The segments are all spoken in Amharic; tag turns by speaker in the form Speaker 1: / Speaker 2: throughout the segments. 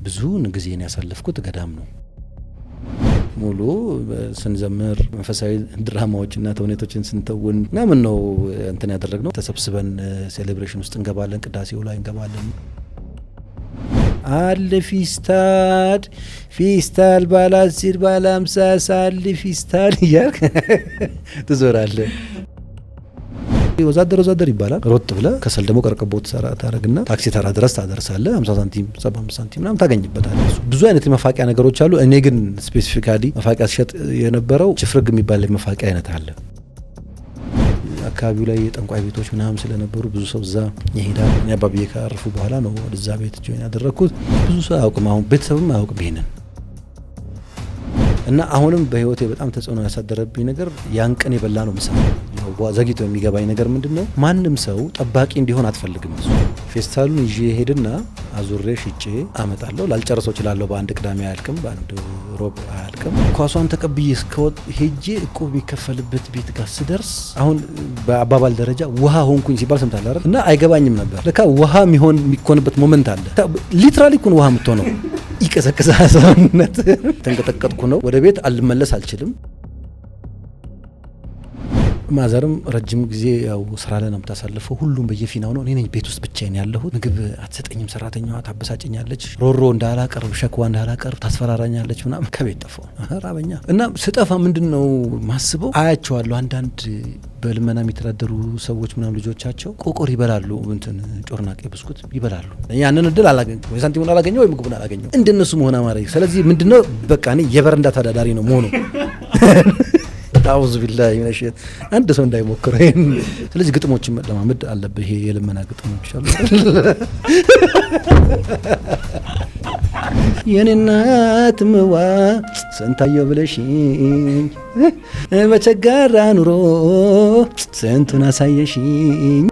Speaker 1: ብዙውን ጊዜን ያሳለፍኩት ገዳም ነው። ሙሉ ስንዘምር መንፈሳዊ ድራማዎችና ተውኔቶችን ስንተውን ምናምን ነው እንትን ያደረግነው። ተሰብስበን ሴሌብሬሽን ውስጥ እንገባለን፣ ቅዳሴው ላይ እንገባለን። አለ ፊስታል ባላሲር ባላምሳ ሳል ፊስታል እያልክ ትዞራለህ። ወዛደር ይባላል። ሮጥ ብለህ ከሰል ደግሞ ቀርቀቦት ታረግና ታክሲ ተራ ድረስ ታደርሳለህ። 50 ሳንቲም 75 ሳንቲም ምናምን ታገኝበታለህ። ብዙ አይነት የመፋቂያ ነገሮች አሉ። እኔ ግን ስፔሲፊካሊ መፋቂያ ሲሸጥ የነበረው ችፍርግ የሚባል የመፋቂያ አይነት አለ። አካባቢው ላይ የጠንቋይ ቤቶች ምናምን ስለነበሩ ብዙ ሰው እዛ ይሄዳል። እኔ አባብዬ ካረፉ በኋላ ነው ወደዛ ቤት ጆይን ያደረኩት። ብዙ ሰው አያውቅም፣ አሁን ቤተሰብም አያውቅም ይሄንን እና አሁንም በህይወቴ በጣም ተጽዕኖ ያሳደረብኝ ነገር ያን ቀን የበላ ነው ምሳ ዘግይቶ የሚገባኝ ነገር ምንድነው? ማንም ሰው ጠባቂ እንዲሆን አትፈልግም። ፌስታሉን ይዤ ሄድና አዙሬ ሽጬ አመጣለሁ። ላልጨርሰው እችላለሁ። በአንድ ቅዳሜ አያልቅም፣ በአንድ ሮብ አያልቅም። ኳሷን ተቀብዬ እስከወጥ ሄጄ እቁብ የሚከፈልበት ቤት ጋር ስደርስ አሁን በአባባል ደረጃ ውሃ ሆንኩኝ ሲባል ሰምታለህ አይደል? እና አይገባኝም ነበር። ለካ ውሃ የሚሆንበት ሞመንት አለ። ሊትራሊ እኮ ውሃ የምትሆነው ይቀዘቅዛል። ሰውነት ተንቀጠቀጥኩ ነው። ወደ ቤት አልመለስ አልችልም። ማዘርም ረጅም ጊዜ ያው ስራ ላይ ነው የምታሳልፈው። ሁሉም በየፊናው ነው። እኔ ነኝ ቤት ውስጥ ብቻዬን ያለሁት። ምግብ አትሰጠኝም ሰራተኛዋ፣ ታበሳጨኛለች። ሮሮ እንዳላቀርብ ሸክዋ እንዳላቀርብ ታስፈራራኛለች ምናምን። ከቤት ጠፋሁ ራበኛ እና ስጠፋ ምንድነው ማስበው አያቸዋለሁ። አንዳንድ በልመና የሚተዳደሩ ሰዎች ምናምን ልጆቻቸው ቆቆር ይበላሉ፣ እንትን ጮርናቄ ብስኩት ይበላሉ። ያንን እድል አላገኘው፣ ወይ ሳንቲሙን አላገኘው፣ ወይ ምግቡን አላገኘው። እንደነሱ መሆን አማረኝ። ስለዚህ ምንድነው በቃ እኔ የበረንዳ ተዳዳሪ ነው መሆኑ። አውዝ ቢላሂ ሚነሸት አንድ ሰው እንዳይሞክረው። ስለዚህ ግጥሞችን መለማመድ አለብህ። ይሄ የልመና ግጥሞች አሉ። የኔናት ምዋ ስንታየው ብለሽኝ በቸጋራ ኑሮ ስንቱን አሳየሽኝ።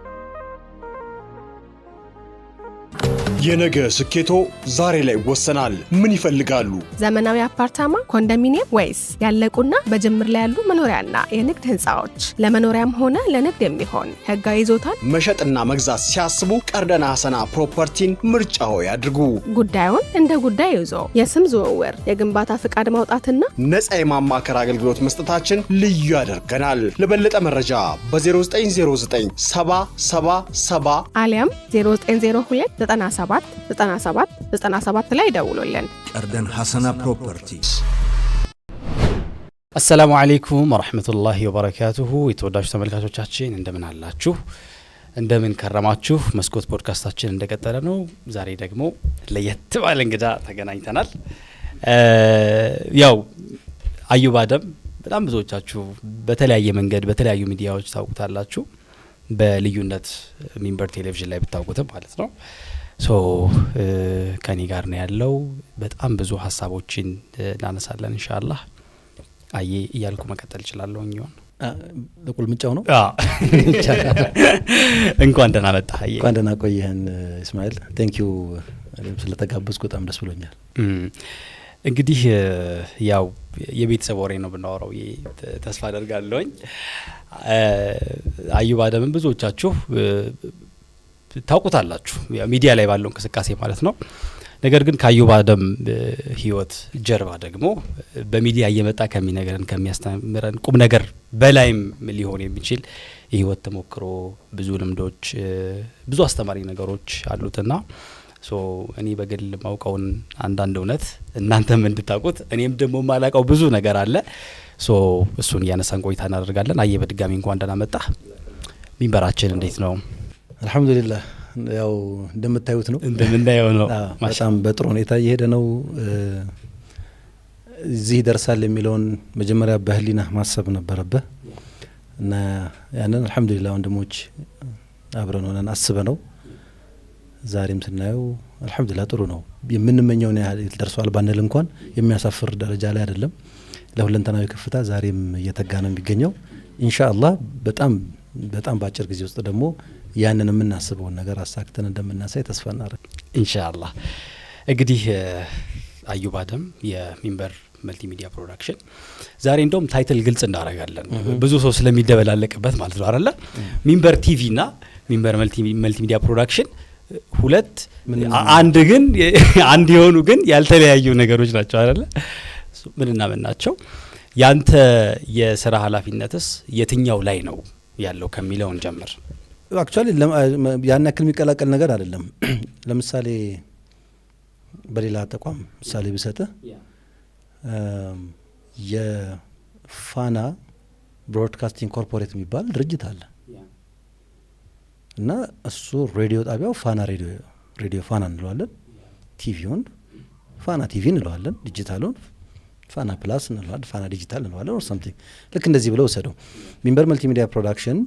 Speaker 2: የነገ ስኬቶ ዛሬ ላይ ወሰናል። ምን ይፈልጋሉ?
Speaker 3: ዘመናዊ አፓርታማ፣ ኮንዶሚኒየም ወይስ ያለቁና በጅምር ላይ ያሉ መኖሪያና የንግድ ህንጻዎች? ለመኖሪያም ሆነ ለንግድ የሚሆን ህጋዊ ይዞታን
Speaker 2: መሸጥና መግዛት ሲያስቡ ቀርደና ሐሰና ፕሮፐርቲን ምርጫው ያድርጉ። ጉዳዩን
Speaker 3: እንደ ጉዳይ ይዞ የስም ዝውውር፣ የግንባታ ፍቃድ ማውጣትና
Speaker 2: ነፃ የማማከር አገልግሎት መስጠታችን ልዩ ያደርገናል። ለበለጠ መረጃ በ0909 777
Speaker 3: አሊያም 0902 97 ላይ ደውሉልን።
Speaker 4: ቀርደን ሐሰና ፕሮፐርቲስ።
Speaker 5: አሰላሙ አለይኩም ወራህመቱላሂ ወበረካቱሁ። የተወዳጁ ተመልካቾቻችን እንደምን አላችሁ? እንደምን ከረማችሁ? መስኮት ፖድካስታችን እንደቀጠለ ነው። ዛሬ ደግሞ ለየት ባለ እንግዳ ተገናኝተናል። ያው አዩብ አደም በጣም ብዙዎቻችሁ በተለያየ መንገድ በተለያዩ ሚዲያዎች ታውቁታላችሁ። በልዩነት ሚንበር ቴሌቪዥን ላይ ብታውቁትም ማለት ነው። ከኔ ጋር ነው ያለው። በጣም ብዙ ሀሳቦችን እናነሳለን ኢንሻአላህ። አዬ እያልኩ መቀጠል እችላለሁ። እንየው
Speaker 1: ለቁልምጫው ነው።
Speaker 5: እንኳን ደህና መጣህ አዬ።
Speaker 1: እንኳን ደህና ቆየህን እስማኤል። ቴንክ ዩ ስለተጋበዝኩ በጣም ደስ ብሎኛል።
Speaker 5: እንግዲህ ያው የቤተሰብ ወሬ ነው ብናወራው ተስፋ አደርጋለሁኝ። አዩብ አደምን ብዙዎቻችሁ ታውቁታላችሁ ሚዲያ ላይ ባለው እንቅስቃሴ ማለት ነው። ነገር ግን ከአዩብ አደም ህይወት ጀርባ ደግሞ በሚዲያ እየመጣ ከሚነገረን ከሚያስተምረን ቁም ነገር በላይም ሊሆን የሚችል የህይወት ተሞክሮ፣ ብዙ ልምዶች፣ ብዙ አስተማሪ ነገሮች አሉትና እኔ በግል ማውቀውን አንዳንድ እውነት እናንተም እንድታውቁት እኔም ደግሞ ማላውቀው ብዙ ነገር አለ። እሱን እያነሳን ቆይታ እናደርጋለን። አየ በድጋሚ እንኳን ደህና መጣህ። ሚንበራችን እንዴት ነው?
Speaker 1: አልহামዱሊላህ ያው እንደምታዩት ነው፣
Speaker 5: እንደምናየው ነው።
Speaker 1: በጣም በጥሩ ሁኔታ እየሄደ ነው። እዚህ ደርሳል የሚለውን መጀመሪያ በህሊና ማሰብ ነበረበት እና ያንን አልহামዱሊላህ ወንድሞች አብረን ሆነን አስበነው ዛሬም ስናየው አልহামዱሊላህ ጥሩ ነው። የምንመኘውን ያህል ደርሷል ባንል እንኳን የሚያሳፍር ደረጃ ላይ አይደለም። ለሁለንተናዊ ከፍታ ዛሬም እየተጋ ነው የሚገኘው። ኢንሻአላህ በጣም ባጭር ጊዜ ውስጥ ደግሞ ያንን የምናስበውን ነገር አሳክተን እንደምናሳይ ተስፋ እናደርግ
Speaker 5: ኢንሻአላህ። እንግዲህ አዩብ አደም የሚንበር መልቲሚዲያ ፕሮዳክሽን ዛሬ እንደውም ታይትል ግልጽ እንዳደረጋለን ብዙ ሰው ስለሚደበላለቅበት ማለት ነው አይደለ? ሚንበር ቲቪ እና ሚንበር መልቲሚዲያ ፕሮዳክሽን ሁለት አንድ ግን አንድ የሆኑ ግን ያልተለያዩ ነገሮች ናቸው አይደለ? ምንና ምን ናቸው? ያንተ የሥራ ኃላፊነትስ የትኛው ላይ ነው ያለው ከሚለውን ጀምር።
Speaker 1: አክቹአሊ ያን ያክል የሚቀላቀል ነገር አይደለም። ለምሳሌ በሌላ ተቋም ምሳሌ ብሰጥህ የፋና ብሮድካስቲንግ ኮርፖሬት የሚባል ድርጅት አለ እና እሱ ሬዲዮ ጣቢያው ፋና ሬዲዮ ፋና እንለዋለን፣ ቲቪውን ፋና ቲቪ እንለዋለን፣ ዲጂታሉን ፋና ፕላስ እንለዋለን፣ ፋና ዲጂታል እንለዋለን ኦር ሰምቲንግ ልክ እንደዚህ ብለው ወሰደው። ሚንበር መልቲሚዲያ ፕሮዳክሽን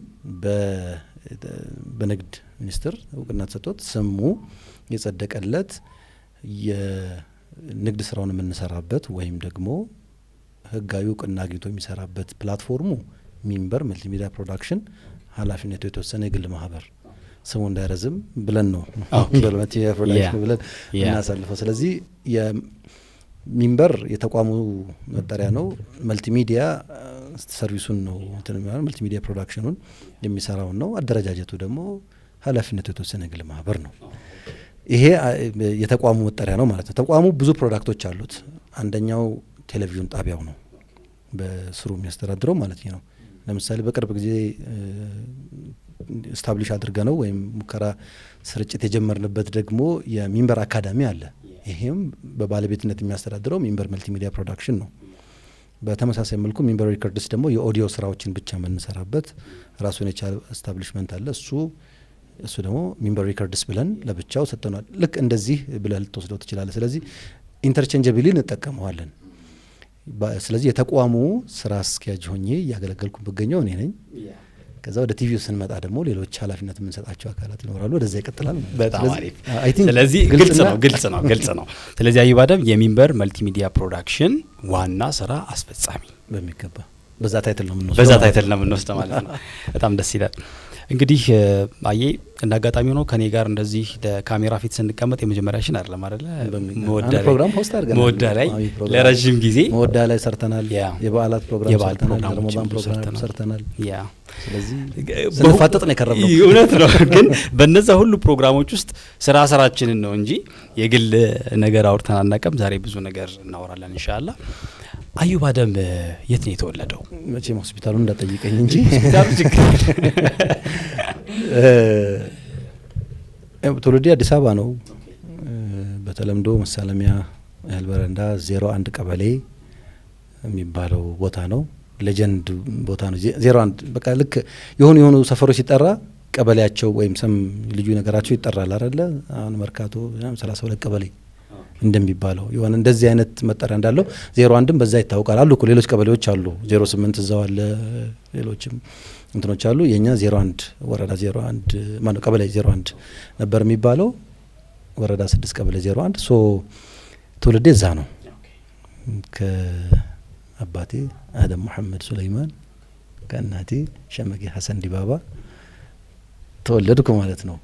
Speaker 1: በንግድ ሚኒስቴር እውቅና ተሰጥቶት ስሙ የጸደቀለት የንግድ ስራውን የምንሰራበት ወይም ደግሞ ህጋዊ እውቅና አግኝቶ የሚሰራበት ፕላትፎርሙ ሚንበር መልቲሚዲያ ፕሮዳክሽን ኃላፊነቱ የተወሰነ የግል ማህበር ስሙ እንዳይረዝም ብለን ነው ሚንበር መልቲሚዲያ ፕሮዳክሽን ብለን እናሳልፈው። ስለዚህ የሚንበር የተቋሙ መጠሪያ ነው። መልቲሚዲያ ሰርቪሱን ነው መልቲሚዲያ ፕሮዳክሽኑን የሚሰራውን ነው። አደረጃጀቱ ደግሞ ኃላፊነቱ የተወሰነ የግል ማህበር ነው። ይሄ የተቋሙ መጠሪያ ነው ማለት ነው። ተቋሙ ብዙ ፕሮዳክቶች አሉት። አንደኛው ቴሌቪዥን ጣቢያው ነው በስሩ የሚያስተዳድረው ማለት ነው። ለምሳሌ በቅርብ ጊዜ ስታብሊሽ አድርገ ነው ወይም ሙከራ ስርጭት የጀመርንበት ደግሞ የሚንበር አካዳሚ አለ። ይሄም በባለቤትነት የሚያስተዳድረው ሚንበር መልቲሚዲያ ፕሮዳክሽን ነው። በተመሳሳይ መልኩ ሚንበር ሪከርድስ ደግሞ የኦዲዮ ስራዎችን ብቻ የምንሰራበት ራሱን የቻለ ስታብሊሽመንት አለ። እሱ ደግሞ ሚንበር ሪከርድስ ብለን ለብቻው ሰጥተናል። ልክ እንደዚህ ብለህ ልትወስደው ትችላለህ። ስለዚህ ኢንተርቼንጀብሊ እንጠቀመዋለን። ስለዚህ የተቋሙ ስራ አስኪያጅ ሆኜ እያገለገልኩ ብገኘው እኔ ነኝ። ከዛ ወደ ቲቪው ስንመጣ ደግሞ ሌሎች ኃላፊነት የምንሰጣቸው አካላት ይኖራሉ። ወደዛ ይቀጥላል።
Speaker 5: በጣም አሪፍ። ስለዚህ ግልጽ ነው። ስለዚህ አዩብ አደም የሚንበር መልቲሚዲያ ፕሮዳክሽን ዋና ስራ አስፈጻሚ
Speaker 1: በሚገባ በዛ ታይትል ነው
Speaker 5: የምንወስደው ማለት ነው። በጣም ደስ ይላል። እንግዲህ አዬ እንደ አጋጣሚ ሆኖ ከኔ ጋር እንደዚህ ለካሜራ ፊት ስንቀመጥ የመጀመሪያሽን አይደለም አይደለ?
Speaker 1: ፕሮግራም ሆስት አድርገናል።
Speaker 5: መወዳ ላይ ለረጅም ጊዜ
Speaker 1: መወዳ ላይ ሰርተናል። የበዓላት ፕሮግራም ሰርተናል። የረመዳን ፕሮግራም ሰርተናል። ስለዚህ ስንፋጠጥ ነው የከረምነው።
Speaker 5: እውነት ነው። ግን በእነዛ ሁሉ ፕሮግራሞች ውስጥ ስራችንን ነው እንጂ የግል ነገር አውርተን አናውቅም። ዛሬ ብዙ ነገር እናወራለን ኢንሻአላህ። አዩብ አደም የት ነው የተወለደው?
Speaker 1: መቼም ሆስፒታሉን እንዳጠይቀኝ እንጂ
Speaker 5: ሆስፒታሉ ችግር
Speaker 1: ትውልዴ አዲስ አበባ ነው። በተለምዶ መሳለሚያ እህል በረንዳ 01 ቀበሌ የሚባለው ቦታ ነው። ሌጀንድ ቦታ ነው 01። በቃ ልክ የሆኑ ሰፈሮች ሲጠራ ቀበሌያቸው ወይም ስም ልዩ ነገራቸው ይጠራል አይደለ? አሁን መርካቶ 32 ቀበሌ እንደሚባለው የሆነ እንደዚህ አይነት መጠሪያ እንዳለው 01ም በዛ ይታወቃል። አሉ እኮ ሌሎች ቀበሌዎች አሉ። 08 እዛው አለ። ሌሎችም እንትኖች አሉ። የኛ 01 ወረዳ 01 ማነው ቀበሌ 01 ነበር የሚባለው። ወረዳ 6 ቀበሌ 01 ትውልዴ እዛ ነው። ከአባቴ አደም መሐመድ ሱለይማን ከእናቴ ሸመጌ ሐሰን ዲባባ ተወለድኩ ማለት ነው።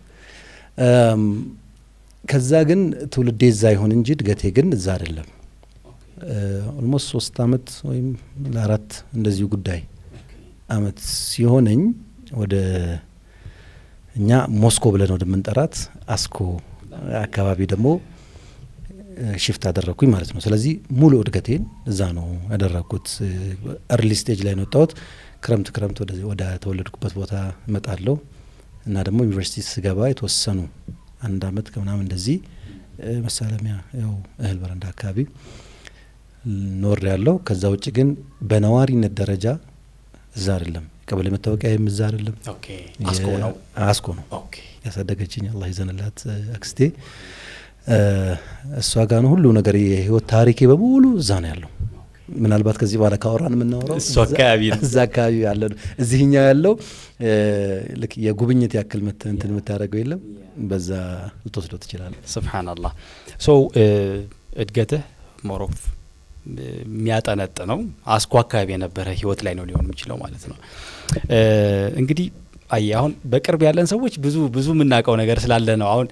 Speaker 1: ከዛ ግን ትውልዴ እዛ ይሁን እንጂ እድገቴ ግን እዛ አይደለም። ኦልሞስት 3 አመት ወይም ለ4 እንደዚሁ ጉዳይ አመት ሲሆነኝ ወደ እኛ ሞስኮ ብለን ወደምንጠራት አስኮ አካባቢ ደግሞ ሽፍት አደረኩኝ ማለት ነው። ስለዚህ ሙሉ እድገቴን እዛ ነው ያደረኩት። እርሊ ስቴጅ ላይ ነው ወጣሁት። ክረምት ወደ ተወለድኩበት ቦታ እመጣለሁ እና ደግሞ ዩኒቨርሲቲ ስገባ የተወሰኑ 1 አመት ከምናምን እንደዚህ መሳለሚያ ያው እህል በረንዳ አካባቢ ኖር ያለው። ከዛ ውጭ ግን በነዋሪነት ደረጃ እዛ አይደለም። ቀበሌ መታወቂያ እዛ አይደለም።
Speaker 5: ኦኬ አስኮ ነው
Speaker 1: ኦኬ ያሳደገችኝ አላህ ይዘንላት አክስቴ። እሷ ጋር ነው ሁሉ ነገር የህይወት ታሪኬ በሙሉ እዛ ነው ያለው። ምናልባት ከዚህ በኋላ ካወራን የምናወራው እዛ አካባቢ ያለ ነው። እዚህኛው ያለው ልክ የጉብኝት ያክል እንትን የምታደርገው የለም። በዛ ልትወስደው ትችላለህ።
Speaker 5: ሱብሃንአላህ። እድገትህ ሞሮፍ የሚያጠነጥነው አስኮ አካባቢ የነበረ ህይወት ላይ ነው ሊሆን የሚችለው ማለት ነው። እንግዲህ አሁን በቅርብ ያለን ሰዎች ብዙ የምናውቀው ነገር ስላለ ነው። አሁን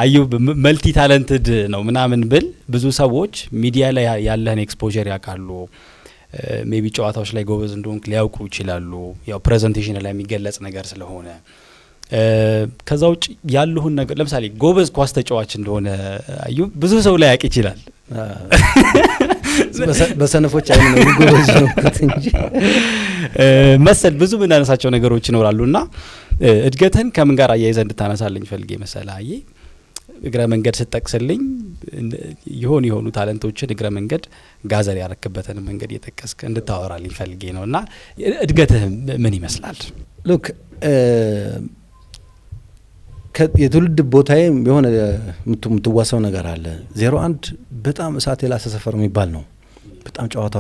Speaker 5: አዩብ መልቲ ታለንትድ ነው ምናምን ብል ብዙ ሰዎች ሚዲያ ላይ ያለህን ኤክስፖዠር ያውቃሉ። ሜቢ ጨዋታዎች ላይ ጎበዝ እንደሆንክ ሊያውቁ ይችላሉ። ያው ፕሬዘንቴሽን ላይ የሚገለጽ ነገር ስለሆነ ከዛ ውጭ ያሉሁን ነገር ለምሳሌ ጎበዝ ኳስ ተጫዋች እንደሆነ አዩ ብዙ ሰው ላይ ያቅ ይችላል።
Speaker 1: በሰነፎች አይነ ነው ጎበዝ ነው እንጂ
Speaker 5: መሰል ብዙ ምናነሳቸው ነገሮች ይኖራሉና እድገትን ከምን ጋር አያይዘ እንድታነሳልኝ ፈልጌ መሰላዬ እግረ መንገድ ስትጠቅስልኝ የሆኑ ታለንቶችን እግረ መንገድ ጋዘር ያረክበትን መንገድ እየጠቀስክ እንድታወራልኝ ፈልጌ ነውና እድገትህ ምን ይመስላል?
Speaker 1: ሉክ የትውልድ ቦታዬ የሆነ የምትዋሰው ነገር አለ። 01 በጣም እሳት የላሰ ሰፈር የሚባል ነው። በጣም ጨዋታ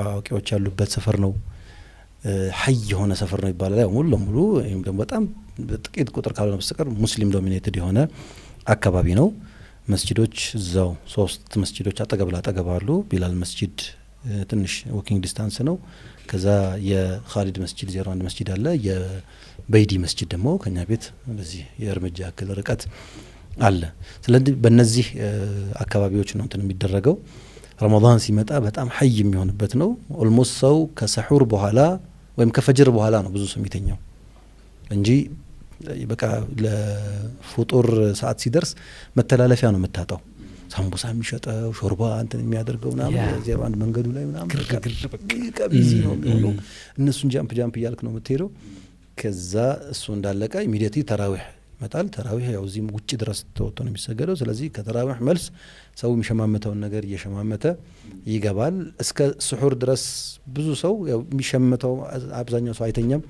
Speaker 1: አዋቂዎች ያሉበት ሰፈር ነው። ሀይ የሆነ ሰፈር ነው ይባላል። ያው ሙሉ ለሙሉ ወይም ደግሞ በጣም ጥቂት ቁጥር ካልሆነ በስተቀር ሙስሊም ዶሚኔትድ የሆነ አካባቢ ነው። መስጂዶች እዛው 3 መስጂዶች አጠገብ ላጠገብ አሉ። ቢላል መስጂድ ትንሽ ዎኪንግ ዲስታንስ ነው። ከዛ የኻሊድ መስጂድ 01 መስጂድ አለ። የበይዲ መስጂድ ደግሞ ከኛ ቤት በዚህ የእርምጃ ያክል ርቀት አለ። ስለዚህ በእነዚህ አካባቢዎች ነው እንትን የሚደረገው። ረመዳን ሲመጣ በጣም ሀይ የሚሆንበት ነው። ኦልሞስት ሰው ከሰሑር በኋላ ወይም ከፈጅር በኋላ ነው ብዙ ሰው የሚተኛው እንጂ በቃ ለፍጡር ሰዓት ሲደርስ መተላለፊያ ነው የምታጣው። ሳምቡሳ የሚሸጠው ሾርባ እንትን የሚያደርገው ምናምን 01 መንገዱ ላይ ምናምን በቃ ቢዚ ነው የሚሆነው። እነሱን ጃምፕ እያልክ ነው የምትሄደው። ከዛ እሱ እንዳለቀ ኢሚዲየትሊ ተራዊህ ይመጣል። ተራዊህ ያው እዚህም ውጭ ድረስ ተወጥቶ ነው የሚሰገደው። ስለዚህ ከተራዊህ መልስ ሰው የሚሸማመተውን ነገር እየሸማመተ ይገባል። እስከ ስሑር ድረስ ብዙ ሰው ያው የሚሸምተው አብዛኛው ሰው አይተኛም፣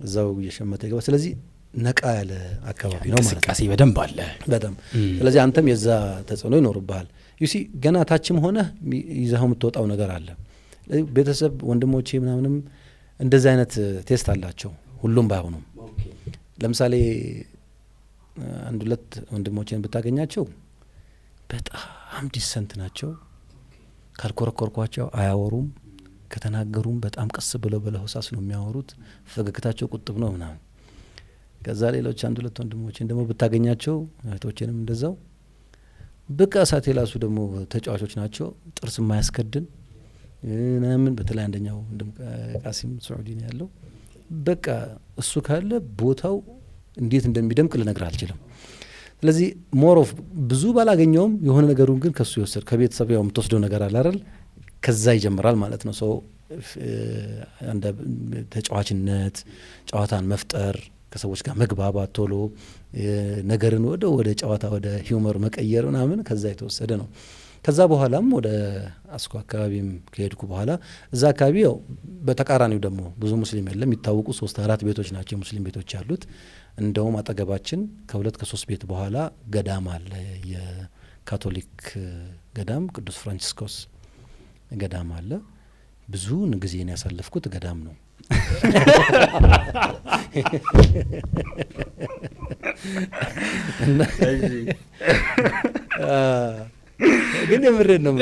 Speaker 1: እዛው እየሸመተ ይገባል። ስለዚህ ነቃ ያለ አካባቢ ነው ማለት ነው።
Speaker 5: እንቅስቃሴ በደንብ አለ በደንብ።
Speaker 1: ስለዚህ አንተም የዛ ተጽዕኖ ይኖርብሃል። ዩሲ ገና ታችም ሆነ ይዘኸው የምትወጣው ነገር አለ። ቤተሰብ ወንድሞቼ ምናምንም እንደዚህ አይነት ቴስት አላቸው፣ ሁሉም ባይሆኑም። ለምሳሌ 1-2 ወንድሞቼን ብታገኛቸው በጣም ዲሰንት ናቸው። ካልኮረኮርኳቸው አያወሩም። ከተናገሩም በጣም ቀስ ብለው በለሆሳስ ነው የሚያወሩት። ፈገግታቸው ቁጥብ ነው ምናምን። ከዛ ሌሎች 1-2 ወንድሞቼን ደግሞ ብታገኛቸው እህቶቼንም እንደዛው በቃ እሳት የላሱ ደግሞ ተጫዋቾች ናቸው። ጥርስ የማያስከድን ምናምን። በተለይ አንደኛው ወንድም ቃሲም ሳዑዲ ነው ያለው። በቃ እሱ ካለ ቦታው እንዴት እንደሚደምቅ ልነግርህ አልችልም። ስለዚህ ሞር ኦፍ ብዙ ባላገኘውም የሆነ ነገሩን ግን ከሱ ይወሰድ ከቤተሰብ ያው የምትወስደው ነገር አለ አይደል? ከዛ ይጀምራል ማለት ነው። ሰው አንደ ተጫዋችነት፣ ጨዋታን መፍጠር፣ ከሰዎች ጋር መግባባት፣ ቶሎ ነገርን ወደ ጨዋታ ወደ ሂውመር መቀየር ምናምን ከዛ የተወሰደ ነው። ከዛ በኋላም ወደ አስኮ አካባቢም ከሄድኩ በኋላ እዛ አካባቢ ያው በተቃራኒው ደግሞ ብዙ ሙስሊም የለም። የሚታወቁ 3-4 ቤቶች ናቸው ሙስሊም ቤቶች ያሉት። እንደውም አጠገባችን ከ2-3 ቤት በኋላ ገዳም አለ። የካቶሊክ ገዳም ቅዱስ ፍራንቺስኮስ ገዳም አለ። ብዙ ጊዜን ያሳለፍኩት ገዳም ነው። ግን የምሬን ነው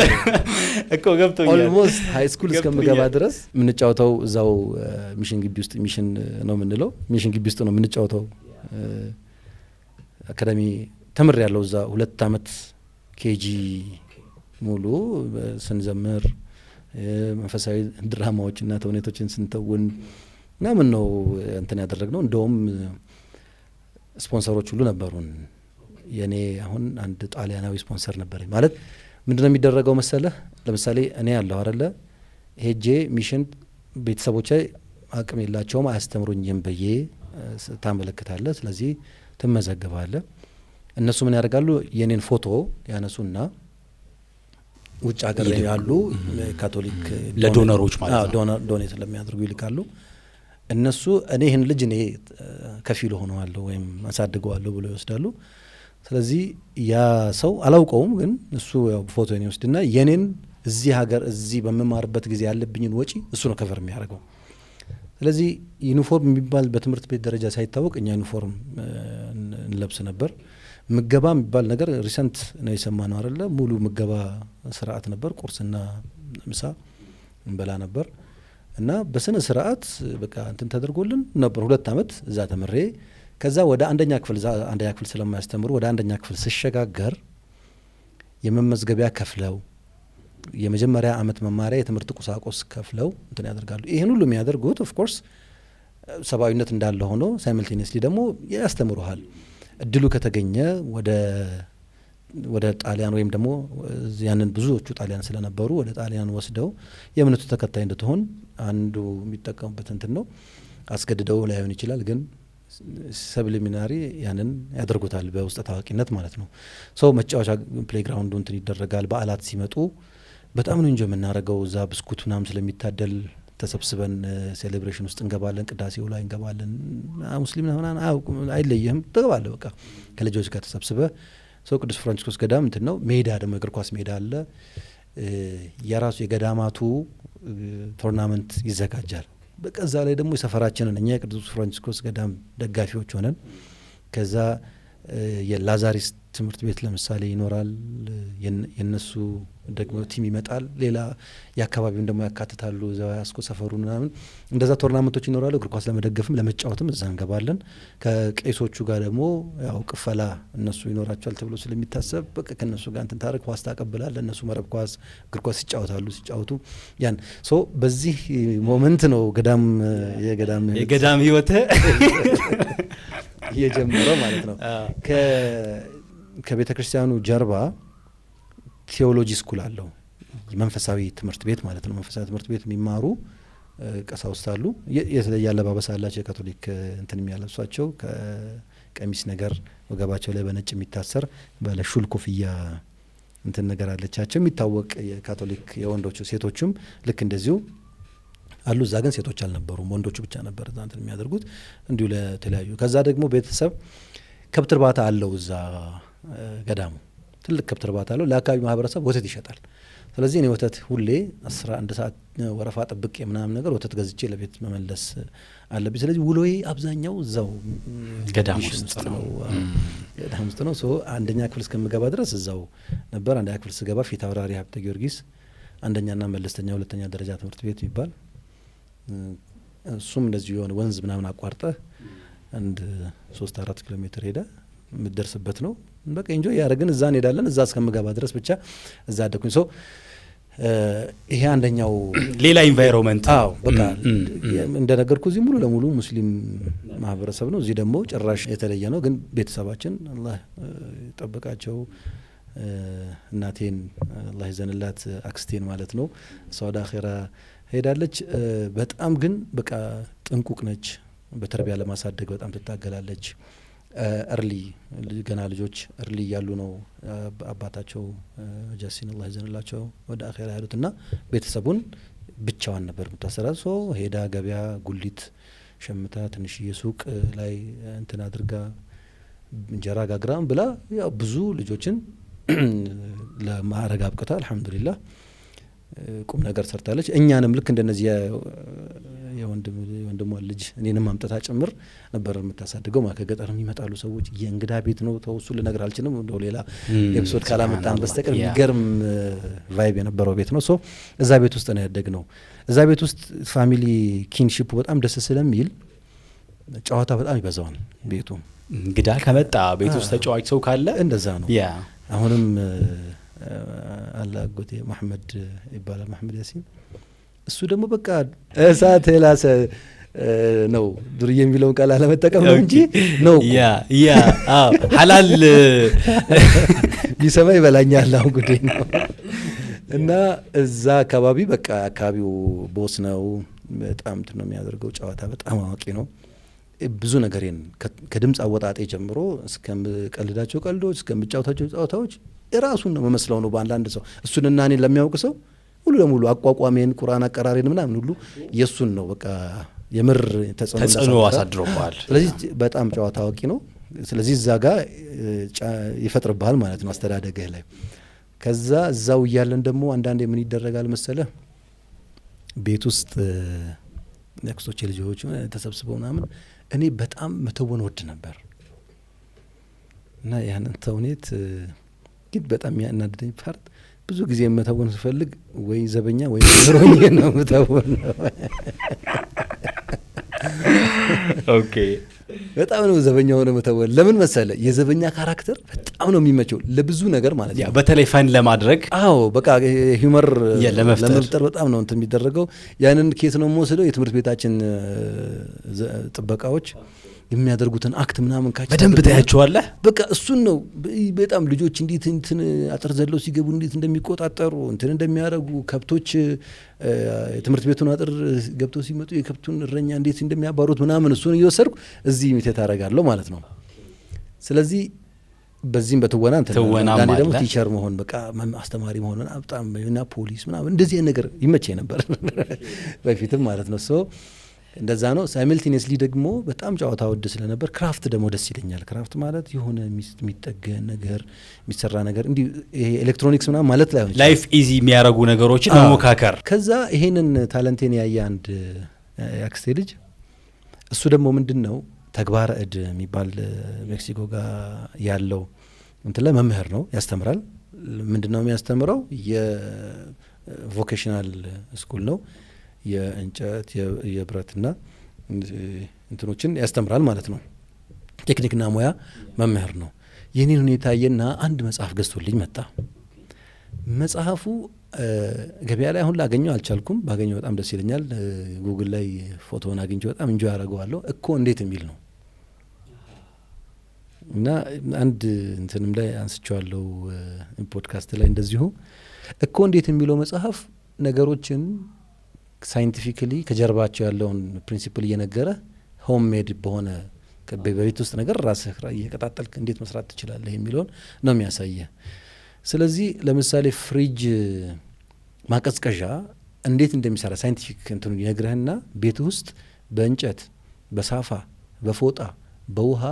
Speaker 5: እኮ ገብቶኛል።
Speaker 1: ኦልሞስት ሃይ ስኩል እስከምገባ ድረስ የምንጫወተው እዛው ሚሽን ግቢ ውስጥ ሚሽን ነው የምንለው። ሚሽን ግቢ ውስጥ ነው የምንጫወተው። አካዳሚ ተምር ያለው እዛ 2 አመት ኬጂ ሙሉ ስንዘምር መንፈሳዊ ድራማዎችና ተውኔቶችን ስንተውን ምናምን ነው እንትን ያደረግነው። እንደውም ስፖንሰሮች ሁሉ ነበሩን። የኔ አሁን አንድ ጣሊያናዊ ስፖንሰር ነበረኝ። ማለት ምንድነው የሚደረገው መሰለህ? ለምሳሌ እኔ ያለሁ አይደለ ሄጄ ሚሽን ቤተሰቦቼ አቅም የላቸውም አያስተምሩኝም ብዬ ታመለክታለህ። ስለዚህ ትመዘግባለህ። እነሱ ምን ያደርጋሉ? የኔን ፎቶ ያነሱና ውጭ ሀገር ያሉ ካቶሊክ
Speaker 5: ለዶነሮች ማለት ነው
Speaker 1: ዶኔት ለሚያደርጉ ይልካሉ። እነሱ እኔ ይህን ልጅ እኔ ከፊል ሆነዋለሁ ወይም አሳድገዋለሁ ብሎ ይወስዳሉ። ስለዚህ ያ ሰው አላውቀውም፣ ግን እሱ ያው ፎቶን ይወስድና የኔን እዚህ ሀገር እዚህ በመማርበት ጊዜ ያለብኝን ወጪ እሱ ነው ከቨር የሚያደርገው። ስለዚህ ዩኒፎርም የሚባል በትምህርት ቤት ደረጃ ሳይታወቅ እኛ ዩኒፎርም እንለብስ ነበር። ምገባ የሚባል ነገር ሪሰንት ነው የሰማነው አይደለ? ሙሉ ምገባ ስርዓት ነበር። ቁርስና ምሳ እንበላ ነበር እና በስነ ስርዓት በቃ እንትን ተደርጎልን ነበር። 2 አመት እዛ ተምሬ ከዛ ወደ አንደኛ ክፍል ስለማያስተምሩ ወደ አንደኛ ክፍል ስሸጋገር የመመዝገቢያ ከፍለው የመጀመሪያ አመት መማሪያ የትምህርት ቁሳቁስ ከፍለው እንትን ያደርጋሉ። ይሄን ሁሉ የሚያደርጉት ኦፍ ኮርስ ሰብአዊነት እንዳለ ሆኖ ሳይመልቴኒየስሊ ደግሞ ያስተምሩሃል። እድሉ ከተገኘ ወደ ጣሊያን ወይም ደግሞ ያንን ብዙዎቹ ጣሊያን ስለነበሩ ወደ ጣሊያን ወስደው የእምነቱ ተከታይ እንድትሆን አንዱ የሚጠቀሙበት እንትን ነው። አስገድደው ላይሆን ይችላል፣ ግን ሰብሊሚናሪ ያንን ያደርጉታል በውስጥ ታዋቂነት ማለት ነው። ሰው መጫወቻ ፕሌግራውንዱ እንትን ይደረጋል። በዓላት ሲመጡ በጣም ነው እንጂ የምናደርገው እዛ ብስኩት ምናምን ስለሚታደል ተሰብስበን ሴሌብሬሽን ውስጥ እንገባለን። ቅዳሴው ላይ እንገባለን። ሙስሊም ነህ ምናምን አይለየህም ትገባለህ። በቃ ከልጆች ጋር ተሰብስበ ሰው ቅዱስ ፍራንቺስኮስ ገዳም እንትን ነው። ሜዳ ደግሞ እግር ኳስ ሜዳ አለ። የራሱ የገዳማቱ ቶርናመንት ይዘጋጃል። በቃ እዛ ላይ ደግሞ የሰፈራችንን እኛ የቅዱስ ፍራንቺስኮስ ገዳም ደጋፊዎች ሆነን ከዛ የላዛሪስ ትምህርት ቤት ለምሳሌ ይኖራል። የነሱ ደግሞ ቲም ይመጣል። ሌላ የአካባቢውን ደግሞ ያካትታሉ። እዛ ያስኮ ሰፈሩን ምናምን እንደዛ ቶርናመንቶች ይኖራሉ። እግር ኳስ ለመደገፍም ለመጫወትም እዛ እንገባለን። ከቄሶቹ ጋር ደግሞ ያው ቅፈላ እነሱ ይኖራቸዋል ተብሎ ስለሚታሰብ በቃ ከነሱ ጋር እንትን ታረክ ኳስ ታቀብላል። እነሱ መረብ ኳስ እግር ኳስ ሲጫወቱ ያን ሶ በዚህ ሞመንት ነው የገዳም ህይወት የጀመረው ማለት ነው። ከቤተ ክርስቲያኑ ጀርባ ቴዎሎጂ ስኩል አለው፣ መንፈሳዊ ትምህርት ቤት ማለት ነው። መንፈሳዊ ትምህርት ቤት የሚማሩ ቀሳውስት አሉ። የተለየ አለባበስ አላቸው። የካቶሊክ እንትን የሚያለብሷቸው ከቀሚስ ነገር ወገባቸው ላይ በነጭ የሚታሰር ባለ ሹል ኮፍያ እንትን ነገር አለቻቸው። የሚታወቅ የካቶሊክ የወንዶቹ ሴቶቹም ልክ እንደዚሁ አሉ። እዛ ግን ሴቶች አልነበሩም፣ ወንዶቹ ብቻ ነበር እዛ እንትን የሚያደርጉት እንዲሁ ለተለያዩ። ከዛ ደግሞ ቤተሰብ ከብት እርባታ አለው እዛ ገዳሙ ትልቅ ከብት እርባታ አለው። ለአካባቢ ማህበረሰብ ወተት ይሸጣል። ስለዚህ እኔ ወተት ሁሌ 11 ሰዓት ወረፋ ጠብቄ ምናምን ነገር ወተት ገዝቼ ለቤት መመለስ አለብኝ። ስለዚህ ውሎዬ አብዛኛው እዛው
Speaker 5: ገዳም ውስጥ ነው። ሶ አንደኛ ክፍል እስከምገባ ድረስ እዛው ነበር። አንደኛ ክፍል ስገባ ፊት አውራሪ ሀብተ ጊዮርጊስ አንደኛና መለስተኛ ሁለተኛ ደረጃ ትምህርት ቤት ይባል፣ እሱም እንደዚሁ የሆነ ወንዝ ምናምን አቋርጠህ አንድ 3-4 ኪሎ ሜትር ሄደ የምትደርስበት ነው። በቃ ኢንጆይ ያደረግን እዛ እንሄዳለን። እዛ እስከምገባ ድረስ ብቻ እዛ አደኩኝ። ሶ ይሄ አንደኛው ሌላ ኢንቫይሮንመንት።
Speaker 1: አዎ በቃ እንደነገርኩ እዚህ ሙሉ ለሙሉ ሙስሊም ማህበረሰብ ነው። እዚህ ደግሞ ጭራሽ የተለየ ነው። ግን ቤተሰባችን አላህ ይጠብቃቸው፣ እናቴን አላህ ይዘንላት፣ አክስቴን ማለት ነው። እሷ ወደ አኺራ ሄዳለች። በጣም ግን በቃ ጥንቁቅ ነች። በተርቢያ ለማሳደግ በጣም ትታገላለች። እርሊ ገና ልጆች እርሊ እያሉ ነው አባታቸው ጃሲን አላህ ይዘንላቸው ወደ አኺራ ያሉት እና ቤተሰቡን ብቻዋን ነበር የምታሰራት። ሶ ሄዳ ገበያ ጉሊት ሸምታ ትንሽዬ ሱቅ ላይ እንትን አድርጋ እንጀራ ጋግራም ብላ ያው ብዙ ልጆችን ለማዕረግ አብቅታ አልሐምዱሊላህ ቁም ነገር ሰርታለች። እኛንም ልክ እንደነዚህ የወንድሟ ልጅ እኔንም ማምጣታ ጭምር ነበር የምታሳድገው። ከገጠርም ይመጣሉ ሰዎች። የእንግዳ ቤት ነው ተውሱ ልነግር አልችልም። እንደው ሌላ ኤፒሶድ ካላመጣን በስተቀር የሚገርም ቫይብ የነበረው ቤት ነው። ሶ እዛ ቤት ውስጥ ነው ያደግነው። እዛ ቤት ውስጥ ፋሚሊ ኪንሺፕ በጣም ደስ ስለሚል ጨዋታ በጣም ይበዛዋል ቤቱ።
Speaker 5: እንግዳ ከመጣ ቤት ውስጥ ተጫዋች ሰው ካለ
Speaker 1: እንደዛ ነው። አሁንም አላጎቴ መሐመድ ይባላል፣ መሐመድ ያሲን። እሱ ደግሞ በቃ እሳት የላሰ ነው። ዱርዬ የሚለውን ቃል አለመጠቀም ነው እንጂ ነው ሐላል ቢሰማ ይበላኛል። አሁን ጉዴ ነው። እና እዛ አካባቢ በቃ አካባቢው ቦስ ነው። በጣም እንትን ነው የሚያደርገው። ጨዋታ በጣም አዋቂ ነው። ብዙ ነገሬን ከድምፅ አወጣጤ ጀምሮ እስከምቀልዳቸው ቀልዶች እስከምጫወታቸው ጨዋታዎች ራሱን ነው መመስለው ነው በአንዳንድ ሰው። እሱንና እኔን ለሚያውቅ ሰው ሙሉ ለሙሉ አቋቋሜን፣ ቁርአን አቀራሬን ምናምን ሁሉ የሱን ነው። በቃ የምር ተጽዕኖ
Speaker 5: አሳድሮባል።
Speaker 1: ስለዚህ በጣም ጨዋታ አዋቂ ነው። ስለዚህ እዛ ጋር ይፈጥርብሃል ማለት ነው አስተዳደግህ ላይ። ከዛ እዛው እያለን ደግሞ አንዳንዴ ምን ይደረጋል መሰለ፣ ቤት ውስጥ ነክሶች ልጆች ተሰብስበው ምናምን እኔ በጣም መተወን ወድ ነበር እና ያንን ተውኔት ግን በጣም ያናደደኝ ፓርት ብዙ ጊዜ መተወን ስፈልግ ወይ ዘበኛ ወይ ዘሮኝ ነው መተወን።
Speaker 5: ኦኬ
Speaker 1: በጣም ነው ዘበኛ ሆነ መተወን። ለምን መሰለ የዘበኛ ካራክተር በጣም ነው የሚመቸው ለብዙ ነገር ማለት ነው።
Speaker 5: በተለይ ፈን ለማድረግ
Speaker 1: በቃ ሂውመር ለመፍጠር በጣም ነው እንትን የሚደረገው። ያንን ኬስ ነው የምወስደው የትምህርት ቤታችን ጥበቃዎች የሚያደርጉትን አክት ምናምን
Speaker 5: በደንብ ታያቸዋለህ።
Speaker 1: በቃ እሱን ነው በጣም ልጆች እንዴት እንትን አጥር ዘለው ሲገቡ እንዴት እንደሚቆጣጠሩ እንትን እንደሚያደርጉ ከብቶች የትምህርት ቤቱን አጥር ገብተው ሲመጡ የከብቱን እረኛ እንዴት እንደሚያባሩት ምናምን እሱን እየወሰድኩ እዚህ ሚቴት አደርጋለሁ ማለት ነው። ስለዚህ በዚህም በትወና እንትን አንዳንዴ ደግሞ ቲቸር መሆን በቃ አስተማሪ መሆን በጣም እና ፖሊስ ምናምን እንደዚህ ነገር ይመቸኝ ነበር በፊትም ማለት ነው። ሶ እንደዛ ነው። ሳይመልቲኒየስሊ ደግሞ በጣም ጨዋታ ወድ ስለነበር ክራፍት ደግሞ ደስ ይለኛል። ክራፍት ማለት የሆነ የሚጠገን ነገር የሚሰራ ነገር እንዲህ ይሄ ኤሌክትሮኒክስ ምናምን ማለት ላይ ሆነ
Speaker 5: ላይፍ ኢዚ የሚያደርጉ ነገሮችን መሞካከር።
Speaker 1: ከዛ ይሄንን ታለንቴን ያየ አንድ ያክስቴ ልጅ እሱ ደግሞ ምንድነው ተግባረ እድ የሚባል ሜክሲኮ ጋር ያለው እንትን ላይ መምህር ነው፣ ያስተምራል። ምንድነው የሚያስተምረው? የቮኬሽናል ስኩል ነው። የእንጨት የብረትና እንትኖችን ያስተምራል ማለት ነው። ቴክኒክና ሙያ መምህር ነው። የኔን ሁኔታ ያየና አንድ መጽሐፍ ገዝቶልኝ መጣ። መጽሐፉ ገበያ ላይ አሁን ላገኘው አልቻልኩም። ባገኘው በጣም ደስ ይለኛል። ጉግል ላይ ፎቶውን አግኝቼ በጣም እንጆ ያደርገዋለሁ። እኮ እንዴት የሚል ነው እና አንድ እንትንም ላይ አንስቼዋለሁ ፖድካስት ላይ እንደዚሁ። እኮ እንዴት የሚለው መጽሐፍ ነገሮችን ሳይንቲፊካሊ ከጀርባቸው ያለውን ፕሪንሲፕል እየነገረ ሆም ሜድ በሆነ በቤት ውስጥ ነገር ራስህ እየቀጣጠልክ እንዴት መስራት ትችላለህ የሚለውን ነው የሚያሳየህ። ስለዚህ ለምሳሌ ፍሪጅ ማቀዝቀዣ እንዴት እንደሚሰራ ሳይንቲፊክ እንትኑ ይነግርህና ቤት ውስጥ በእንጨት በሳፋ በፎጣ በውሃ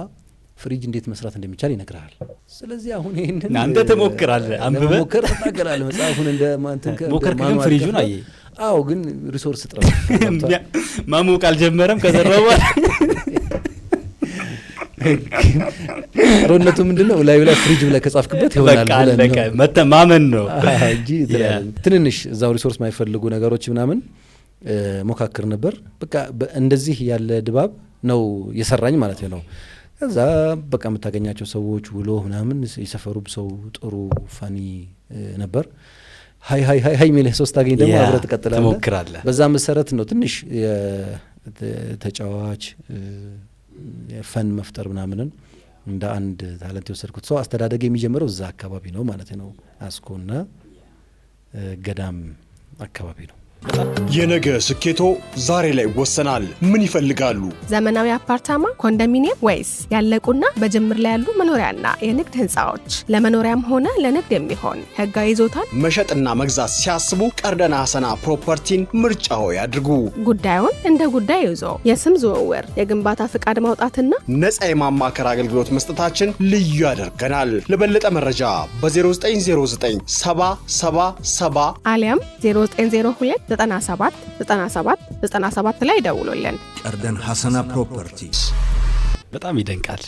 Speaker 1: ፍሪጅ እንዴት መስራት እንደሚቻል ይነግራል። ስለዚህ አሁን ይሄንን
Speaker 5: አንተ ተሞክራለህ፣ አንብበህ
Speaker 1: ሞከር ታገላለህ። መጽሐፉን እንደ ማንተን
Speaker 5: ሞከርከን ፍሪጁን አየ።
Speaker 1: አዎ ግን ሪሶርስ ጥረት
Speaker 5: ማሞቅ አልጀመረም ከዘራው
Speaker 1: ሮነቱ ምንድነው? ላዩ ላይ ፍሪጅ ብለህ ከጻፍክበት ይሆናል
Speaker 5: በቃ መተማመን ነው
Speaker 1: እንጂ ትንንሽ እዛው ሪሶርስ ማይፈልጉ ነገሮች ምናምን ሞካክር ነበር። በቃ እንደዚህ ያለ ድባብ ነው የሰራኝ ማለት ነው። ከዛ በቃ የምታገኛቸው ሰዎች ውሎ ምናምን የሰፈሩ ሰው ጥሩ ፋኒ ነበር። ሀይ ሀይ ሀይ ሀይ ሚልህ ሶስት አገኝ ደግሞ አብረህ ትቀጥላለህ። በዛ መሰረት ነው ትንሽ ተጫዋች ፈን መፍጠር ምናምንን እንደ አንድ ታለንት የወሰድኩት። ሰው አስተዳደግ የሚጀምረው እዛ አካባቢ ነው ማለት ነው። አስኮና ገዳም አካባቢ ነው።
Speaker 2: የነገ ስኬቶ ዛሬ ላይ ይወሰናል። ምን ይፈልጋሉ?
Speaker 3: ዘመናዊ አፓርታማ፣ ኮንዶሚኒየም ወይስ ያለቁና በጅምር ላይ ያሉ መኖሪያና የንግድ ህንፃዎች? ለመኖሪያም ሆነ ለንግድ የሚሆን ህጋዊ ይዞታን
Speaker 2: መሸጥና መግዛት ሲያስቡ ቀርደና ሀሰና ፕሮፐርቲን ምርጫው ያድርጉ።
Speaker 3: ጉዳዩን እንደ ጉዳይ ይዞ የስም ዝውውር፣ የግንባታ ፍቃድ ማውጣትና
Speaker 2: ነፃ የማማከር አገልግሎት መስጠታችን ልዩ ያደርገናል። ለበለጠ መረጃ በ0909 777
Speaker 3: አሊያም 0902 97 ላይ ደውሉልን።
Speaker 4: ቀርደን ሀሰና ፕሮፐርቲስ።
Speaker 5: በጣም ይደንቃል።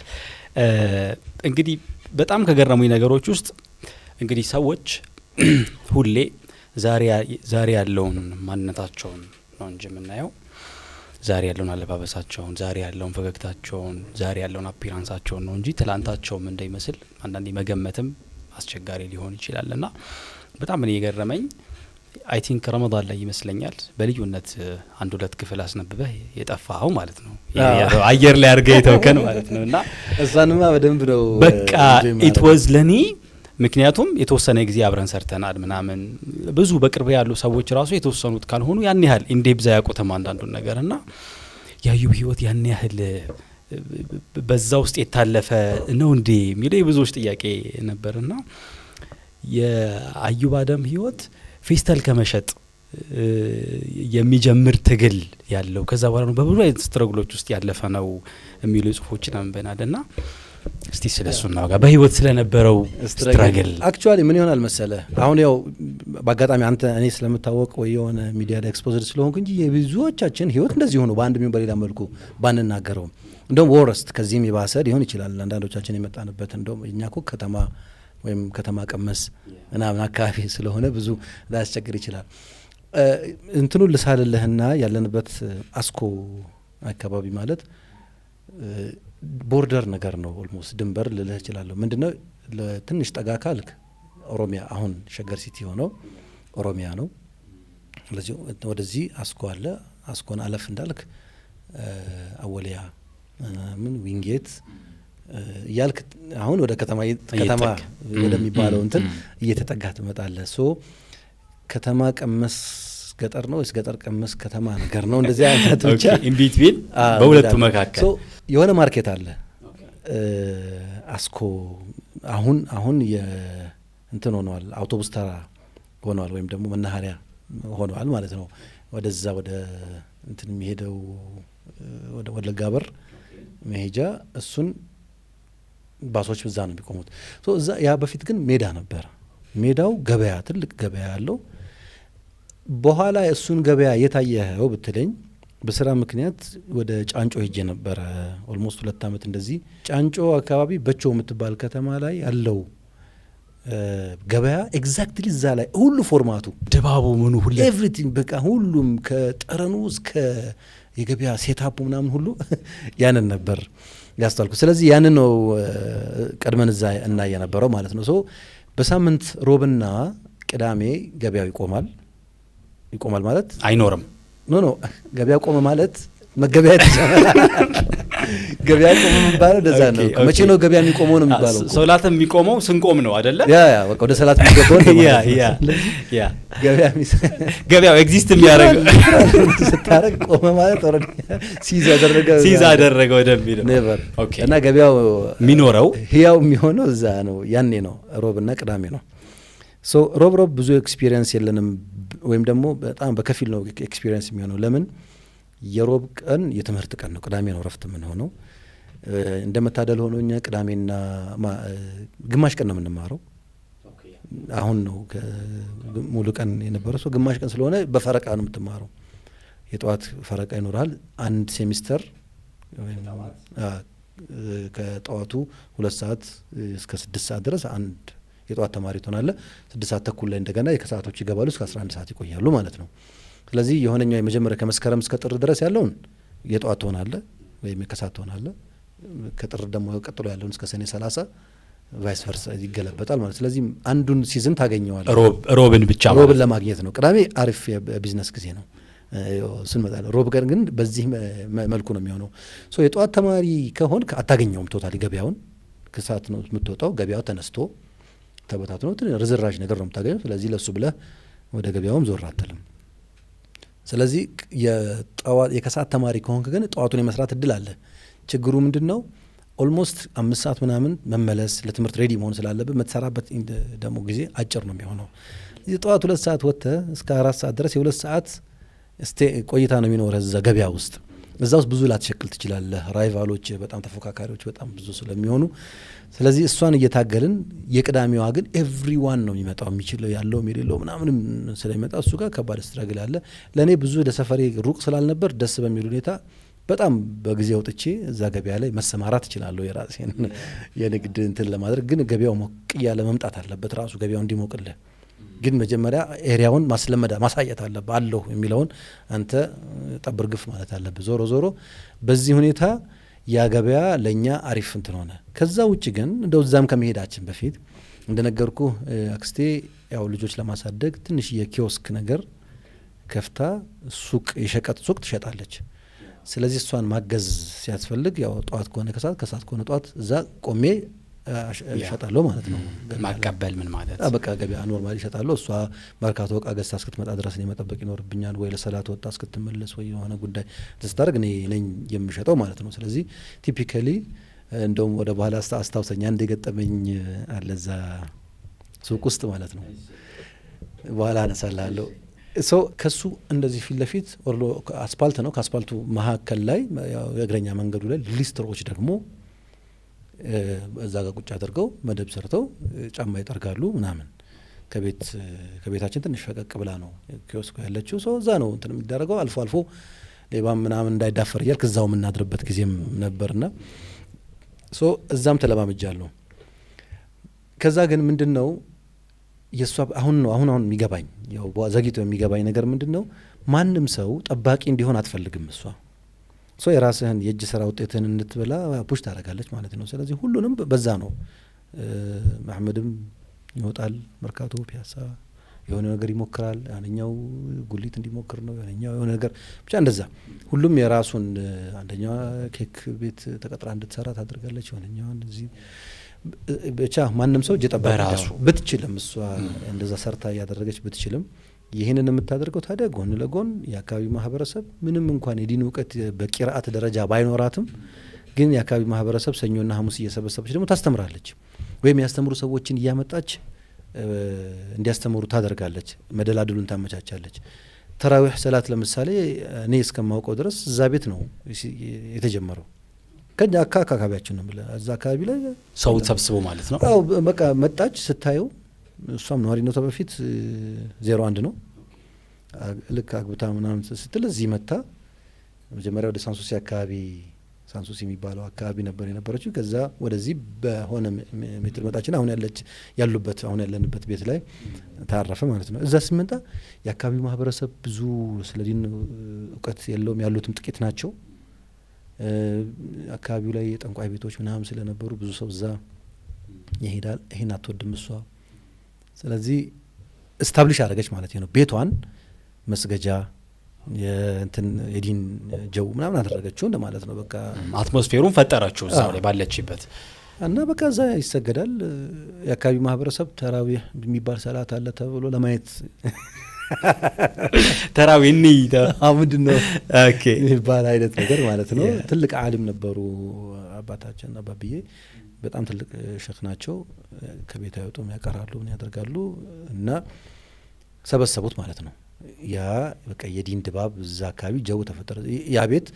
Speaker 5: እንግዲህ በጣም ከገረሙኝ ነገሮች ውስጥ እንግዲህ ሰዎች ሁሌ ዛሬ ያለውን ማንነታቸውን ነው እንጂ የምናየው ዛሬ ያለውን አለባበሳቸውን፣ ዛሬ ያለውን ፈገግታቸውን፣ ዛሬ ያለውን አፒራንሳቸውን ነው እንጂ ትላንታቸውም እንደይመስል አንዳንዴ መገመትም አስቸጋሪ ሊሆን ይችላልና በጣም እኔ የገረመኝ አይ ቲንክ ረመዳን ላይ ይመስለኛል በልዩነት አንድ ሁለት ክፍል አስነብበህ የጠፋኸው ማለት ነው። አየር ላይ አድርገህ የተወከን ማለት ነው። እና
Speaker 1: እዛንማ በደንብ ነው
Speaker 5: በቃ ኢት ዋዝ ለኒ። ምክንያቱም የተወሰነ ጊዜ አብረን ሰርተናል ምናምን ብዙ በቅርብ ያሉ ሰዎች ራሱ የተወሰኑት ካልሆኑ ያን ያህል ኢንዴፕዝ ያውቁትም አንዳንዱን ነገር እና ያዩ ህይወት ያን ያህል በዛ ውስጥ የታለፈ ነው እንዴ የሚለው የብዙዎች ጥያቄ ነበርና የአዩብ አደም ህይወት ፌስታል ከመሸጥ የሚጀምር ትግል ያለው ከዛ በኋላ ነው በብዙ አይነት ስትረግሎች ውስጥ ያለፈ ነው የሚሉ ጽሁፎችን አንበናልና እስቲ ስለሱ ነው ጋር በህይወት ስለነበረው ስትራግል
Speaker 1: አክቹአሊ ምን ይሆናል መሰለ አሁን ያው በአጋጣሚ አንተ እኔ ስለምታወቅ ወይ የሆነ ሚዲያ ላይ ኤክስፖዝድ ስለሆንኩ እንጂ የብዙዎቻችን ህይወት እንደዚህ ሆኖ በአንድ ምን በሌላ መልኩ ባንናገረው እንደውም ወረስት ከዚህም የባሰ ሊሆን ይችላል። አንዳንዶቻችን የመጣንበት እንደውም እኛኮ ከተማ ወይም ከተማ ቀመስ ምናምን አካባቢ ስለሆነ ብዙ ላያስቸግር ይችላል። እንትኑ ልሳልልህና ያለንበት አስኮ አካባቢ ማለት ቦርደር ነገር ነው ኦልሞስት ድንበር ልልህ እችላለሁ። ምንድነው ለትንሽ ጠጋ ካልክ ኦሮሚያ አሁን ሸገር ሲቲ ሆነው ኦሮሚያ ነው። ስለዚህ ወደዚህ አስኮ አለ። አስኮን አለፍ እንዳልክ አወሊያ ምን ዊንጌት ያልክ አሁን ወደ ከተማ ወደሚባለው እንትን እየተጠጋ ትመጣለህ። ሶ ከተማ ቀመስ ገጠር ነው ወይስ ገጠር ቀመስ ከተማ ነገር ነው? እንደዚህ አይነት ብቻ
Speaker 5: ኢን ቢትዊን በሁለቱ መካከል
Speaker 1: ሶ የሆነ ማርኬት አለ አስኮ አሁን እንትን ሆኗል፣ አውቶቡስ ተራ ሆኗል፣ ወይም ደግሞ መናኸሪያ ሆኗል ማለት ነው። ወደዛ ወደ እንትን የሚሄደው ወደ ወለጋ በር መሄጃ እሱን ባሶች በዛ ነው የሚቆሙት። ሶ እዛ ያ በፊት ግን ሜዳ ነበር። ሜዳው ገበያ ትልቅ ገበያ ያለው። በኋላ እሱን ገበያ የታየኸው ብትለኝ በስራ ምክንያት ወደ ጫንጮ ሄጄ ነበረ። ኦልሞስት 2 አመት እንደዚህ ጫንጮ አካባቢ በቾ የምትባል ከተማ ላይ ያለው ገበያ ኤግዛክትሊ እዛ ላይ ሁሉ ፎርማቱ፣
Speaker 5: ድባቡ፣ ምኑ ሁሉ
Speaker 1: ኤቭሪቲንግ በቃ ሁሉም ከጠረኑ እስከ የገበያ ሴታፑ ምናምን ሁሉ ያንን ነበር ያስተዋልኩ። ስለዚህ ያንን ነው ቀድመን እዛ እና የነበረው ማለት ነው። ሶ በሳምንት ሮብና ቅዳሜ ገበያው ይቆማል ማለት
Speaker 5: አይኖርም።
Speaker 1: ኖ ገበያ ቆመ ማለት መገበያ ይቻላል። ገበያ ቆመ የሚባለው እንደዛ ነው። መቼ ነው ገበያ የሚቆመው ነው የሚባለው?
Speaker 5: ሶላት የሚቆመው ስንቆም ነው አይደለ?
Speaker 1: ያ በቃ ወደ ሰላት የሚገባው ነው
Speaker 5: ያ
Speaker 1: ገበያው
Speaker 5: ኤግዚስት የሚያደርገው
Speaker 1: ስታረግ ቆመ ማለት ኦሬዲ ሲዝ አደረገ
Speaker 5: ወደሚለው
Speaker 1: ኔቨር። እና ገበያው
Speaker 5: የሚኖረው
Speaker 1: ህያው የሚሆነው እዛ ነው። ያኔ ነው ሮብና ቅዳሜ ነው። ሶ ሮብ ብዙ ኤክስፒሪየንስ የለንም፣ ወይም ደግሞ በጣም በከፊል ነው ኤክስፒሪየንስ የሚሆነው። ለምን የሮብ ቀን የትምህርት ቀን ነው፣ ቅዳሜ ነው ረፍት የምንሆነው። እንደመታደል ሆኖ እኛ ቅዳሜና ግማሽ ቀን ነው የምንማረው። አሁን ነው ሙሉ ቀን የነበረው ሰው ግማሽ ቀን ስለሆነ በፈረቃ ነው የምትማረው። የጠዋት ፈረቃ ይኖራል። አንድ ሴሚስተር ከጠዋቱ 2 ሰዓት እስከ 6 ሰዓት ድረስ አንድ የጠዋት ተማሪ ትሆናለህ። 6 ሰዓት ተኩል ላይ እንደገና የከሰዓቶች ይገባሉ፣ እስከ 11 ሰዓት ይቆያሉ ማለት ነው። ስለዚህ የሆነኛው የመጀመሪያ ከመስከረም እስከ ጥር ድረስ ያለውን የጠዋት ትሆናለህ ወይም የከሰዓት ትሆናለህ። ከጥር ደግሞ ቀጥሎ ያለውን እስከ ሰኔ 30 ቫይስ ቨርሳ ይገለበጣል ማለት። ስለዚህ አንዱን ሲዝን ታገኘዋለህ።
Speaker 5: ሮብን ብቻ
Speaker 1: ሮብን ለማግኘት ነው። ቅዳሜ አሪፍ የቢዝነስ ጊዜ ነው። ስንመጣለን ሮብ ቀን ግን በዚህ መልኩ ነው የሚሆነው። ሶ የጠዋት ተማሪ ከሆን አታገኘውም ቶታሊ ገበያውን። ከሰዓት ነው የምትወጣው። ገበያው ተነስቶ ተበታትኖ ርዝራዥ ነገር ነው የምታገኘው። ስለዚህ ለሱ ብለህ ወደ ገበያውም ዞር አትልም። ስለዚህ የከሰዓት ተማሪ ከሆንክ ግን ጠዋቱን የመስራት እድል አለ። ችግሩ ምንድን ነው? ኦልሞስት 5 ሰዓት ምናምን መመለስ ለትምህርት ሬዲ መሆን ስላለብህ የምትሰራበት ደግሞ ጊዜ አጭር ነው የሚሆነው። ጠዋት 2 ሰዓት ወጥተህ እስከ 4 ሰዓት ድረስ የ2 ሰዓት ቆይታ ነው የሚኖረህ እዛ ገበያ ውስጥ። እዛ ውስጥ ብዙ ላትሸክል ትችላለህ። ራይቫሎች በጣም ተፎካካሪዎች በጣም ብዙ ስለሚሆኑ፣ ስለዚህ እሷን እየታገልን የቅዳሜዋ ግን ኤቭሪዋን ነው የሚመጣው፣ የሚችለው ያለውም የሌለው ምናምንም ስለሚመጣ እሱ ጋር ከባድ ስትራግል አለ። ለእኔ ብዙ ለሰፈሬ ሩቅ ስላልነበር ደስ በሚል ሁኔታ በጣም በጊዜ ወጥቼ እዛ ገበያ ላይ መሰማራት እችላለሁ። የራሴን የንግድ እንትን ለማድረግ ግን ገበያው ሞቅ እያለ መምጣት አለበት። ራሱ ገበያው እንዲሞቅልህ ግን መጀመሪያ ኤሪያውን ማሳየት አለብህ። አለሁ የሚለውን አንተ ጠብር ግፍ ማለት አለብህ። ዞሮ በዚህ ሁኔታ ያ ገበያ ለእኛ አሪፍ እንትን ሆነ። ከዛ ውጭ ግን እንደው እዛም ከመሄዳችን በፊት እንደነገርኩ አክስቴ ያው ልጆች ለማሳደግ ትንሽ የኪዮስክ ነገር ከፍታ ሱቅ፣ የሸቀጥ ሱቅ ትሸጣለች። ስለዚህ እሷን ማገዝ ሲያስፈልግ ያው ጠዋት ከሆነ ከሰዓት ከሆነ ጠዋት እዛ ቆሜ ይሸጣለሁ ማለት ነው።
Speaker 5: ማቀበል ምን ማለት
Speaker 1: በቃ ገበያ ኖርማሊ ይሸጣለሁ። እሷ መርካቶ እቃ ገዝታ እስክትመጣ ድረስ እኔ መጠበቅ ይኖርብኛል፣ ወይ ለሰላት ወጣ እስክትመለስ ወይ የሆነ ጉዳይ ስታደርግ እኔ ነኝ የምሸጠው ማለት ነው። ስለዚህ ቲፒካሊ እንደውም ወደ በኋላ አስታውሰኝ አንድ የገጠመኝ አለ እዛ ሱቅ ውስጥ ማለት ነው። በኋላ አነሳልሃለሁ። ከሱ እንደዚህ ፊት ለፊት ወርዶ አስፓልት ነው። ከአስፓልቱ መሀከል ላይ የእግረኛ መንገዱ ላይ ሊስትሮዎች ደግሞ እዛ ጋር ቁጭ አድርገው መደብ ሰርተው ጫማ ይጠርጋሉ ምናምን። ከቤታችን ትንሽ ፈቀቅ ብላ ነው ኪዮስኩ ያለችው። እዛ ነው እንትን የሚደረገው። አልፎ አልፎ ሌባም ምናምን እንዳይዳፈር እያልክ እዛው የምናድርበት ጊዜም ነበርና እዛም ተለማምጃለሁ። ከዛ ግን ምንድን ነው የእሷ አሁን የሚገባኝ ያው ዘግይቶ የሚገባኝ ነገር ምንድን ነው፣ ማንም ሰው ጠባቂ እንዲሆን አትፈልግም እሷ። የራስህን የእጅ ስራ ውጤትህን እንድትበላ ፑሽ ታደርጋለች ማለት ነው። ስለዚህ ሁሉንም በዛ ነው። መሐመድም ይወጣል መርካቶ ፒያሳ የሆነ ነገር ይሞክራል፣ ያንኛው ጉሊት እንዲሞክር ነው፣ ያንኛው የሆነ ነገር ብቻ እንደዛ ሁሉም የራሱን አንደኛው ኬክ ቤት ተቀጥራ እንድትሰራ ታደርጋለች፣ የሆነኛውን እዚህ ብቻ ማንም ሰው ጀጠባራ ብትችልም እሷ እንደዛ ሰርታ ያደረገች ብትችልም ይሄንን የምታደርገው ታዲያ ጎን ለጎን የአካባቢ ማህበረሰብ ምንም እንኳን የዲን እውቀት በቂራአት ደረጃ ባይኖራትም ግን የአካባቢ ማህበረሰብ ሰኞና ሐሙስ እየሰበሰበች ደግሞ ታስተምራለች፣ ወይም ያስተምሩ ሰዎችን እያመጣች እንዲያስተምሩ ታደርጋለች፣ መደላድሉን ታመቻቻለች። ተራዊህ ሰላት ለምሳሌ እኔ እስከማውቀው ድረስ እዛ ቤት ነው የተጀመረው። ከኛ አካባቢያችን ነው ማለት እዛ አካባቢ ላይ
Speaker 5: ሰው ተሰብስቦ ማለት ነው።
Speaker 1: አው በቃ መጣች ስታየው እሷም ነዋሪነቷ በፊት 01 ነው ልክ አግብታ ምናምን ስትል እዚህ መጣ። መጀመሪያ ወደ ሳንሱሲ አካባቢ ሳንሱሲ የሚባለው አካባቢ ነበር የነበረችው። ከዛ ወደዚህ በሆነ ሜትር መጣችና አሁን ያለንበት ቤት ላይ ታረፈ ማለት ነው። እዛ ስመጣ የአካባቢው ማህበረሰብ ብዙ ስለ ዲን እውቀት የለውም፣ ያሉትም ጥቂት ናቸው። አካባቢው ላይ የጠንቋይ ቤቶች ምናምን ስለነበሩ ብዙ ሰው እዛ ይሄዳል። ይሄን አትወድም እሷ። ስለዚህ እስታብሊሽ አደረገች ማለት ነው። ቤቷን መስገጃ የዲን ጀው ምናምን አደረገችው እንደማለት ነው። በቃ
Speaker 5: አትሞስፌሩን ፈጠራችሁ እዛው ላይ ባለችበት
Speaker 1: እና በቃ እዛ ይሰገዳል። የአካባቢ ማህበረሰብ ተራዊህ የሚባል ሰላት አለ ተብሎ ለማየት
Speaker 5: ተራዊህ
Speaker 1: ምንድነው ኦኬ የሚባል አይነት ነገር ማለት ነው። ትልቅ ዓሊም ነበሩ አባታችን አባብዬ፣ በጣም ትልቅ ሸክ ናቸው። ከቤት አይወጡም፣ ያቀራሉ፣ ምን ያደርጋሉ እና ሰበሰቡት ማለት ነው። ያ በቃ የዲን ድባብ እዛ አካባቢ ጀው ተፈጠረ። ያ ቤት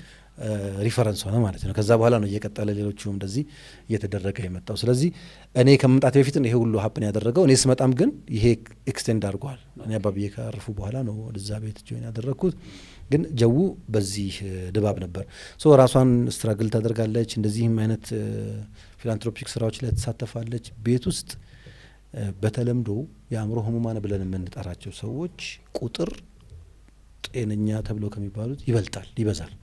Speaker 1: ሪፈረንስ ሆነ ማለት ነው። ከዛ በኋላ ነው እየቀጠለ ሌሎቹም እንደዚህ እየተደረገ የመጣው። ስለዚህ እኔ ከመምጣቴ በፊት ይሄ ሁሉ ሀፕን ያደረገው። እኔ ስመጣም ግን ይሄ ኤክስቴንድ አድርጓል። እኔ አባብዬ ካረፉ በኋላ ነው ወደዛ ቤት ጆይን ያደረግኩት። ግን ጀው በዚህ ድባብ ነበር። ሶ ራሷን ስትራግል ታደርጋለች። እንደዚህም አይነት ፊላንትሮፒክ ስራዎች ላይ ተሳተፋለች። ቤት ውስጥ በተለምዶ የአእምሮ ህሙማን ብለን የምንጠራቸው ሰዎች ቁጥር ጤነኛ ተብለው ከሚባሉት ይበዛል።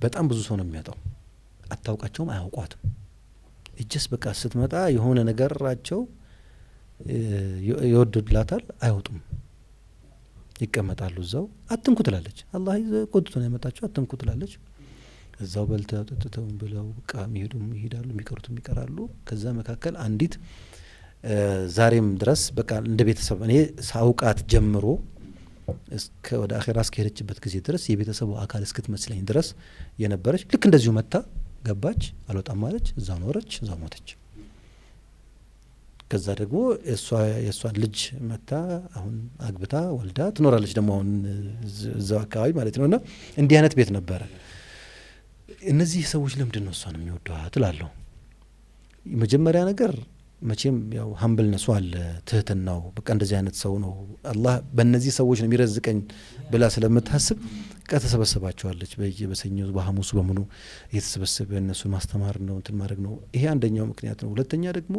Speaker 1: በጣም ብዙ ሰው ነው የሚያጣው። አታውቃቸውም፣ አያውቋትም። እጅስ በቃ ስትመጣ የሆነ ነገራቸው ይወድላታል፣ አይወጡም፣ ይቀመጣሉ እዛው። አትንኩ ትላለች። አላህ ቆጥቶ ነው ያመጣቸው። አትንኩ ትላለች። እዛው በልተው ጠጥተው ብለው በቃ የሚሄዱም ይሄዳሉ፣ የሚቀሩትም ይቀራሉ። ከዛ መካከል አንዲት ዛሬም ድረስ በቃ እንደ ቤተሰብ እኔ ሳውቃት ጀምሮ እስከ ወደ አኺራ እስከሄደችበት ጊዜ ድረስ የቤተሰቡ አካል እስክትመስለኝ ድረስ የነበረች ልክ እንደዚሁ መታ ገባች፣ አልወጣም አለች፣ እዛው ኖረች፣ እዛው ሞተች። ከዛ ደግሞ የእሷን ልጅ መታ አሁን አግብታ ወልዳ ትኖራለች ደግሞ አሁን እዛው አካባቢ ማለት ነውና እንዲህ አይነት ቤት ነበረ። እነዚህ ሰዎች ለምንድን ነው እሷን የሚወዷት እላለሁ። መጀመሪያ ነገር መቼም ያው ሀምብልነሱ አለ፣ ትህትናው። በቃ እንደዚህ አይነት ሰው ነው አላህ በእነዚህ ሰዎች ነው የሚረዝቀኝ ብላ ስለምታስብ ከተሰበሰባቸዋለች። በሰኞ በሐሙሱ በምኑ እየተሰበሰበ እነሱን ማስተማር ነው እንትን ማድረግ ነው። ይሄ አንደኛው ምክንያት ነው። ሁለተኛ ደግሞ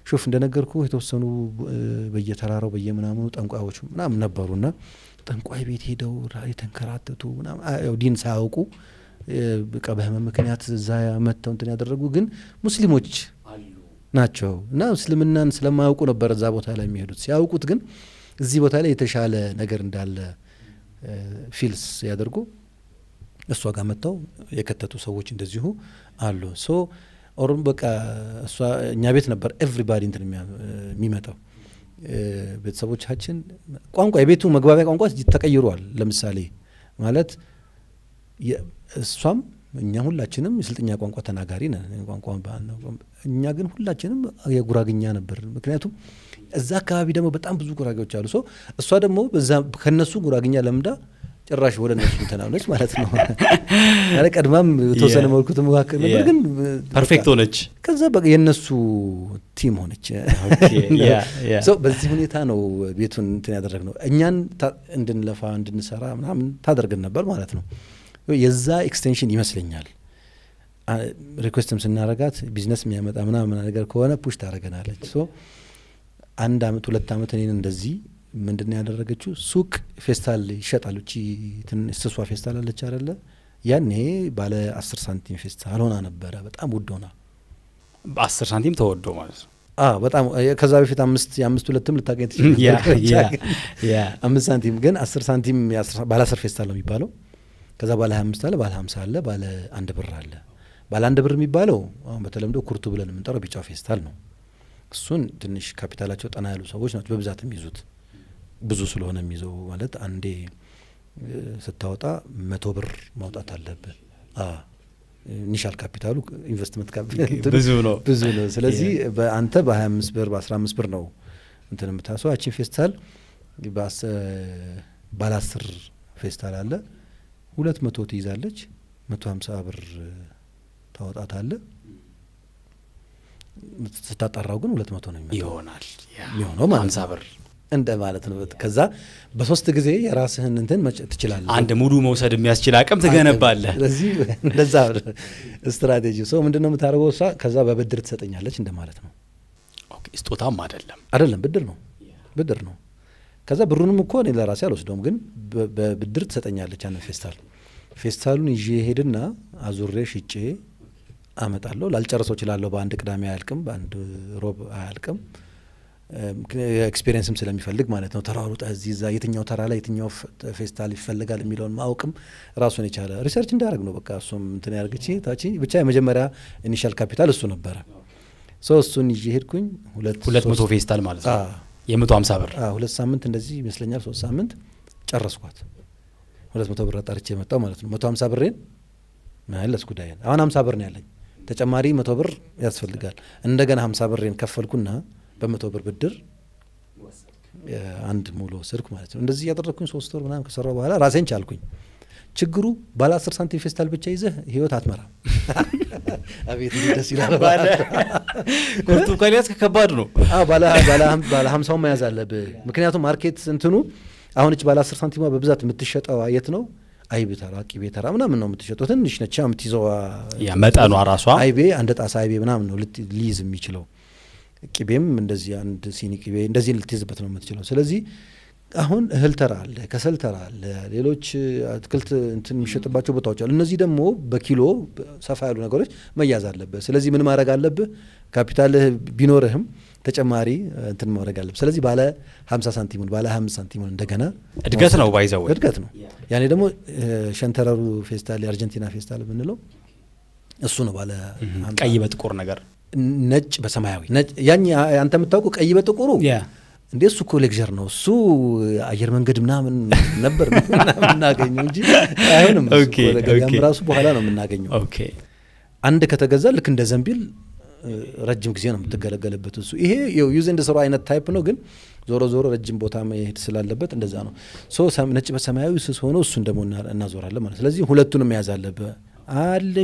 Speaker 1: ሾፍ እንደነገርኩ የተወሰኑ በየተራራው በየምናምኑ ጠንቋዮች ምናምን ነበሩና ጠንቋይ ቤት ሄደው የተንከራተቱ ምናምን ያው ዲን ሳያውቁ በቃ በህመም ምክንያት እዛ መተው እንትን ያደረጉ ግን ሙስሊሞች ናቸው እና እስልምናን ስለማያውቁ ነበር እዛ ቦታ ላይ የሚሄዱት። ሲያውቁት ግን እዚህ ቦታ ላይ የተሻለ ነገር እንዳለ ፊልስ ያደርጉ እሷ ጋር መተው የከተቱ ሰዎች እንደዚሁ አሉ። ሶ ኦርም በቃ እሷ እኛ ቤት ነበር ኤቭሪባዲ እንትን የሚመጣው። ቤተሰቦቻችን ቋንቋ የቤቱ መግባቢያ ቋንቋ ተቀይሯል። ለምሳሌ ማለት እሷም እኛ ሁላችንም የስልጥኛ ቋንቋ ተናጋሪ ነን። ቋንቋ እኛ ግን ሁላችንም የጉራግኛ ነበር። ምክንያቱም እዛ አካባቢ ደግሞ በጣም ብዙ ጉራጌዎች አሉ። ሶ እሷ ደግሞ በዛ ከነሱ ጉራግኛ ለምዳ ጭራሽ ወደ እነሱ ተናለች ማለት ነው። አለ ቀድማም ተወሰነ መልኩ ተመካከለ ነበር፣ ግን
Speaker 5: ፐርፌክት ሆነች። ከዛ
Speaker 1: በቃ የነሱ ቲም ሆነች። ሶ በዚህ ሁኔታ ነው ቤቱን እንትን ያደረግነው። እኛን እንድንለፋ እንድንሰራ ምናምን ታደርገን ነበር ማለት ነው። የዛ ኤክስቴንሽን ይመስለኛል። ሪኩዌስትም ስናረጋት ቢዝነስ የሚያመጣ ምናምን ነገር ከሆነ ፑሽ ታደርገናለች። ሶ 1 አመት 2 አመት እኔን እንደዚህ ምንድነው ያደረገችው? ሱቅ ፌስታል ይሸጣል። እቺ ስሷ ፌስታል አለች አይደለ? ያኔ ባለ 10 ሳንቲም ፌስታል ሆና ነበረ። በጣም ውድ ሆና
Speaker 5: በ10 ሳንቲም ተወዶ ማለት ነው።
Speaker 1: በጣም ከዛ በፊት 5 ሁለትም ልታገኝ ትችላለህ። ያ 5 ሳንቲም ግን 10 ሳንቲም ባለ 10 ፌስታል ነው የሚባለው። ከዛ ባለ 25 አለ፣ ባለ 50 አለ፣ ባለ 1 ብር አለ። ባለ 1 ብር የሚባለው አሁን በተለምዶ ኩርቱ ብለን የምንጠራው ቢጫው ፌስታል ነው። እሱን ትንሽ ካፒታላቸው ጠና ያሉ ሰዎች ናቸው በብዛት የሚይዙት። ብዙ ስለሆነ የሚይዘው ማለት አንዴ ስታወጣ 100 ብር ማውጣት አለብህ። ኢኒሻል ካፒታሉ ኢንቨስትመንት ካፒታሉ
Speaker 5: ብዙ ነው።
Speaker 1: ስለዚህ በአንተ በ25 ብር በ15 ብር ነው እንትን የምታሰው። ያቺን ፌስታል ባለ 10 ፌስታል አለ 200 ትይዛለች። 150 ብር ታወጣታለ። ስታጣራው ግን 200 ነው
Speaker 5: ይሆናል
Speaker 1: የሚሆነው ማለት
Speaker 5: 50 ብር
Speaker 1: እንደ ማለት ነው። ከዛ በ3 ጊዜ የራስህን እንትን ትችላለህ።
Speaker 5: አንድ ሙሉ መውሰድ የሚያስችል አቅም ትገነባለህ።
Speaker 1: ስለዚህ እንደዛ ስትራቴጂ ሰው ምንድነው የምታደርገው? እሷ ከዛ በብድር ትሰጠኛለች እንደማለት ነው።
Speaker 5: ኦኬ ስጦታም አይደለም ብድር ነው። ከዛ ብሩንም እኮ እኔ ለራሴ አልወስደውም፣ ግን በብድር ትሰጠኛለች። ያን ፌስታሉን ይዤ ሄድና አዙሬ ሽጬ አመጣለሁ። ላልጨርሰው እችላለሁ። በአንድ ቅዳሜ አያልቅም፣ በአንድ ሮብ አያልቅም። ኤክስፔሪየንስም ስለሚፈልግ ማለት ነው። ተራሩጣ እዚህ እዛ የትኛው ተራ ላይ የትኛው ፌስታል ይፈልጋል የሚለውን ማወቅም ራሱን የቻለ ሪሰርች እንዳደረግ ነው። በቃ እሱም እንትን ያርግቺ ታቺ ብቻ የመጀመሪያ ኢኒሻል ካፒታል እሱ ነበረ። እሱን ይዤ ሄድኩኝ 200 ፌስታል ማለት ነው። የ150 ብር
Speaker 1: 2 ሳምንት እንደዚህ ይመስለኛል 3 ሳምንት ጨረስኳት። 200 ብር አጣርቼ የመጣው ማለት ነው። 150 ብሬን መለስ ጉዳይን አሁን 50 ብር ነው ያለኝ። ተጨማሪ 100 ብር ያስፈልጋል። እንደገና 50 ብሬን ከፈልኩና በ100 ብር ብድር አንድ ሙሉ ወሰድኩ ማለት ነው። እንደዚህ ያደረኩኝ 3 ወር ምናምን ከሰራው በኋላ ራሴን ቻልኩኝ። ችግሩ ባለ 10 ሳንቲም ፌስታል ብቻ ይዘህ ህይወት አትመራም። አቤት ደስ ይላል።
Speaker 5: ኩርቱ ከሊያስ ከባድ ነው።
Speaker 1: ባለ 50 መያዝ አለብህ። ምክንያቱም ማርኬት እንትኑ አሁን እቺ ባለ 10 ሳንቲማ በብዛት የምትሸጠው የት ነው? አይቤ ተራ፣ ቂቤ ተራ ምናምን ነው የምትሸጠው። ትንሽ ነች የምትይዘው
Speaker 5: መጠኗ ራሷ።
Speaker 1: አይቤ አንድ ጣሳ አይቤ ምናምን ነው ሊይዝ የሚችለው። ቂቤም እንደዚህ አንድ ሲኒ ቂቤ እንደዚህ ልትይዝበት ነው የምትችለው። ስለዚህ አሁን እህል ተራ አለ፣ ከሰል ተራ አለ፣ ሌሎች አትክልት እንትን የሚሸጥባቸው ቦታዎች አሉ። እነዚህ ደግሞ በኪሎ ሰፋ ያሉ ነገሮች መያዝ አለብህ። ስለዚህ ምን ማድረግ አለብህ? ካፒታልህ ቢኖርህም ተጨማሪ እንትን ማድረግ አለብህ። ስለዚህ ባለ 50 ሳንቲሙን ባለ 25 ሳንቲሙን እንደገና
Speaker 5: እድገት ነው ባይዘው
Speaker 1: እድገት ነው። ያኔ ደግሞ ሸንተረሩ ፌስታል የአርጀንቲና ፌስታል የምንለው እሱ ነው። ባለ
Speaker 5: ቀይ በጥቁር ነገር
Speaker 1: ነጭ በሰማያዊ ነጭ ያኝ አንተ የምታውቀው ቀይ በጥቁሩ እንዴ እሱ እኮ ሌክቸር ነው። እሱ አየር መንገድ ምናምን ነበር የምናገኘው እንጂ አይሆንም። እሱ ራሱ በኋላ ነው የምናገኘው።
Speaker 5: ኦኬ
Speaker 1: አንድ ከተገዛ ልክ እንደ ዘንቢል ረጅም ጊዜ ነው የምትገለገልበት። እሱ ይሄ ዩዝ ኤንድ ስሮ አይነት ታይፕ ነው፣ ግን ዞሮ ዞሮ ረጅም ቦታ መሄድ ስላለበት እንደዛ ነው። ነጭ በሰማያዊ ስስ ሆኖ እሱን ደግሞ እናዞራለን ማለት። ስለዚህ ሁለቱንም መያዝ አለበት። አለ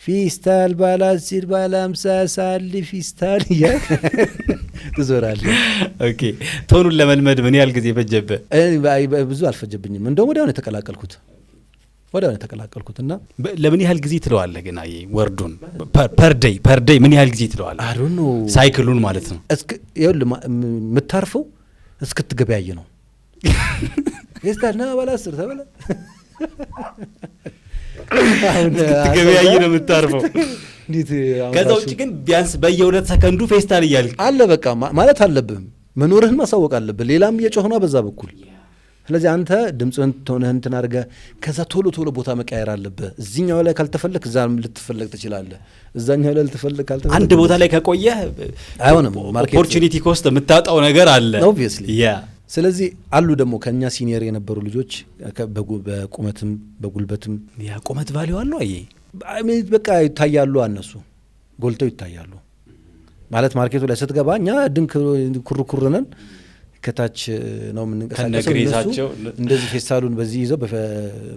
Speaker 1: ፊስታል ባለ 10 ባለ 50 ሳል ፊስታል ትዞራለህ።
Speaker 5: ኦኬ ቶኑን ለመልመድ ምን ያህል ጊዜ ፈጀብህ?
Speaker 1: ብዙ አልፈጀብኝም። እንደውም ወዲያው ነው የተቀላቀልኩት እና
Speaker 5: ለምን ያህል ጊዜ ትለዋለህ? ግን አይ ወርዱን ፐር ዴይ ምን ያህል ጊዜ ትለዋለህ?
Speaker 1: አይ ዶንት ኖ
Speaker 5: ሳይክሉን ማለት ነው።
Speaker 1: የምታርፈው እስክትገበያይ ነው። ፌስታል ና ባለ 10 ተበላ
Speaker 5: ገበያይ ነው የምታርፈው። ከዛ ውጭ ግን ቢያንስ በየ2 ሰከንዱ ፌስታል እያልክ
Speaker 1: አለ በቃ ማለት አለብህ። መኖርህን ማሳወቅ አለብህ። ሌላም እየጮህና በዛ በኩል። ስለዚህ አንተ ድምፅህን ሆነህ እንትን አድርገህ ከዛ ቶሎ ቦታ መቀየር አለብህ። እዚህኛው ላይ ካልተፈለክ እዛ ልትፈለግ ትችላለህ። እዛኛው ላይ ልትፈለግ ካልተፈለግ
Speaker 5: አንድ ቦታ ላይ ከቆየህ አይሆንም። ኦፖርቹኒቲ ኮስት የምታጣው ነገር አለ
Speaker 1: ኦብቪየስሊ። ስለዚህ አሉ ደግሞ ከኛ ሲኒየር የነበሩ ልጆች በቁመትም በጉልበትም
Speaker 5: ያ ቁመት ቫልዩ አለው።
Speaker 1: በቃ ይታያሉ፣ እነሱ ጎልተው ይታያሉ ማለት ማርኬቱ ላይ ስትገባ እኛ ድንክ ኩርኩር ነን፣ ከታች ነው የምንንቀሳቀሰው። እንደዚህ ፌስታሉን በዚህ ይዘው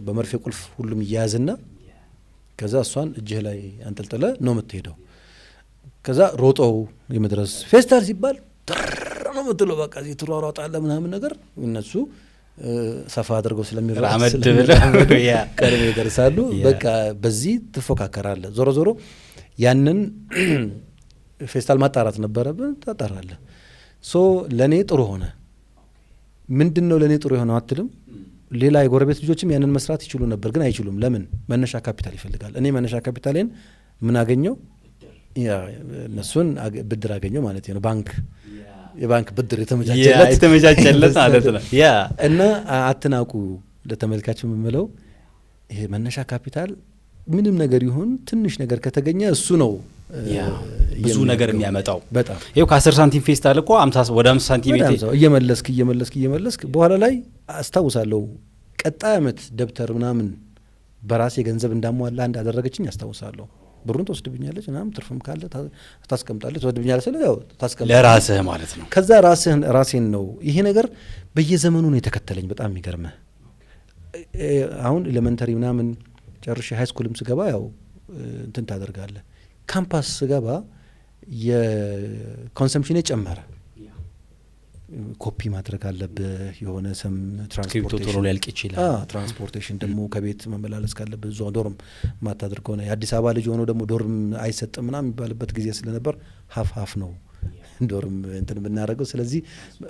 Speaker 1: በመርፌ ቁልፍ ሁሉም ይያዝና ከዛ እሷን እጅህ ላይ አንጠልጥለ ነው የምትሄደው። ከዛ ሮጠው የመድረስ ፌስታል ሲባል ነው የምትለው። በቃ እዚህ ትሯሯጣለህ ምናምን ነገር። እነሱ ሰፋ አድርገው ስለሚራመድ ቀድሞ ይደርሳሉ። በቃ በዚህ ትፎካከራለህ። ዞሮ ዞሮ ያንን ፌስታል ማጣራት ነበረብን። ታጣራለህ። ሶ ለኔ ጥሩ ሆነ። ምንድነው ለኔ ጥሩ የሆነው አትልም? ሌላ የጎረቤት ልጆችም ያንን መስራት ይችሉ ነበር ግን አይችሉም። ለምን? መነሻ ካፒታል ይፈልጋል። እኔ መነሻ ካፒታሌን ምን አገኘው? እነሱን ብድር አገኘው ማለት ነው። ባንክ የባንክ ብድር
Speaker 5: የተመቻቸለት ማለት ነው።
Speaker 1: እና አትናቁ ለተመልካች የምለው ይሄ መነሻ ካፒታል ምንም ነገር ይሁን ትንሽ ነገር ከተገኘ እሱ ነው
Speaker 5: ብዙ ነገር የሚያመጣው።
Speaker 1: በጣም
Speaker 5: ይሄው ከ10 ሳንቲም ፌስታል እኮ 50 ወደ 5 ሳንቲም
Speaker 1: እየመለስክ በኋላ ላይ አስታውሳለሁ ቀጣይ አመት ደብተር ምናምን በራሴ ገንዘብ እንዳሟላ እንዳደረገችኝ አስታውሳለሁ። ብሩን ተወስድብኛለች ምናምን ትርፍም ካለ ታስቀምጣለች ተወስድብኛለች ስለ ያው ታስቀምጣለች
Speaker 5: ለራስህ ማለት ነው።
Speaker 1: ከዛ ራሴን ነው ይሄ ነገር በየዘመኑ ነው የተከተለኝ። በጣም የሚገርምህ አሁን ኤሌመንተሪ ምናምን ጨርሼ ሃይ ስኩልም ስገባ ያው እንትን ታደርጋለህ። ካምፓስ ስገባ የኮንሰምፕሽን ጨመረ። ኮፒ ማድረግ አለብህ የሆነ ሰም ትራንስፖርቴሽን
Speaker 5: ቶሎ ሊያልቅ ይችላል።
Speaker 1: ትራንስፖርቴሽን ደግሞ ከቤት መመላለስ ካለብህ እዛው ዶርም ማታደርግ ከሆነ የአዲስ አበባ ልጅ ሆኖ ደግሞ ዶርም አይሰጥም ምናምን የሚባልበት ጊዜ ስለነበር ሀፍ ነው ዶርም እንትን ብናደርገው። ስለዚህ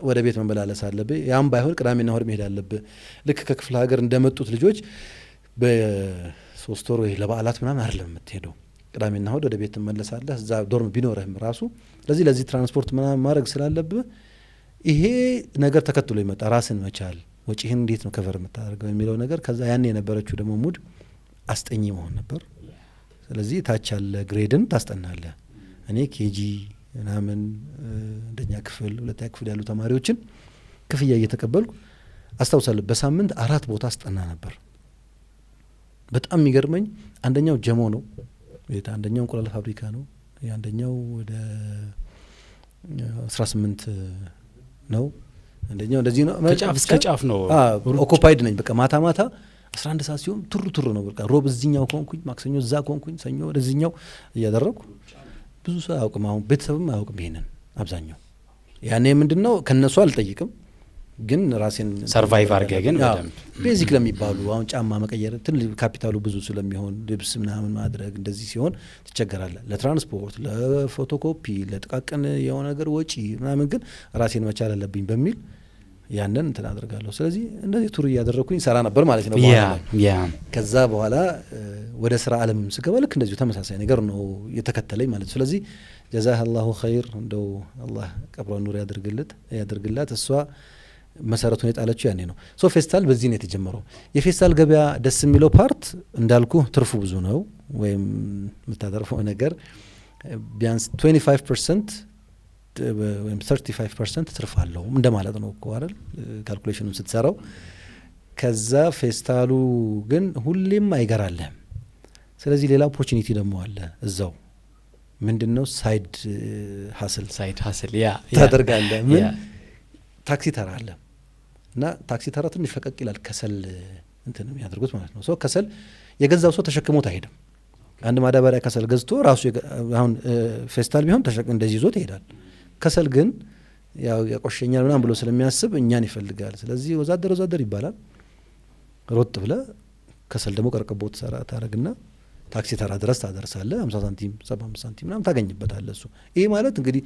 Speaker 1: ወደ ቤት መመላለስ አለብህ። ያም ባይሆን ቅዳሜና እሁድ መሄድ አለብህ። ልክ ከክፍለ ሀገር እንደመጡት ልጆች በ3 ወር ወይ ለበዓላት ምናምን አይደለም የምትሄደው። ቅዳሜና እሁድ ወደ ቤት ትመለሳለህ እዛ ዶርም ቢኖርህም ራሱ። ለዚህ ትራንስፖርት ምናምን ማድረግ ስላለብህ ይሄ ነገር ተከትሎ ይመጣ። ራስን መቻል ወጪህን እንዴት ነው ከቨር የምታደርገው የሚለው ነገር። ከዛ ያኔ የነበረችው ደግሞ ሙድ አስጠኚ መሆን ነበር። ስለዚህ ታች ያለ ግሬድን ታስጠናለህ። እኔ ኬጂ ምናምን አንደኛ ክፍል ሁለተኛ ክፍል ያሉ ተማሪዎችን ክፍያ እየተቀበልኩ አስታውሳለሁ። በሳምንት 4 ቦታ አስጠና ነበር። በጣም የሚገርመኝ አንደኛው ጀሞ ነው፣ አንደኛው እንቁላል ፋብሪካ ነው፣ አንደኛው ወደ 18 ነው፣ አንደኛው እንደዚህ ነው።
Speaker 5: ከጫፍ እስከ ጫፍ ነው።
Speaker 1: ኦኩፓይድ ነኝ በቃ ማታ 11 ሰዓት ሲሆን ቱሩ ነው በቃ። ሮብ እዚህኛው ኮንኩኝ፣ ማክሰኞ እዛ ኮንኩኝ፣ ሰኞ ወደዚህኛው እያደረኩ ብዙ ሰው አያውቅም። አሁን ቤተሰብም አያውቅም ይሄንን አብዛኛው። ያኔ ምንድነው ከነሱ አልጠይቅም ግን ራሴን
Speaker 5: ሰርቫይቭ አድርገህ ግን በደንብ
Speaker 1: ቤዚክ ለሚባሉ አሁን ጫማ መቀየር ትንሽ ካፒታሉ ብዙ ስለሚሆን ልብስ ምናምን ማድረግ እንደዚህ ሲሆን ትቸገራለህ። ለትራንስፖርት፣ ለፎቶኮፒ፣ ለጥቃቅን የሆነ ነገር ወጪ ምናምን ግን ራሴን መቻል አለብኝ በሚል ያንን እንትን አደርጋለሁ። ስለዚህ እንደዚህ ቱር እያደረኩኝ ሰራ ነበር ማለት ነው። ከዛ በኋላ ወደ ስራ ዓለም ስገባ ልክ እንደዚሁ ተመሳሳይ ነገር ነው የተከተለኝ ማለት ነው። ስለዚህ ጀዛሃላሁ ኸይር እንደው አላህ ቀብሯን ኑር ያድርግላት። እሷ መሰረቱን የጣለችው ያኔ ነው። ሶ ፌስታል በዚህ ነው የተጀመረው። የፌስታል ገበያ ደስ የሚለው ፓርት እንዳልኩ ትርፉ ብዙ ነው። ወይም የምታተርፈው ነገር ቢያንስ 25% ወይም 35% ትርፍ አለው እንደማለት ነው እኮ አይደል ካልኩሌሽኑን ስትሰራው። ከዛ ፌስታሉ ግን ሁሌም አይገራልህም። ስለዚህ ሌላ ኦፖርቹኒቲ ደግሞ አለ እዛው። ምንድነው? ሳይድ ሀስል ታደርጋለህ። ምን ታክሲ ተራ አለ እና ታክሲ ተራ ትንሽ ፈቀቅ ይላል። ከሰል እንትን የሚያደርጉት ማለት ነው። ከሰል የገዛው ሰው ተሸክሞት አይሄድም። አንድ ማዳበሪያ ከሰል ገዝቶ ራሱ አሁን ፌስታል ቢሆን እንደዚህ ይዞት ይሄዳል። ከሰል ግን ያው ያቆሸኛል ምናምን ብሎ ስለሚያስብ እኛን ይፈልጋል። ስለዚህ ወዛደር ይባላል። ሮጥ ብለ ከሰል ደግሞ ቀርቀቦት ታረግና ታክሲ ተራ ድረስ ታደርሳለህ። 50 ሳንቲም 75 ሳንቲም ምናምን ታገኝበታለህ። እሱ ይሄ ማለት እንግዲህ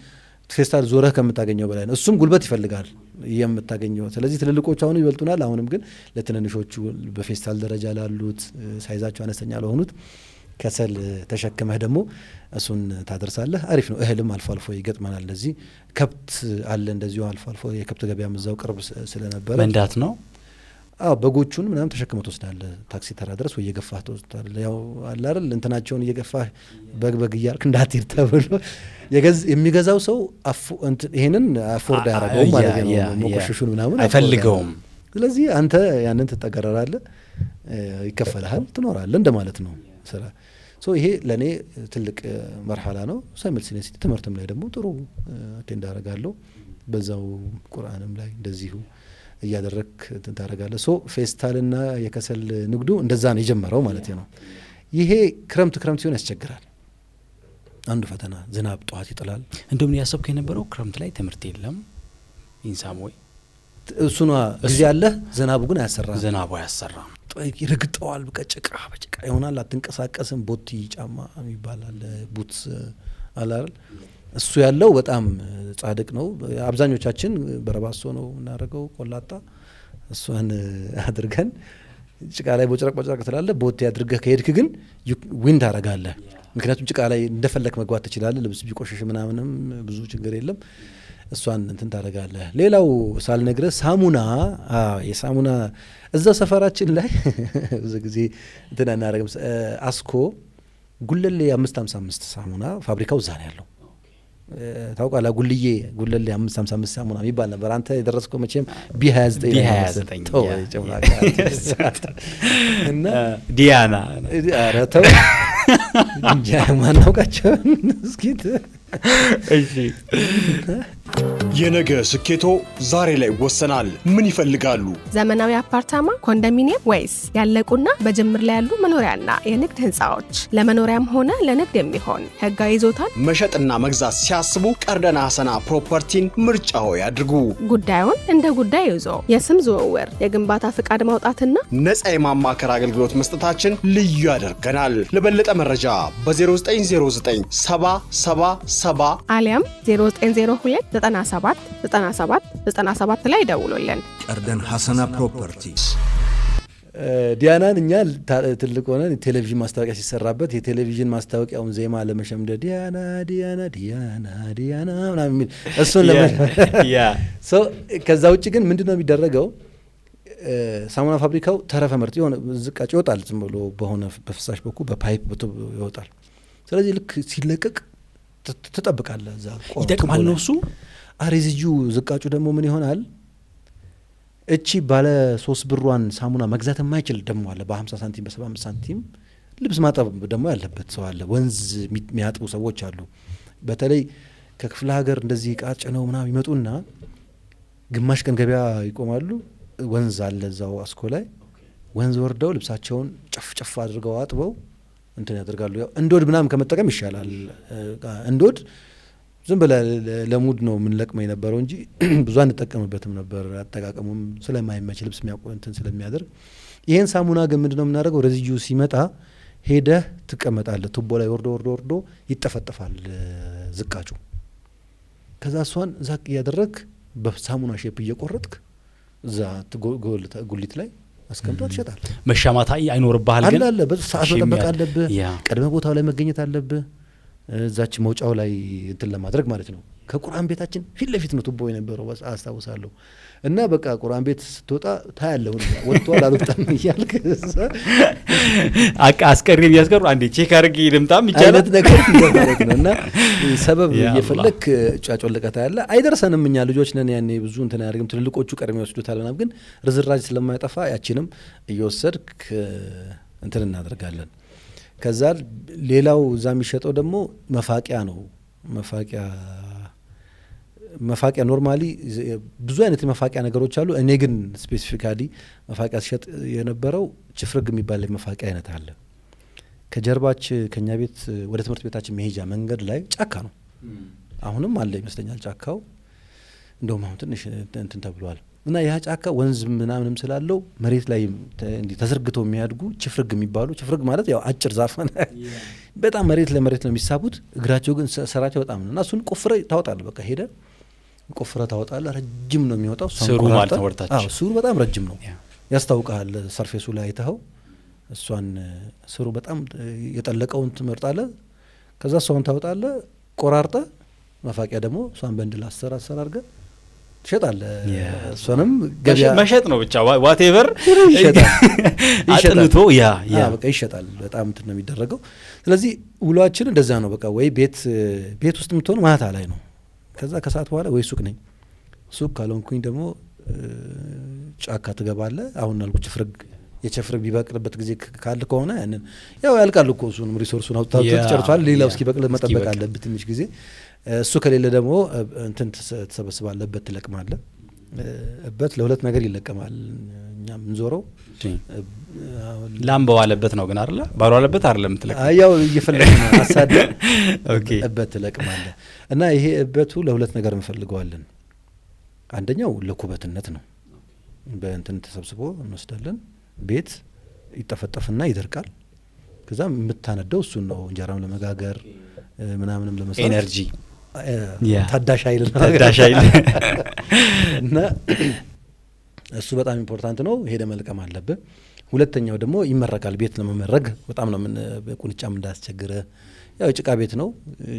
Speaker 1: ፌስታል ዞረህ ከምታገኘው በላይ ነው። እሱም ጉልበት ይፈልጋል የምታገኘው። ስለዚህ ትልልቆቹ አሁን ይበልጡናል። አሁንም ግን ለትንንሾቹ በፌስታል ደረጃ ላሉት ሳይዛቸው አነስተኛ ለሆኑት ከሰል ተሸክመህ ደግሞ እሱን ታደርሳለህ። አሪፍ ነው። እህልም አልፎ አልፎ ይገጥመናል። እንደዚህ ከብት አለ እንደዚሁ አልፎ አልፎ የከብት ገበያ መዛው ቅርብ ስለነበረ
Speaker 5: መንዳት ነው።
Speaker 1: በጎቹን ምናምን ተሸክመህ ትወስዳለህ ታክሲ ተራ ድረስ ወይ እየገፋህ ትወስዳለህ። ያው አለ አይደል እንትናቸውን እየገፋህ በግ እያልክ እንዳትሄድ ተብሎ የሚገዛው ሰው ይሄንን አፎርድ ያደረገው ማለት ነው። መቆሸሹን ምናምን
Speaker 5: አይፈልገውም።
Speaker 1: ስለዚህ አንተ ያንን ትጠገረራለህ፣ ይከፈልሃል፣ ትኖራለህ እንደማለት ነው ስራ። ይሄ ለኔ ትልቅ መርሐላ ነው። ሳይመልሲነስ ትምህርትም ላይ ደግሞ ጥሩ አቴንድ አደርጋለሁ። በዛው ቁርአንም ላይ እንደዚሁ እያደረክ ታደርጋለህ። ፌስታልና የከሰል ንግዱ እንደዛ ነው የጀመረው ማለት ነው። ይሄ ክረምት ሲሆን ያስቸግራል። አንዱ ፈተና ዝናብ ጧት ይጥላል።
Speaker 5: እንደውም ያሰብከው የነበረው ክረምት ላይ ትምህርት የለም ኢንሳም ወይ
Speaker 1: እሱና ጊዜ አለ። ዝናቡ ግን አያሰራም።
Speaker 5: ዝናቡ አያሰራም።
Speaker 1: ይርግጠዋል። በጭቃ ይሆናል። አትንቀሳቀስም። ቦቲ ጫማ ይባላል ቡትስ አላል እሱ ያለው በጣም ጻድቅ ነው። አብዛኞቻችን በረባሶ ነው እናደርገው ቆላጣ እሷን አድርገን ጭቃ ላይ ቦጭረቅ ትላለ ቦቴ አድርገህ ከሄድክ ግን ዊን ታረጋለህ። ምክንያቱም ጭቃ ላይ እንደፈለክ መግባት ትችላለህ። ልብስ ቢቆሽሽ ምናምንም ብዙ ችግር የለም። እሷን እንትን ታረጋለህ። ሌላው ሳልነግርህ ሳሙና የሳሙና እዛው ሰፈራችን ላይ ብዙ ጊዜ እንትን እናደርግም። አስኮ ጉለሌ 555 ሳሙና ፋብሪካው እዛ ነው ያለው። ታውቃለህ ጉለሌ 555 ሳሙና የሚባል ነበር። አንተ የደረስከው መቼም ቢ29 እና
Speaker 5: ዲያና
Speaker 1: ኧረ ተው እንጃ ማናውቃቸውን እስኪት
Speaker 5: እሺ
Speaker 2: የነገ ስኬቶ ዛሬ ላይ ይወሰናል። ምን ይፈልጋሉ?
Speaker 3: ዘመናዊ አፓርታማ፣ ኮንዶሚኒየም ወይስ ያለቁና በጅምር ላይ ያሉ መኖሪያና የንግድ ህንጻዎች? ለመኖሪያም ሆነ ለንግድ የሚሆን ህጋዊ ይዞታን
Speaker 2: መሸጥና መግዛት ሲያስቡ ቀርደና ሀሰና ፕሮፐርቲን ምርጫው ያድርጉ።
Speaker 3: ጉዳዩን እንደ ጉዳይ ይዞ የስም ዝውውር፣ የግንባታ ፍቃድ ማውጣትና
Speaker 2: ነፃ የማማከር አገልግሎት መስጠታችን ልዩ ያደርገናል። ለበለጠ መረጃ በ0909 777
Speaker 3: አሊያም 0902 97 ላይ ደውሉልን።
Speaker 4: ቀርደን ሀሰና ፕሮፐርቲስ።
Speaker 1: ዲያናን እኛ ትልቅ ሆነን ቴሌቪዥን ማስታወቂያ ሲሰራበት የቴሌቪዥን ማስታወቂያውን ዜማ ለመሸምደድ ዲያና ዲያና ዲያና ዲያና ምናምን የሚል እሱን ሰው። ከዛ ውጭ ግን ምንድነው የሚደረገው? ሳሙና ፋብሪካው ተረፈ ምርት የሆነ ዝቃጭ ይወጣል። ዝም ብሎ በሆነ በፍሳሽ በኩል በፓይፕ ይወጣል። ስለዚህ ልክ ሲለቀቅ ትጠብቃለህ። እዛ
Speaker 5: ይጠቅማል ነው እሱ።
Speaker 1: ሬዚጁ ዝቃጩ ደግሞ ምን ይሆናል? እቺ ባለ 3 ብሯን ሳሙና መግዛት የማይችል ደግሞ አለ። በ50 ሳንቲም በ75 ሳንቲም ልብስ ማጠብ ደግሞ ያለበት ሰው አለ። ወንዝ የሚያጥቡ ሰዎች አሉ። በተለይ ከክፍለ ሀገር እንደዚህ ዕቃ ጭነው ምናምን ይመጡና ግማሽ ቀን ገበያ ይቆማሉ። ወንዝ አለ እዛው አስኮ ላይ። ወንዝ ወርደው ልብሳቸውን ጨፍ አድርገው አጥበው እንትን ያደርጋሉ። ያው እንዶድ ምናምን ከመጠቀም ይሻላል። እንዶድ ዝም ብለህ ለሙድ ነው የምንለቅመው የነበረው እንጂ ብዙ አንጠቀምበትም ነበር። አጠቃቀሙም ስለማይመች ልብስ እንትን ስለሚያደርግ። ይሄን ሳሙና ግን ምንድነው የምናደርገው? ረዚጁ ሲመጣ ሄደህ ትቀመጣለህ። ቱቦ ላይ ወርዶ ይጠፈጠፋል ዝቃጩ። ከዛ እሷን ዛቅ እያደረግክ በሳሙና ሼፕ እየቆረጥክ እዛ ጉሊት ላይ አስቀምጦ ትሸጣል።
Speaker 5: መሻማታ አይኖርብሃል። ግን
Speaker 1: አለ በሰዓት መጠበቅ አለብህ። ቀድመ ቦታው ላይ መገኘት አለብህ። እዛች መውጫው ላይ እንትን ለማድረግ ማለት ነው። ከቁርአን ቤታችን ፊት ለፊት ነው ቱቦ የነበረው አስታውሳለሁ። እና በቃ ቁርአን ቤት ስትወጣ ታያለህ ወጥቷል አልወጣም እያልክ
Speaker 5: አስቀሪ ቢያስቀሩ አንዴ ቼክ አድርጌ ልምጣም ይቻላል
Speaker 1: አይነት ነገር ማለት ነው። እና ሰበብ እየፈለክ ጫጮለቀታ ያለ አይደርሰንም። እኛ ልጆች ነን ያኔ ብዙ እንትን አያደርግም። ትልልቆቹ ቀድሞ ይወስዱታል ምናምን። ግን ርዝራጅ ስለማይጠፋ ያቺንም እየወሰድክ እንትን እናደርጋለን። ከዛ ሌላው እዛ የሚሸጠው ደግሞ መፋቂያ ነው። መፋቂያ ኖርማሊ ብዙ አይነት የመፋቂያ ነገሮች አሉ። እኔ ግን ስፔሲፊካሊ መፋቂያ ሲሸጥ የነበረው ችፍርግ የሚባል የመፋቂያ አይነት አለ። ከኛ ቤት ወደ ትምህርት ቤታችን መሄጃ መንገድ ላይ ጫካ ነው። አሁንም አለ ይመስለኛል ጫካው። እንደውም አሁን ትንሽ እንትን ተብሏል። እና ያ ጫካ ወንዝ ምናምንም ስላለው መሬት ላይ እንዲህ ተዘርግተው የሚያድጉ ችፍርግ የሚባሉ፣ ችፍርግ ማለት ያው አጭር ዛፍ በጣም መሬት ለመሬት ነው የሚሳቡት። እግራቸው ግን ስራቸው በጣም ነው። እና እሱን ቆፍረህ ታወጣለህ። በቃ ሄደህ ቆፍረህ ታወጣለህ። ረጅም ነው የሚወጣው።
Speaker 5: ስሩ ማለት ነው ወርታች።
Speaker 1: ስሩ በጣም ረጅም ነው ያስታውቃል። ሰርፌሱ ላይ አይተኸው እሷን ስሩ በጣም የጠለቀውን ትመርጣለህ። ከዛ እሷን ታወጣለህ ቆራርጠህ። መፋቂያ ደግሞ እሷን በእንድል አሰራርገህ ትሸጣለህ። እሷንም ገበያ
Speaker 5: መሸጥ ነው ብቻ ዋቴቨር
Speaker 1: ይሸጣል።
Speaker 5: አጥንቶ
Speaker 1: በቃ ይሸጣል። በጣም እንትን ነው የሚደረገው። ስለዚህ ውሏችን እንደዛ ነው። በቃ ወይ ቤት ውስጥ የምትሆን ማታ ላይ ነው። ከዛ ከሰዓት በኋላ ወይ ሱቅ ነኝ። ሱቅ ካልሆንኩኝ ደግሞ ጫካ ትገባለህ። አሁን አልኩ የችፍርግ ቢበቅልበት ጊዜ ካለ ከሆነ ያንን ያው ያልቃል እኮ እሱንም ሪሶርሱን አውጥተው ተጨርሷል። ሌላው እስኪበቅል መጠበቅ አለበት ትንሽ ጊዜ። እሱ ከሌለ ደግሞ እንትን ተሰበስባለህ፣ እበት ትለቅማለህ። እበት ለሁለት ነገር ይለቀማል። እኛም እንዞረው
Speaker 5: ላም በዋለበት ነው ግን አይደለ? ባልዋለበት አይደለም ትለቅም።
Speaker 1: ያው እየፈለገ ነው አሳደ እበት ትለቅማለህ። እና ይሄ እበቱ ለሁለት ነገር እንፈልገዋለን። አንደኛው ለኩበትነት ነው። በእንትን ተሰብስቦ እንወስዳለን። ቤት ይጠፈጠፍና ይደርቃል። ከዛ የምታነደው እሱን ነው። እንጀራም ለመጋገር ምናምንም ለመስራት ታዳሽ ኃይል እና እሱ በጣም ኢምፖርታንት ነው። ሄደ መልቀም አለብህ። ሁለተኛው ደግሞ ይመረጋል። ቤት ለመመረግ በጣም ነው ምን ቁንጫም እንዳያስቸግረ። ያው ጭቃ ቤት ነው።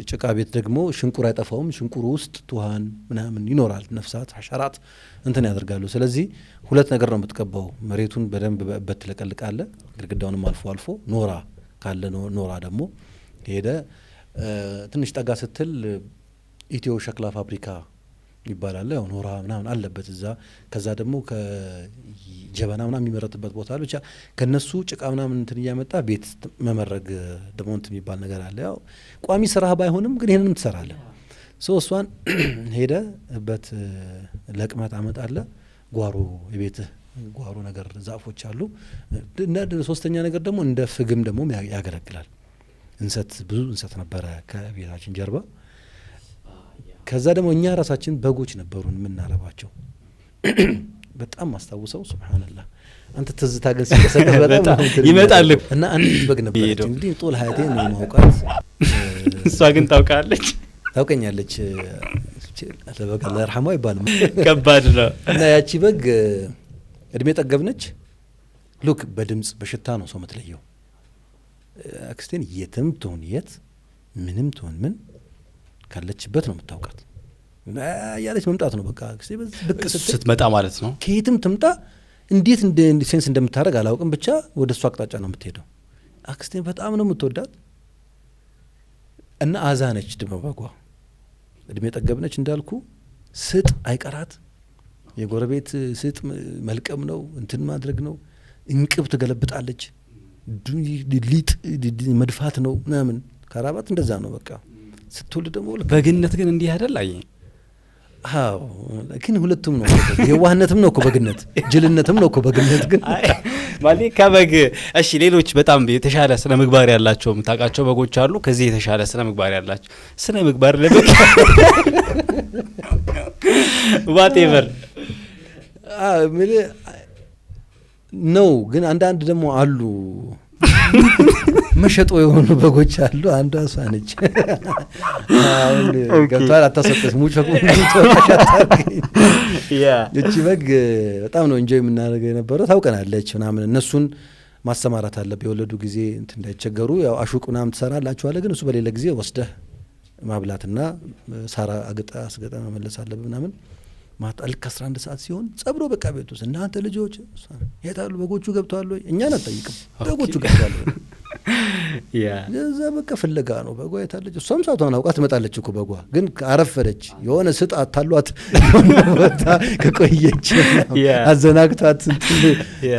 Speaker 1: ጭቃ ቤት ደግሞ ሽንቁር አይጠፋውም። ሽንቁሩ ውስጥ ትኋን ምናምን ይኖራል። ነፍሳት፣ ሐሸራት እንትን ያደርጋሉ። ስለዚህ ሁለት ነገር ነው የምትቀባው። መሬቱን በደንብ በእበት ትለቀልቃለህ። ግድግዳውንም አልፎ አልፎ ኖራ ካለ ኖራ ደግሞ ሄደ ትንሽ ጠጋ ስትል ኢትዮ ሸክላ ፋብሪካ ይባላል። ያው ኖራ ምናምን አለበት እዛ። ከዛ ደግሞ ከጀበና ምናምን የሚመረጥበት ቦታ አለ። ብቻ ከነሱ ጭቃ ምናምን እንትን እያመጣ ቤት መመረግ ደግሞ እንትን የሚባል ነገር አለ። ያው ቋሚ ስራህ ባይሆንም ግን ይሄንንም ትሰራለህ። እሷን ሄደ በት ለቅመት አመጣለህ። ጓሮ የቤትህ ጓሮ ነገር ዛፎች አሉ። እና ሶስተኛ ነገር ደግሞ እንደ ፍግም ደግሞ ያገለግላል። እንሰት ብዙ እንሰት ነበረ ከቤታችን ጀርባ። ከዛ ደግሞ እኛ ራሳችን በጎች ነበሩን የምናረባቸው። በጣም አስታውሰው ሱብሃንአላህ አንተ ትዝታ ግን ሲቀሰቀስ በጣም
Speaker 5: ይመጣል።
Speaker 1: እና አንዲት በግ ነበረች እንግዲህ ጦል ሀያቴ ነው ማውቃት።
Speaker 5: እሷ ግን
Speaker 1: ታውቀኛለች። ለበጋ ለርሐማ ይባል
Speaker 5: ከባድ ነው።
Speaker 1: እና ያቺ በግ እድሜ ጠገብነች። ሉክ በድምጽ በሽታ ነው ሰው የምትለየው። አክስቴን የትም ትሆን የት ምንም ትሆን ምን ካለችበት ነው የምታውቃት። ያለች መምጣት ነው በቃ አክስቴ ብቅ
Speaker 5: ስትመጣ ማለት ነው።
Speaker 1: ከየትም ትምጣ እንዴት ሴንስ እንደምታደርግ አላውቅም። ብቻ ወደ እሷ አቅጣጫ ነው የምትሄደው። አክስቴን በጣም ነው የምትወዳት እና አዛነች። ድመ በጓ እድሜ ጠገብነች እንዳልኩ። ስጥ አይቀራት። የጎረቤት ስጥ መልቀም ነው እንትን ማድረግ ነው። እንቅብ ትገለብጣለች። ሊጥ መድፋት ነው ምናምን። ካራባት እንደዛ ነው በቃ። ስትወልድ ደግሞ
Speaker 5: በግነት ግን እንዲህ አይደል? አይ
Speaker 1: አዎ፣ ግን ሁለቱም ነው። የዋህነትም ነው እኮ በግነት፣ ጅልነትም ነው እኮ በግነት። ግን
Speaker 5: ማለት ከበግ እሺ፣ ሌሎች በጣም የተሻለ ስነ ምግባር ያላቸው የምታውቃቸው በጎች አሉ? ከዚህ የተሻለ ስነ ምግባር ያላቸው ስነ ምግባር ለበግ ዋቴቨር
Speaker 1: ነው። ግን አንዳንድ ደግሞ አሉ መሸጦ የሆኑ በጎች አሉ። አንዷ እሷ ነች። አሁን ገብቷል። አታሰቅስ ሙጭፈቁ እቺ በግ በጣም ነው እንጆይ የምናደርገው የነበረው። ታውቀናለች ምናምን። እነሱን ማሰማራት አለብህ የወለዱ ጊዜ እንትን እንዳይቸገሩ። ያው አሹቅ ምናምን ትሰራላችኋለህ። ግን እሱ በሌለ ጊዜ ወስደህ ማብላትና ሳራ አስገጠ መመለስ አለብህ ምናምን። ማታ ልክ 11 ሰዓት ሲሆን ጸብሮ በቃ ቤት ውስጥ እናንተ ልጆች የታሉ በጎቹ ገብተዋል ወይ? እኛን አትጠይቅም። በጎቹ ገብተዋል ወይ? እዛ በቃ ፍለጋ ነው። በጓ የታለች? እሷም ሰዓቷን አውቃ ትመጣለች እኮ። በጓ ግን አረፈደች። የሆነ ስጥ አታሏት ቦታ ከቆየች አዘናግቷት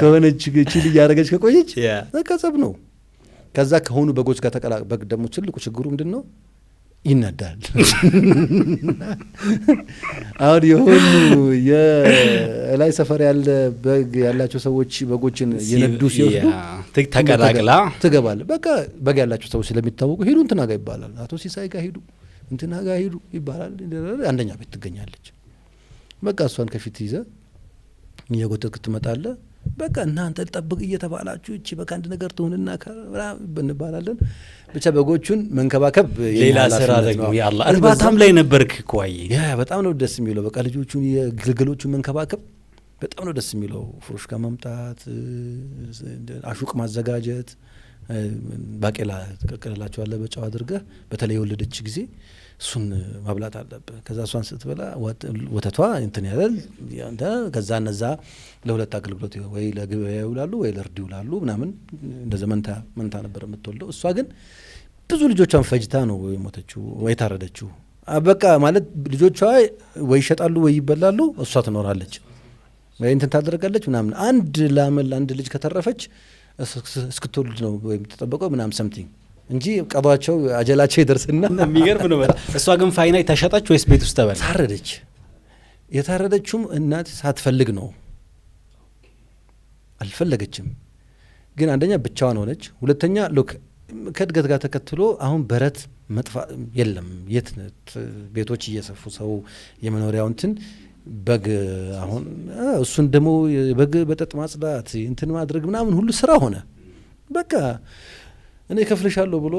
Speaker 1: ከሆነች ችል እያደረገች ከቆየች በቃ ጸብ ነው። ከዛ ከሆኑ በጎች ጋር በግ ደግሞ ትልቁ ችግሩ ምንድን ነው? ይነዳል። አሁን የሆኑ የላይ ሰፈር ያለ በግ ያላቸው ሰዎች በጎችን የነዱ ሲወስዱ
Speaker 5: ተቀላቅላ
Speaker 1: ትገባለ። በቃ በግ ያላቸው ሰዎች ስለሚታወቁ ሂዱ እንትና ጋር ይባላል። አቶ ሲሳይ ጋር ሂዱ እንትና ጋር ሂዱ ይባላል። አንደኛ ቤት ትገኛለች። በቃ እሷን ከፊት ይዘ እየጎተትክ ትመጣለህ። በቃ እናንተ ጠብቅ እየተባላችሁ እቺ በቃ አንድ ነገር ትሆንና እንባላለን። ብቻ በጎቹን መንከባከብ
Speaker 5: ሌላ ስራ ደግሞ ያላ እርባታም ላይ ነበርክ እኮ።
Speaker 1: ያ በጣም ነው ደስ የሚለው። በቃ ልጆቹን የግልገሎቹን መንከባከብ በጣም ነው ደስ የሚለው። ፍሩሽ ጋር ማምጣት፣ አሹቅ ማዘጋጀት፣ ባቄላ ትቀቅልላቸዋለህ በጨው አድርገህ። በተለይ የወለደች ጊዜ እሱን ማብላት አለብህ። ከዛ እሷን ስትበላ ወተቷ እንትን ያለል። ከዛ እነዛ ለሁለት አገልግሎት ወይ ለገበያ ይውላሉ ወይ ለእርድ ይውላሉ ምናምን። እንደዛ መንታ ነበር የምትወልደው። እሷ ግን ብዙ ልጆቿን ፈጅታ ነው የሞተችው ወይ ታረደችው። በቃ ማለት ልጆቿ ወይ ይሸጣሉ ወይ ይበላሉ። እሷ ትኖራለች ወይ እንትን ታደርጋለች ምናምን። አንድ ልጅ ከተረፈች እስክትወልድ ነው ወይ የምትጠበቀው ምናምን ሰምቲንግ እንጂ ቀባቸው አጀላቸው ይደርስና
Speaker 5: የሚገርም ነው በጣም። እሷ ግን ፋይናል ተሸጠች ወይስ ቤት ውስጥ ተበላ?
Speaker 1: ታረደች። የታረደችውም እናት ሳትፈልግ ነው። አልፈለገችም። ግን አንደኛ ብቻዋን ሆነች። ሁለተኛ ሉክ ከእድገት ጋር ተከትሎ አሁን በረት መጥፋ የለም። የት ቤቶች እየሰፉ ሰው የመኖሪያው እንትን በግ አሁን እሱን ደግሞ በግ በጠጥ ማጽዳት እንትን ማድረግ ምናምን ሁሉ ስራ ሆነ። በቃ እኔ ከፍልሻለሁ ብሎ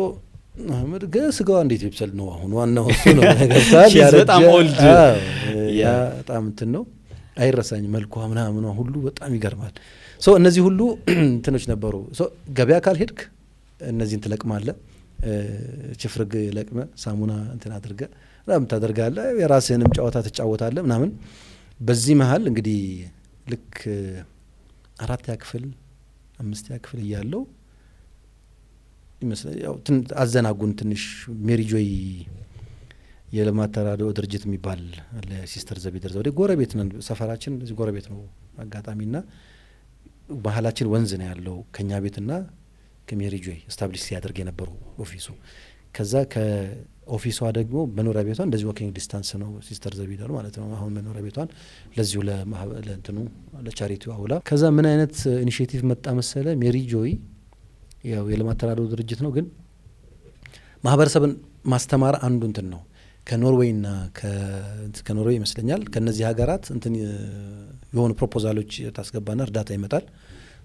Speaker 1: ስጋዋ እንዴት ይብሰል ነው አሁን ዋናው እሱ ነው። ነገርታል
Speaker 5: በጣም ኦልድ
Speaker 1: ያ በጣም እንትን ነው አይረሳኝ መልኳ ምናምን ሁሉ በጣም ይገርማል። ሶ እነዚህ ሁሉ እንትኖች ነበሩ። ሶ ገበያ ካልሄድክ እነዚህን ትለቅማለህ። ችፍርግ ለቅመ ሳሙና እንትን አድርገ ምናምን ታደርጋለህ። የራስህንም ጨዋታ ትጫወታለህ ምናምን። በዚህ መሀል እንግዲህ ልክ 4ኛ ክፍል 5ኛ ክፍል እያለው ይመስላል ያው አዘናጉን ትንሽ ሜሪ ጆይ የልማት ተራድኦ ድርጅት የሚባል አለ። ሲስተር ዘቢደር ዘውዴ ጎረቤት ነን። ሰፈራችን እዚህ ጎረቤት ነው። አጋጣሚና ባህላችን ወንዝ ነው ያለው ከኛ ቤትና ከሜሪ ጆይ ስታብሊሽ ሲያደርግ የነበረው ኦፊሱ። ከዛ ከኦፊሷ ደግሞ መኖሪያ ቤቷ እንደዚህ ዋኪንግ ዲስታንስ ነው ሲስተር ዘቢደር ማለት ነው። አሁን መኖሪያ ቤቷን ለዚሁ ለእንትኑ ለቻሪቲው አውላ። ከዛ ምን አይነት ኢኒሺዬቲቭ መጣ መሰለ? ሜሪ ጆይ ያው የልማት ተራድኦ ድርጅት ነው፣ ግን ማህበረሰብን ማስተማር አንዱ እንትን ነው። ከኖርዌይና ከኖርዌይ ይመስለኛል ከነዚህ ሀገራት እንትን የሆኑ ፕሮፖዛሎች ታስገባና እርዳታ ይመጣል።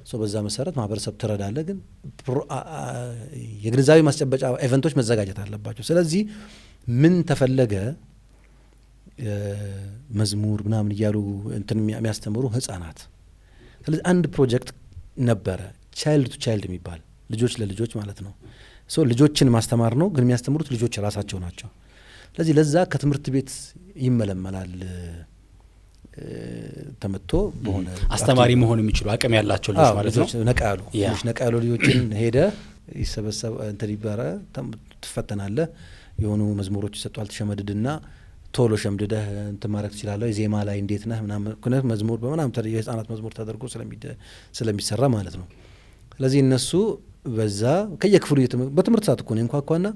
Speaker 1: ሶ በዛ መሰረት ማህበረሰብ ትረዳለ። ግን የግንዛቤ ማስጨበጫ ኢቨንቶች መዘጋጀት አለባቸው። ስለዚህ ምን ተፈለገ? መዝሙር ምናምን እያሉ እንትን የሚያስተምሩ ህጻናት። ስለዚህ አንድ ፕሮጀክት ነበረ ቻይልድ ቱ ቻይልድ የሚባል ልጆች ለልጆች ማለት ነው። ሶ ልጆችን ማስተማር ነው፣ ግን የሚያስተምሩት ልጆች ራሳቸው ናቸው። ስለዚህ ለዛ ከትምህርት ቤት ይመለመላል ተመቶ በሆነ
Speaker 5: አስተማሪ መሆን የሚችሉ አቅም ያላቸው ልጆች ማለት ነው።
Speaker 1: ነቃ ያሉ ልጆችን ሄደ ይሰበሰብ እንትን ይባረ ትፈተናለ። የሆኑ መዝሙሮች ይሰጣል። ተሸመድድና ቶሎ ሸምድደህ እንትን ማድረግ ትችላለህ። ዜማ ላይ እንዴት ነህ ምናምን ኩነት መዝሙር በመናም የህፃናት መዝሙር ተደርጎ ስለሚሰራ ማለት ነው። ስለዚህ እነሱ በዛ ከየክፍሉ በትምህርት ሰዓት እኮ ነው እንኳኳና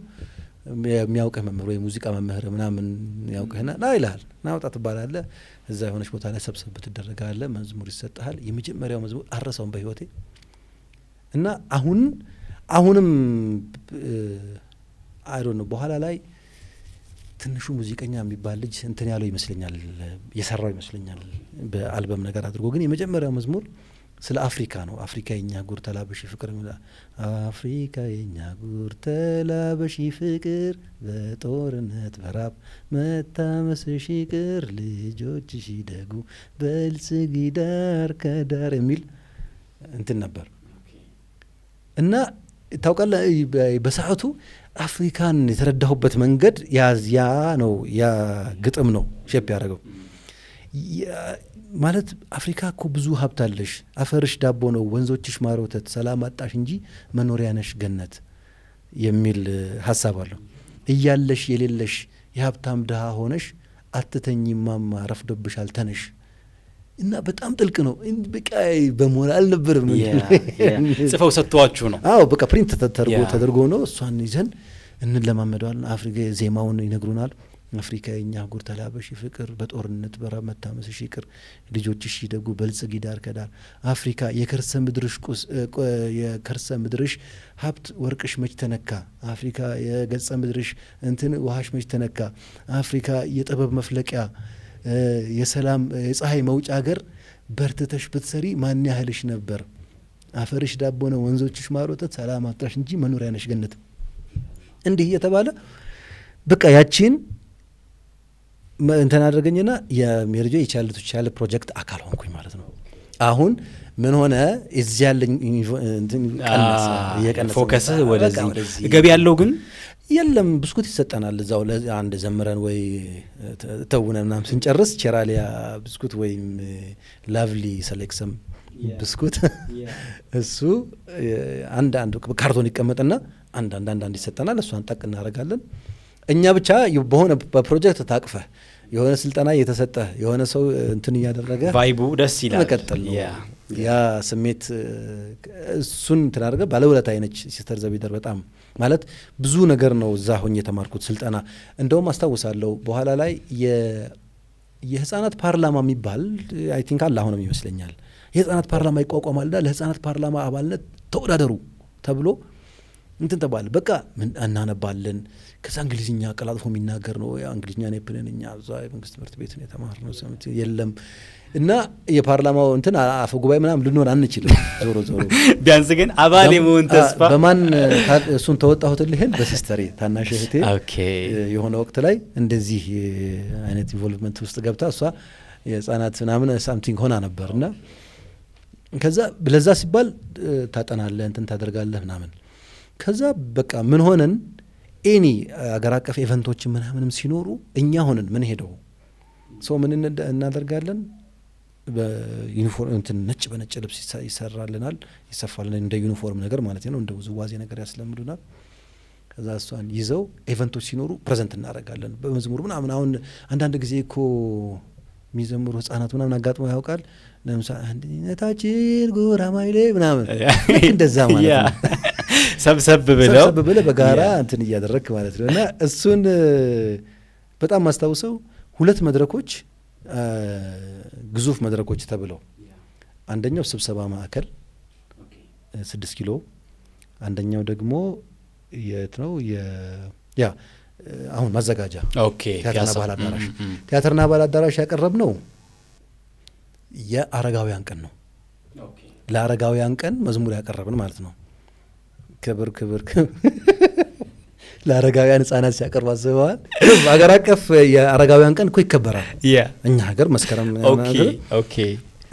Speaker 1: የሚያውቅህ መምህር ወይ ሙዚቃ መምህር ምናምን ያውቅህና ና ይልሃል ና ወጣ ትባላለህ። እዛ የሆነች ቦታ ላይ ሰብሰብ ትደረጋለህ። መዝሙር ይሰጥሃል። የመጀመሪያው መዝሙር አረሳውን በህይወቴ እና አሁንም አይ ዶንት ኖ በኋላ ላይ ትንሹ ሙዚቀኛ የሚባል ልጅ እንትን ያለው ይመስለኛል የሰራው ይመስለኛል በአልበም ነገር አድርጎ። ግን የመጀመሪያው መዝሙር ስለ አፍሪካ ነው። አፍሪካ የኛ ጉር ተላበሺ ፍቅር የሚለው አፍሪካ የኛ ጉር ተላበሺ ፍቅር በጦርነት በራብ መታመስሽ ይቅር ልጆችሽ ይደጉ በልጽጊ ዳር ከዳር የሚል እንትን ነበር እና ታውቃለህ በሰዓቱ አፍሪካን የተረዳሁበት መንገድ ያ ነው። ያ ግጥም ነው ሼፕ ያደረገው ማለት አፍሪካ እኮ ብዙ ሀብት አለሽ፣ አፈርሽ ዳቦ ነው፣ ወንዞችሽ ማር ወተት፣ ሰላም አጣሽ እንጂ መኖሪያ ነሽ ገነት የሚል ሀሳብ አለው። እያለሽ የሌለሽ የሀብታም ድሃ ሆነሽ አትተኝም ማማ ረፍዶብሻል ተነሽ እና በጣም ጥልቅ ነው። በቃ በሞራል ነበር
Speaker 5: ጽፈው ሰጥቷችሁ ነው?
Speaker 1: አዎ በቃ ፕሪንት ተደርጎ ነው። እሷን ይዘን እንለማመደዋለን። አፍሪካ ዜማውን ይነግሩናል። አፍሪካ የኛ ጉር ተላበሽ ፍቅር በጦርነት በራብ መታመስሽ ይቅር ልጆችሽ ይደጉ በልጽጊ ዳር ከዳር አፍሪካ የከርሰ ምድርሽ ሀብት ወርቅሽ መች ተነካ አፍሪካ የገጸ ምድርሽ እንትን ውሃሽ መች ተነካ አፍሪካ የጥበብ መፍለቂያ የሰላም የፀሐይ መውጫ ሀገር በርትተሽ ብትሰሪ ማን ያህልሽ ነበር አፈርሽ ዳቦ ነው ወንዞችሽ ማር ወተት ሰላም አጣሽ እንጂ መኖሪያ ነሽ ገነት እንዲህ እየተባለ በቃ ያቺን እንትን አደረገኝና የሜሪ ጆይ የቻይልድ ቱ ቻይልድ ፕሮጀክት አካል ሆንኩኝ ማለት ነው። አሁን ምን ሆነ እዚህ ያለኝ እንትን ቀነሰ ፎከስ
Speaker 5: ወደዚህ ገቢ ያለው ግን
Speaker 1: የለም። ብስኩት ይሰጠናል እዛው ለአንድ ዘምረን ወይ ተውነን ምናምን ስንጨርስ ቸራሊያ ብስኩት ወይም ላቭሊ ሰሌክሰም ብስኩት እሱ አንድ ካርቶን ይቀመጥና አንድ ይሰጠናል። እሷን ጠቅ እናደርጋለን። እኛ ብቻ በሆነ በፕሮጀክት ታቅፈ የሆነ ስልጠና እየተሰጠ የሆነ ሰው እንትን እያደረገ
Speaker 5: ቫይቡ ደስ ይላል።
Speaker 1: መቀጠል ነው ያ ስሜት። እሱን እንትን አደረገ። ባለውለታ አይነች ሲስተር ዘቢደር በጣም ማለት ብዙ ነገር ነው እዛ ሆኜ የተማርኩት ስልጠና። እንደውም አስታውሳለሁ በኋላ ላይ የህፃናት ፓርላማ የሚባል አይ ቲንክ አለ አሁንም ይመስለኛል። የህፃናት ፓርላማ ይቋቋማልና ለህፃናት ፓርላማ አባልነት ተወዳደሩ ተብሎ እንትን ተባለ። በቃ ምን እናነባለን። ከዛ እንግሊዝኛ ቀላጥፎ የሚናገር ነው። ያ እንግሊዝኛ ነብነን እኛ እዛ የመንግስት ትምህርት ቤት ነው የተማርነው ሰምት የለም እና የፓርላማው እንትን አፈ ጉባኤ ምናምን ልንሆን አንችልም። ዞሮ
Speaker 5: ቢያንስ ግን አባል የመሆን ተስፋ
Speaker 1: በማን እሱን ተወጣሁትልህን በሲስተሬ ታናሽ እህቴ የሆነ ወቅት ላይ እንደዚህ አይነት ኢንቮልቭመንት ውስጥ ገብታ እሷ የህፃናት ምናምን ሳምቲንግ ሆና ነበርና ከዛ ለዛ ሲባል ታጠናለህ እንትን ታደርጋለህ ምናምን ከዛ በቃ ምን ሆነን ኤኒ አገር አቀፍ ኢቨንቶች ምናምንም ሲኖሩ እኛ ሆነን ምን ሄደው ሶ ምን እናደርጋለን በዩኒፎርም እንትን ነጭ በነጭ ልብስ ይሰራልናል ይሰፋልናል እንደ ዩኒፎርም ነገር ማለት ነው እንደ ውዝዋዜ ነገር ያስለምዱናል ከዛ እሷን ይዘው ኢቨንቶች ሲኖሩ ፕሬዘንት እናደርጋለን በመዝሙር ምናምን አሁን አንዳንድ ጊዜ እኮ የሚዘምሩ ህጻናት ምናምን አጋጥሞ ያውቃል ለምሳሌ አንድነታችን ጉራማይሌ ምናምን እንደዛ ማለት ነው
Speaker 5: ሰብሰብ ብለው
Speaker 1: በጋራ እንትን እያደረክ ማለት ነው እና እሱን በጣም ማስታውሰው ሁለት መድረኮች ግዙፍ መድረኮች ተብለው አንደኛው ስብሰባ ማዕከል 6 ኪሎ አንደኛው ደግሞ የት ነው ያ አሁን ማዘጋጃ ቲያትርና ባህል አዳራሽ ያቀረብነው የአረጋውያን ቀን ነው ለአረጋውያን ቀን መዝሙር ያቀረብን ማለት ነው ክብር ለአረጋውያን ህጻናት ሲያቀርቡ አዘዋል በአገር አቀፍ የአረጋውያን ቀን እኮ ይከበራል እኛ ሀገር መስከረም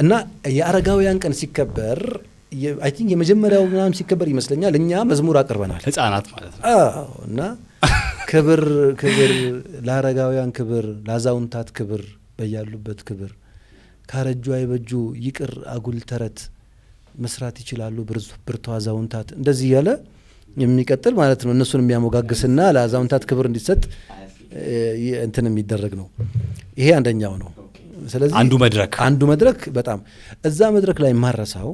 Speaker 1: እና የአረጋውያን ቀን ሲከበር አይ ቲንክ የመጀመሪያው ምናምን ሲከበር ይመስለኛል እኛ መዝሙር አቅርበናል
Speaker 5: ህጻናት ማለት ነው
Speaker 1: እና ክብር ለአረጋውያን ክብር ለአዛውንታት ክብር በያሉበት ክብር ካረጁ አይበጁ ይቅር አጉል ተረት መስራት ይችላሉ ብርቱ አዛውንታት እንደዚህ ያለ የሚቀጥል ማለት ነው እነሱን የሚያሞጋግስና ለአዛውንታት ክብር እንዲሰጥ እንትን የሚደረግ ነው ይሄ አንደኛው ነው ስለዚህ አንዱ መድረክ በጣም እዛ መድረክ ላይ ማረሳው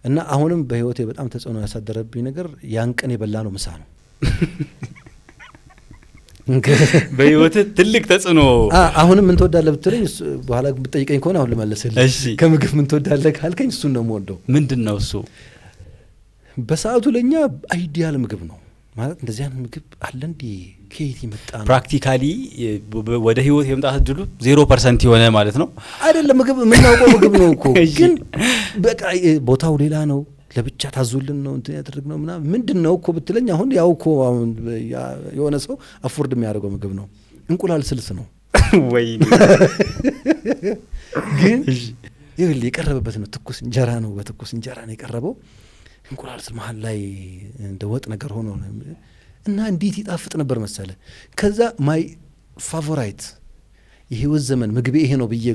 Speaker 1: እና አሁንም በህይወቴ በጣም ተጽዕኖ ያሳደረብኝ ነገር ያን ቀን የበላ ነው ምሳ ነው
Speaker 5: በህይወት ትልቅ ተጽዕኖ
Speaker 1: አሁንም ምን ተወዳለህ ብትለኝ በኋላ ብትጠይቀኝ ከሆነ አሁን ልመልስልህ ከምግብ ምን ተወዳለህ ካልከኝ እሱን ነው የምወደው
Speaker 5: ምንድነው እሱ
Speaker 1: በሰዓቱ ለኛ አይዲያል ምግብ ነው ማለት እንደዚህ አይነት ምግብ አለ እንዴ ከየት ይመጣ ነው
Speaker 5: ፕራክቲካሊ ወደ ህይወት የመጣት እድሉ 0% የሆነ ማለት ነው
Speaker 1: አይደለም ምግብ የምናውቀው ምግብ ነው እኮ ግን በቃ ቦታው ሌላ ነው ለብቻ ታዙልን ነው እንትን ያደርግነው ምናምን ምንድነው እኮ ብትለኝ አሁን ያው እኮ አሁን የሆነ ሰው አፎርድ የሚያደርገው ምግብ ነው እንቁላል ስልስ ነው
Speaker 5: ወይ
Speaker 1: ግን ይኸውልህ የቀረበበት ነው ትኩስ እንጀራ ነው በትኩስ እንጀራ ነው የቀረበው እንቁላል ስል መሀል ላይ እንደ ወጥ ነገር ሆኖ እና እንዴት ይጣፍጥ ነበር መሰለ ከዛ ማይ ፋቮራይት የህይወት ዘመን ምግቤ ይሄ ነው ብዬ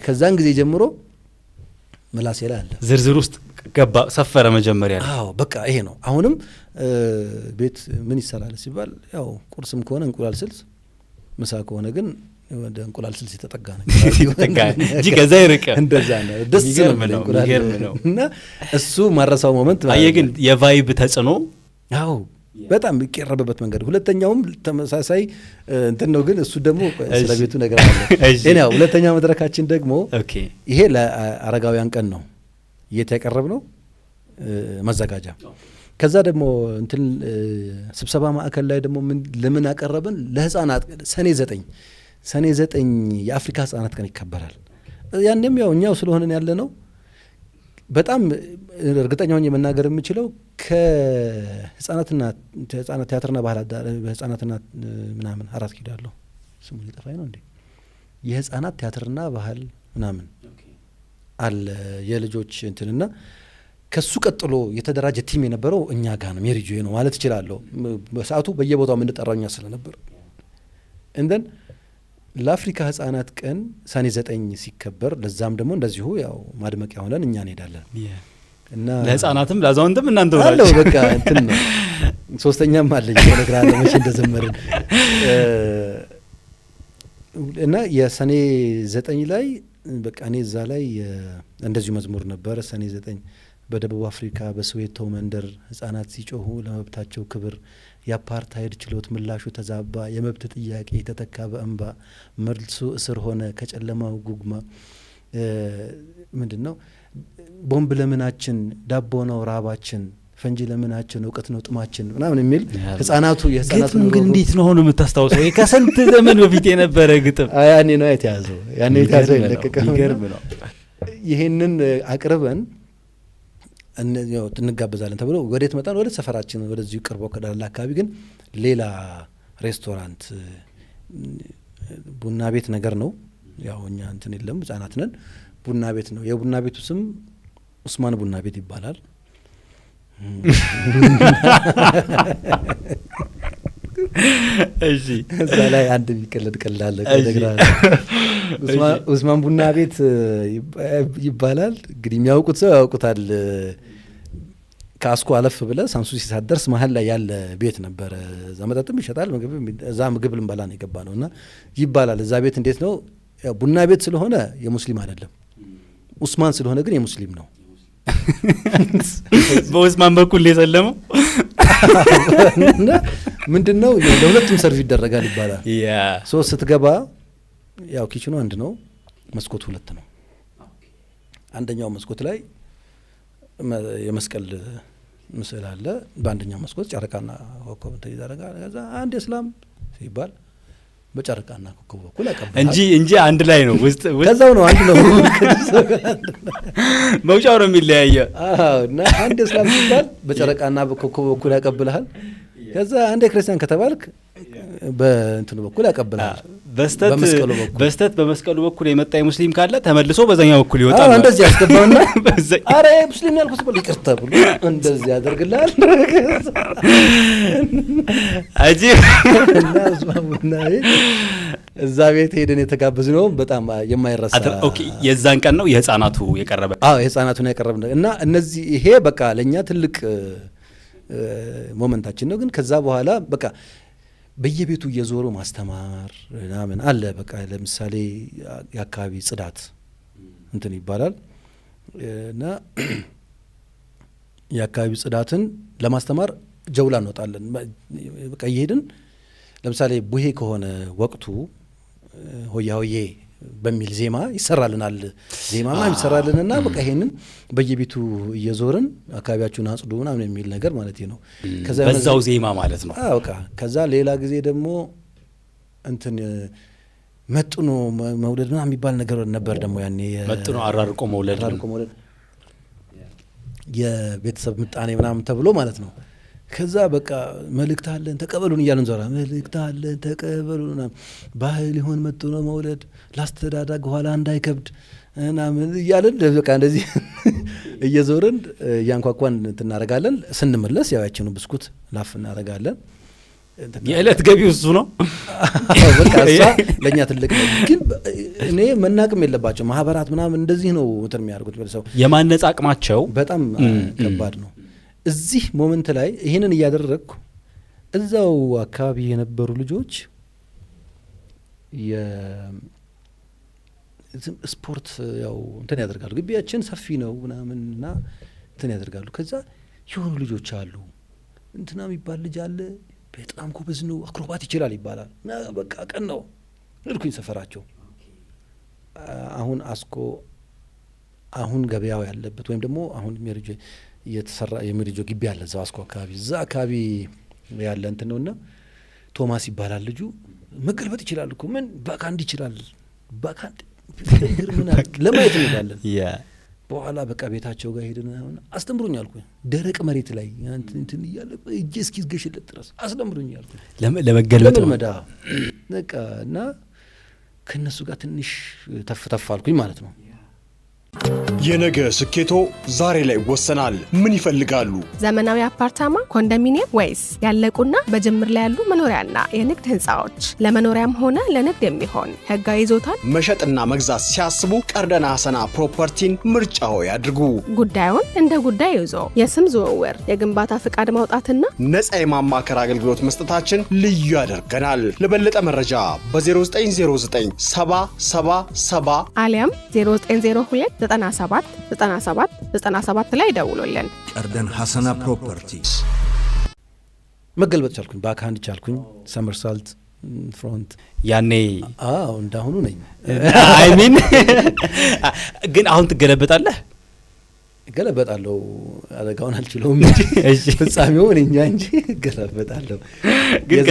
Speaker 1: ከዛን ጊዜ ጀምሮ መላሴ ላይ አለ
Speaker 5: ዝርዝር ውስጥ ገባ ሰፈረ መጀመሪያ
Speaker 1: አዎ በቃ ይሄ ነው አሁንም ቤት ምን ይሰራል ሲባል ያው ቁርስም ከሆነ እንቁላል ስልስ ምሳ ከሆነ ግን ወደ እንቁላል ስልስ የተጠጋ ነው
Speaker 5: እንጂ ከዛ ይርቀ
Speaker 1: እንደዛ ነው ደስ ነው እና እሱ ማረሳው ሞመንት
Speaker 5: አየ ግን የቫይብ ተጽዕኖ
Speaker 1: አዎ በጣም ይቀርበበት መንገድ ሁለተኛውም ተመሳሳይ እንትን ነው ግን እሱ ደግሞ ስለ ቤቱ ነገር አለ እኔ ሁለተኛው መድረካችን ደግሞ ይሄ ለአረጋውያን ቀን ነው እየተቀረበ ነው ማዘጋጃ ከዛ ደግሞ እንትን ስብሰባ ማዕከል ላይ ደግሞ ምን ለምን አቀረብን ለህፃናት ሰኔ 9 የአፍሪካ ህፃናት ቀን ይከበራል ያንንም ያው እኛው ስለሆነን ያለ ነው በጣም እርግጠኛውን የመናገር የምችለው ከህፃናትና ቲያትርና ባህል ህፃናትና ምናምን 4 ኪሎ አለው ስሙ ሊጠፋኝ ነው እንዴ የህፃናት ቲያትርና ባህል ምናምን አለ የልጆች እንትንና ከሱ ቀጥሎ የተደራጀ ቲም የነበረው እኛ ጋር ነው ሜሪጆ ነው ማለት ይችላልው በሰዓቱ በየቦታው ምን ተጠራኛ ስለነበር እንደን ለአፍሪካ ህፃናት ቀን ሰኔ 9 ሲከበር ለዛም ደግሞ እንደዚሁ ያው ማድመቂያ ሆነን እኛ እንሄዳለን እና
Speaker 5: ለህፃናትም ለአዛውንትም እናንተ ወራጅ
Speaker 1: አለው በቃ እንትን ነው ሶስተኛም አለኝ ተነግራለ መቼ እንደዘመርን እና የሰኔ 9 ላይ በቃ እኔ እዛ ላይ እንደዚሁ መዝሙር ነበር ሰኔ 9 በደቡብ አፍሪካ በስዌቶ መንደር ህፃናት ሲጮሁ ለመብታቸው ክብር የአፓርታይድ ችሎት ምላሹ ተዛባ የመብት ጥያቄ ተተካ በእንባ መልሱ እስር ሆነ ከጨለማው ጉግማ ምንድነው ቦምብ ለምናችን ዳቦ ነው ራባችን ፈንጂ ለምናችን እውቀት ነው ጥማችን ምናምን የሚል ህፃናቱ የህፃናቱ
Speaker 5: ግን እንዴት ነው ሆኖ የምታስታውሰው? ከስንት ዘመን በፊት የነበረ ግጥም
Speaker 1: ያኔ ነው የተያዘው ይለቀቀው።
Speaker 5: ይገርም ነው።
Speaker 1: ይሄንን አቅርበን እንጋበዛለን ተብሎ ወዴት መጣን? ወደ ሰፈራችን ወደዚሁ ቅርበው ከዳላ አካባቢ ግን ሌላ ሬስቶራንት ቡና ቤት ነገር ነው። ያው እኛ እንትን የለም ህጻናት ነን። ቡና ቤት ነው። የቡና ቤቱ ስም ኡስማን ቡና ቤት ይባላል።
Speaker 5: እሺ
Speaker 1: እዛ ላይ አንድ የሚቀለድ ቀላል ኡስማን ቡና ቤት ይባላል። እንግዲህ የሚያውቁት ሰው ያውቁታል። ከአስኮ አለፍ ብለ ሳንሱሲ ሳትደርስ መሀል ላይ ያለ ቤት ነበረ። እዛ መጠጥም ይሸጣል፣ እዛ ምግብ ልንበላ ነው የገባ ነው እና ይባላል። እዛ ቤት እንዴት ነው? ቡና ቤት ስለሆነ የሙስሊም አይደለም፣ ኡስማን ስለሆነ ግን የሙስሊም ነው።
Speaker 5: በኡስማን በኩል የሰለመው
Speaker 1: ምንድነው? ለሁለቱም ሰርቪስ ይደረጋል ይባላል። ሶስት ስትገባ ያው ኪችኑ አንድ ነው፣ መስኮቱ ሁለት ነው። አንደኛው መስኮት ላይ የመስቀል ምስል አለ። በአንደኛው መስኮት ጨረቃና ኮከብ ተይዛረጋ። ከዛ አንድ እስላም ሲባል በጨረቃና ኮከብ በኩል ያቀበላል
Speaker 5: እንጂ አንድ ላይ ነው። ውስጥ
Speaker 1: ከዛው ነው አንድ ነው።
Speaker 5: መውጫው ነው የሚለያየው።
Speaker 1: እና አንድ እስላም ሲባል በጨረቃና በኮከብ በኩል ያቀብልሃል። ከዛ አንድ ክርስቲያን ከተባልክ በእንትኑ በኩል ያቀብልሃል።
Speaker 5: በስተት በመስቀሉ በኩል የመጣ ሙስሊም ካለ ተመልሶ በዛኛው በኩል ይወጣል።
Speaker 1: እንደዚህ ያስገባውና አረ ሙስሊም ያልኩት ብሎ ይቅርታ ብሎ እንደዚህ ያደርግልሃል።
Speaker 5: አጂ
Speaker 1: እና ኡስማንና እዛ ቤት ሄደን የተጋበዝነው በጣም የማይረሳ
Speaker 5: ኦኬ። የዛን ቀን ነው የህፃናቱ የቀረበ።
Speaker 1: የህፃናቱን ያቀረበ እና እነዚህ ይሄ በቃ ለኛ ትልቅ ሞመንታችን ነው። ግን ከዛ በኋላ በቃ በየቤቱ እየዞሩ ማስተማር ምናምን አለ። በቃ ለምሳሌ የአካባቢ ጽዳት እንትን ይባላል እና የአካባቢ ጽዳትን ለማስተማር ጀውላ እንወጣለን። በቃ እየሄድን ለምሳሌ ቡሄ ከሆነ ወቅቱ ሆያ ሆዬ በሚል ዜማ ይሰራልናል። ዜማማ ይሰራልንና በቃ ይሄንን በየቤቱ እየዞርን አካባቢያችሁን አጽዱ ምናምን የሚል ነገር ማለት ነው።
Speaker 5: ከዛ በዛው ዜማ ማለት ነው።
Speaker 1: በቃ ከዛ ሌላ ጊዜ ደግሞ እንትን መጥኖ መውለድ ምናምን የሚባል ነገር ነበር። ደግሞ ያኔ
Speaker 5: መጥኖ አራርቆ መውለድ የቤተሰብ ምጣኔ ምናምን ተብሎ ማለት ነው። ከዛ በቃ መልእክት አለን ተቀበሉን እያልን ዞራ መልእክት አለን ተቀበሉን፣ ባህል ይሆን መጥኖ መውለድ ላስተዳዳግ ኋላ እንዳይከብድ ምናምን እያልን በቃ እንደዚህ እየዞርን እያንኳኳን እናደርጋለን። ስንመለስ ያው ያችኑ ብስኩት ላፍ እናደርጋለን። የዕለት ገቢው እሱ ነው።
Speaker 1: በቃ እሷ ለእኛ ትልቅ ነው። ግን እኔ መናቅም የለባቸው ማህበራት ምናምን እንደዚህ ነው እንትን የሚያደርጉት። ሰው
Speaker 5: የማነጽ አቅማቸው
Speaker 1: በጣም ከባድ ነው። እዚህ ሞመንት ላይ ይሄንን እያደረግኩ እዛው አካባቢ የነበሩ ልጆች ስፖርት ያው እንትን ያደርጋሉ። ግቢያችን ሰፊ ነው ምናምንና እንትን ያደርጋሉ። ከዛ የሆኑ ልጆች አሉ፣ እንትና የሚባል ልጅ አለ በጣም ጎበዝ ነው አክሮባት ይችላል ይባላል። እና በቃ ቀን ነው ልኩኝ ሰፈራቸው። አሁን አስኮ አሁን ገበያው ያለበት ወይም ደግሞ አሁን ሜሪጆ የተሰራ የሜሪጆ ግቢ አለ እዛው አስኮ አካባቢ። እዛ አካባቢ ያለ እንትን ነውና ቶማስ ይባላል ልጁ። መገልበጥ ይችላል እኮ ምን ባካንድ ይችላል ባካንድ ምን ለማየት እንሄዳለን። በኋላ በቃ ቤታቸው ጋር ሄደን አስተምሩኝ አልኩኝ። ደረቅ መሬት ላይ እንትን እያለ እጄ እስኪገሽለት ድረስ አስተምሩኝ አልኩኝ።
Speaker 5: ለመገልበጥ
Speaker 1: መዳ በቃ እና ከነሱ ጋር ትንሽ ተፍ አልኩኝ ማለት ነው።
Speaker 2: የነገ ስኬቶ ዛሬ ላይ ይወሰናል። ምን ይፈልጋሉ?
Speaker 3: ዘመናዊ አፓርታማ፣ ኮንዶሚኒየም ወይስ ያለቁና በጅምር ላይ ያሉ መኖሪያና የንግድ ህንፃዎች? ለመኖሪያም ሆነ ለንግድ የሚሆን ህጋዊ ይዞታን
Speaker 2: መሸጥና መግዛት ሲያስቡ ቀርደና ሀሰና ፕሮፐርቲን ምርጫው ያድርጉ። ጉዳዩን
Speaker 3: እንደ ጉዳይ ይዞ የስም ዝውውር፣ የግንባታ ፍቃድ ማውጣትና
Speaker 2: ነፃ የማማከር አገልግሎት መስጠታችን ልዩ ያደርገናል። ለበለጠ መረጃ በ0909 777
Speaker 3: አሊያም 0902 97 ላይ ደውሎልን።
Speaker 4: ቀርደን ሀሰና ፕሮፐርቲስ
Speaker 1: መገልበጥ ቻልኩኝ፣ ባክሃንድ ቻልኩኝ፣ ሰመርሳልት ፍሮንት
Speaker 5: ያኔ
Speaker 1: እንዳሁኑ ነኝ።
Speaker 5: አይ ሚን ግን አሁን ትገለበጣለህ
Speaker 1: ገለበጣለሁ አደጋውን አልችለውም እንጂ ፍጻሜውን እኛ እንጂ ገለበጣለሁ።
Speaker 5: ግን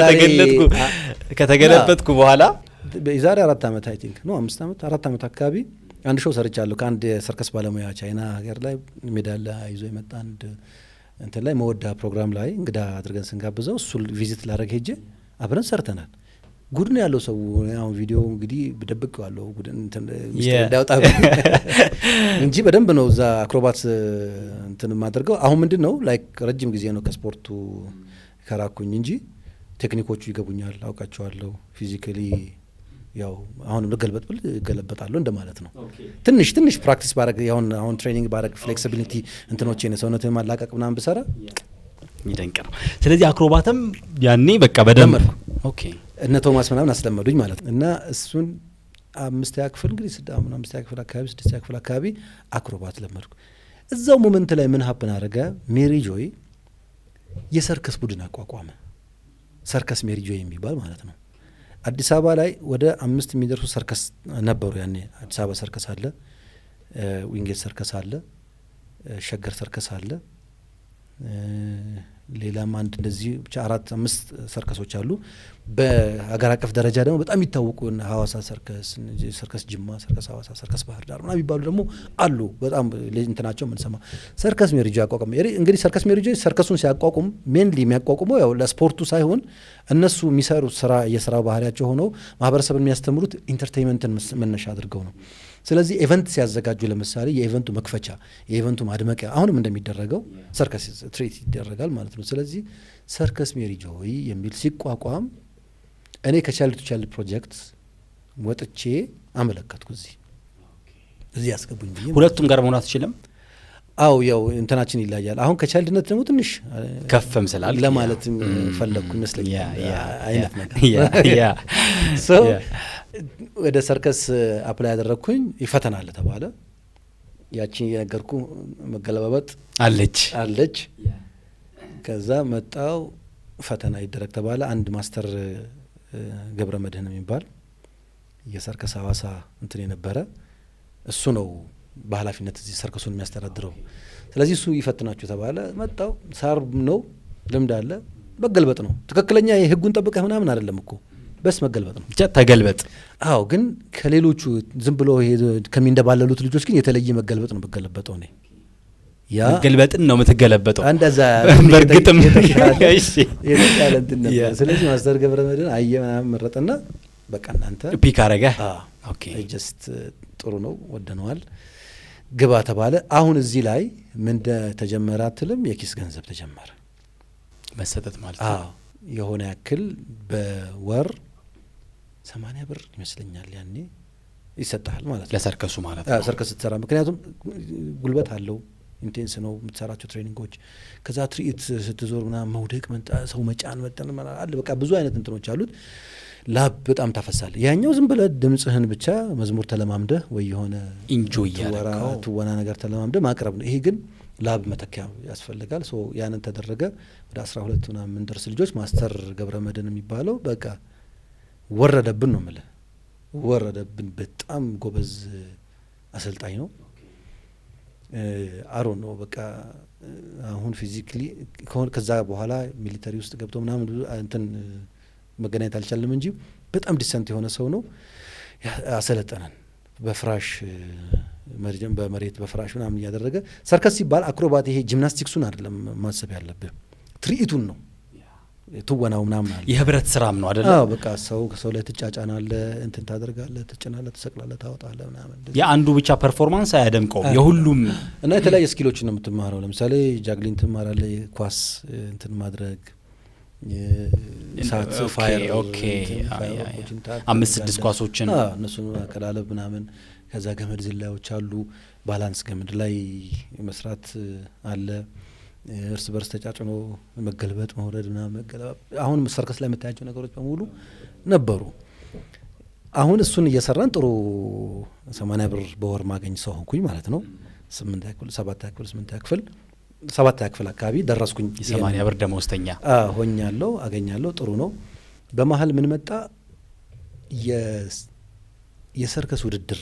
Speaker 5: ከተገለበጥኩ በኋላ
Speaker 1: የዛሬ 4 ዓመት አይ ቲንክ ነው 5 ዓመት 4 ዓመት አካባቢ አንድ ሾው ሰርቻለሁ ከአንድ ሰርከስ ባለሙያ ቻይና ሀገር ላይ ሜዳሊያ ይዞ የመጣ አንድ እንትን ላይ መወዳ ፕሮግራም ላይ እንግዳ አድርገን ስንጋብዘው እሱ ቪዚት ላደረግ ሄጄ አብረን ሰርተናል። ጉድ ነው ያለው ሰው አሁን ቪዲዮ እንግዲህ በደብቀዋለሁ ጉድ እንትን እንዳይወጣ እንጂ በደንብ ነው እዛ አክሮባት እንትን ማድረገው። አሁን ምንድነው ላይክ ረጅም ጊዜ ነው ከስፖርቱ ከራኩኝ እንጂ ቴክኒኮቹ ይገቡኛል፣ አውቃቸዋለሁ። ፊዚካሊ ያው አሁን ልገልበጥብል ገለበጣለሁ እንደማለት ነው። ትንሽ ፕራክቲስ ባረግ አሁን ትሬኒንግ ባረግ ፍሌክሲቢሊቲ እንትኖቼ ነው ሰውነቴን ማላቀቅ ምናምን ብሰራ
Speaker 5: ይደንቅ ነው። ስለዚህ አክሮባትም ያኔ በቃ በደንብ ኦኬ
Speaker 1: እነ ቶማስ ምናምን አስለመዱኝ ማለት ነው። እና እሱን 5ኛ ክፍል እንግዲህ 5ኛ ክፍል አካባቢ 6ኛ ክፍል አካባቢ አክሮባት ለመድኩ። እዛው ሞመንት ላይ ምን ሀፕን አረገ? ሜሪ ጆይ የሰርከስ ቡድን አቋቋመ። ሰርከስ ሜሪ ጆይ የሚባል ማለት ነው። አዲስ አበባ ላይ ወደ 5 የሚደርሱ ሰርከስ ነበሩ ያኔ። አዲስ አበባ ሰርከስ አለ፣ ዊንጌት ሰርከስ አለ፣ ሸገር ሰርከስ አለ፣ ሌላም አንድ እንደዚህ ብቻ 4-5 ሰርከሶች አሉ። በሀገር አቀፍ ደረጃ ደግሞ በጣም የሚታወቁ ሐዋሳ ሰርከስ፣ ሰርከስ ጅማ፣ ሰርከስ ሐዋሳ፣ ሰርከስ ባህር ዳር ምናምን የሚባሉ ደግሞ አሉ። በጣም እንትናቸው የምንሰማ ሰርከስ ሜሪ ጆይ አቋቋመ። እንግዲህ ሰርከስ ሜሪ ጆይ ሰርከሱን ሲያቋቁም ሜንሊ የሚያቋቁመው ያው ለስፖርቱ ሳይሆን እነሱ የሚሰሩት ስራ የስራው ባህሪያቸው ሆነው ማህበረሰብን የሚያስተምሩት ኢንተርቴይንመንትን መነሻ አድርገው ነው። ስለዚህ ኢቨንት ሲያዘጋጁ ለምሳሌ የኢቨንቱ መክፈቻ የኢቨንቱ ማድመቂያ አሁንም እንደሚደረገው ሰርከስ ትርኢት ይደረጋል ማለት ነው። ስለዚህ ሰርከስ ሜሪ ጆይ የሚል ሲቋቋም እኔ ከቻይልድ ቱ ቻይልድ ፕሮጀክት ወጥቼ አመለከትኩ። እዚህ ያስገቡኝ ብዬ
Speaker 5: ሁለቱም ጋር መሆን አትችልም?
Speaker 1: አው ያው እንትናችን ይለያያል። አሁን ከቻይልድነት ደግሞ ትንሽ
Speaker 5: ከፈም ስላል
Speaker 1: ለማለት ፈለኩ ይመስለኛል አይነት ነገር
Speaker 5: ያ
Speaker 1: ሶ ወደ ሰርከስ አፕላይ ያደረኩኝ ይፈተናል ተባለ። ያቺን የነገርኩ መገለባበጥ አለች። ከዛ መጣው ፈተና ይደረግ ተባለ። አንድ ማስተር ገብረ መድህን የሚባል የሰርከስ ሐዋሳ እንትን የነበረ እሱ ነው በኃላፊነት እዚህ ሰርከሱን የሚያስተዳድረው። ስለዚህ እሱ ይፈትናችሁ ተባለ። መጣው ሳር ነው ልምድ አለ መገልበጥ ነው። ትክክለኛ የህጉን ጠብቀህ ምናምን አይደለም እኮ በስ መገልበጥ ነው።
Speaker 5: ተገልበጥ።
Speaker 1: አዎ ግን ከሌሎቹ ዝም ብሎ ከሚንደባለሉት ልጆች ግን የተለየ መገልበጥ ነው መገለበጠው ነው። ያ
Speaker 5: መገልበጥን ነው የምትገለበጠው።
Speaker 1: እንደዛ
Speaker 5: በርግጥም እሺ
Speaker 1: የተሻለ እንትን ነበር። ስለዚህ ማስተር ገብረ መድህን አየ ምናምን መረጠና በቃ እናንተ
Speaker 5: ፒክ አረገ። ኦኬ
Speaker 1: ጀስት ጥሩ ነው ወደነዋል ግባ ተባለ። አሁን እዚህ ላይ ምን ተጀመረ አትልም? የኪስ ገንዘብ ተጀመረ
Speaker 5: መሰጠት ማለት ነው።
Speaker 1: አዎ የሆነ ያክል በወር 80 ብር ይመስለኛል ያኔ ይሰጣል ማለት ነው
Speaker 5: ለሰርከሱ ማለት ነው።
Speaker 1: ሰርከስ ስትሰራ ምክንያቱም ጉልበት አለው፣ ኢንቴንስ ነው የምትሰራቸው ትሬኒንጎች። ከዛ ትርኢት ስትዞር ምናምን መውደቅ ሰው መጫን መጠን አለ በቃ ብዙ አይነት እንትኖች አሉት። ላብ በጣም ታፈሳለህ። ያኛው ዝም ብለህ ድምጽህን ብቻ መዝሙር ተለማምደህ ወይ የሆነ
Speaker 5: ኢንጆይ ያደረገው
Speaker 1: ትወና ነገር ተለማምደህ ማቅረብ ነው። ይሄ ግን ላብ መተኪያ ያስፈልጋል። ሶ ያንን ተደረገ። ወደ 12 ምናምን የምንደርስ ልጆች ማስተር ገብረ መድህን የሚባለው በቃ ወረደብን ነው የምልህ። ወረደብን። በጣም ጎበዝ አሰልጣኝ ነው። አሮ ነው በቃ አሁን ፊዚካሊ ከዛ በኋላ ሚሊተሪ ውስጥ ገብቶ ምናምን እንትን መገናኘት አልቻለም እንጂ በጣም ዲሰንት የሆነ ሰው ነው። አሰለጠነን በፍራሽ በመሬት በፍራሽ ምናምን እያደረገ። ሰርከስ ሲባል አክሮባት ይሄ ጂምናስቲክሱን አይደለም ማሰብ ያለብህ፣ ትርኢቱን ነው። ትወናው ምናምን አለ
Speaker 5: የህብረት ስራም ነው አይደል?
Speaker 1: አዎ በቃ ሰው ከሰው ላይ ትጫጫናለህ፣ እንትን ታደርጋለህ፣ ትጭናለህ፣ ትሰቅላለህ፣ ታወጣለህ ምናምን።
Speaker 5: የአንዱ ብቻ ፐርፎርማንስ አያደምቀውም የሁሉም
Speaker 1: እና የተለያየ ስኪሎችን ነው የምትማረው። ለምሳሌ ጃግሊን ትማራለህ፣ ኳስ እንትን ማድረግ ሳት ፋየር
Speaker 5: ኦኬ 5-6 ኳሶችን
Speaker 1: እነሱን አቀላለብ ምናምን። ከዛ ገመድ ዝላዮች አሉ፣ ባላንስ ገመድ ላይ መስራት አለ። እርስ በርስ ተጫጭኖ መገልበጥ መውረድ ምናምን መገለባብ። አሁን ሰርከስ ላይ የምታያቸው ነገሮች በሙሉ ነበሩ። አሁን እሱን እየሰራን ጥሩ 80 ብር በወር ማገኝ ሰው ሆንኩኝ ማለት ነው። 8ኛ ክፍል 7ኛ ክፍል 8ኛ ክፍል 7ኛ ክፍል አካባቢ ደረስኩኝ።
Speaker 5: 80 ብር ደሞዝተኛ
Speaker 1: ሆኛለሁ፣ አገኛለሁ። ጥሩ ነው። በመሀል ምን መጣ? የሰርከስ ውድድር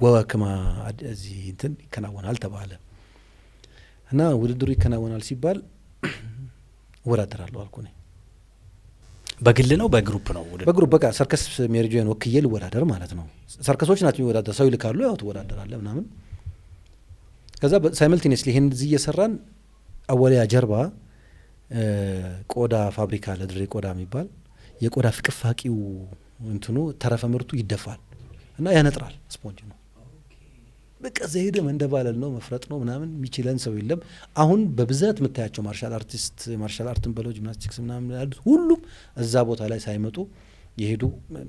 Speaker 1: ወዋክማ እዚህ እንትን ይከናወናል ተባለ እና ውድድሩ ይከናወናል ሲባል ወራደራለሁ አልኩ ነኝ።
Speaker 5: በግል ነው በግሩፕ ነው?
Speaker 1: በግሩፕ በቃ ሰርከስ ሜሪጆን ወክዬ ልወዳደር ማለት ነው። ሰርከሶች ናቸው የሚወዳደር፣ ሰው ይልካሉ፣ ያው ትወዳደራለህ ምናምን። ከዛ ሳይመልቲኒየስሊ ይሄን እዚህ እየሰራን አወሊያ ጀርባ ቆዳ ፋብሪካ ለድሬ ቆዳ የሚባል የቆዳ ፍቅፋቂው እንትኑ ተረፈ ምርቱ ይደፋል እና ያነጥራል። ስፖንጅ ነው በቃ ዘሄደ መንደባለል ነው መፍረጥ ነው ምናምን የሚችለን ሰው የለም። አሁን በብዛት የምታያቸው ማርሻል አርትን በለው ጂምናስቲክስ ምናምን ያሉት ሁሉም እዛ ቦታ ላይ ሳይመጡ የሄዱ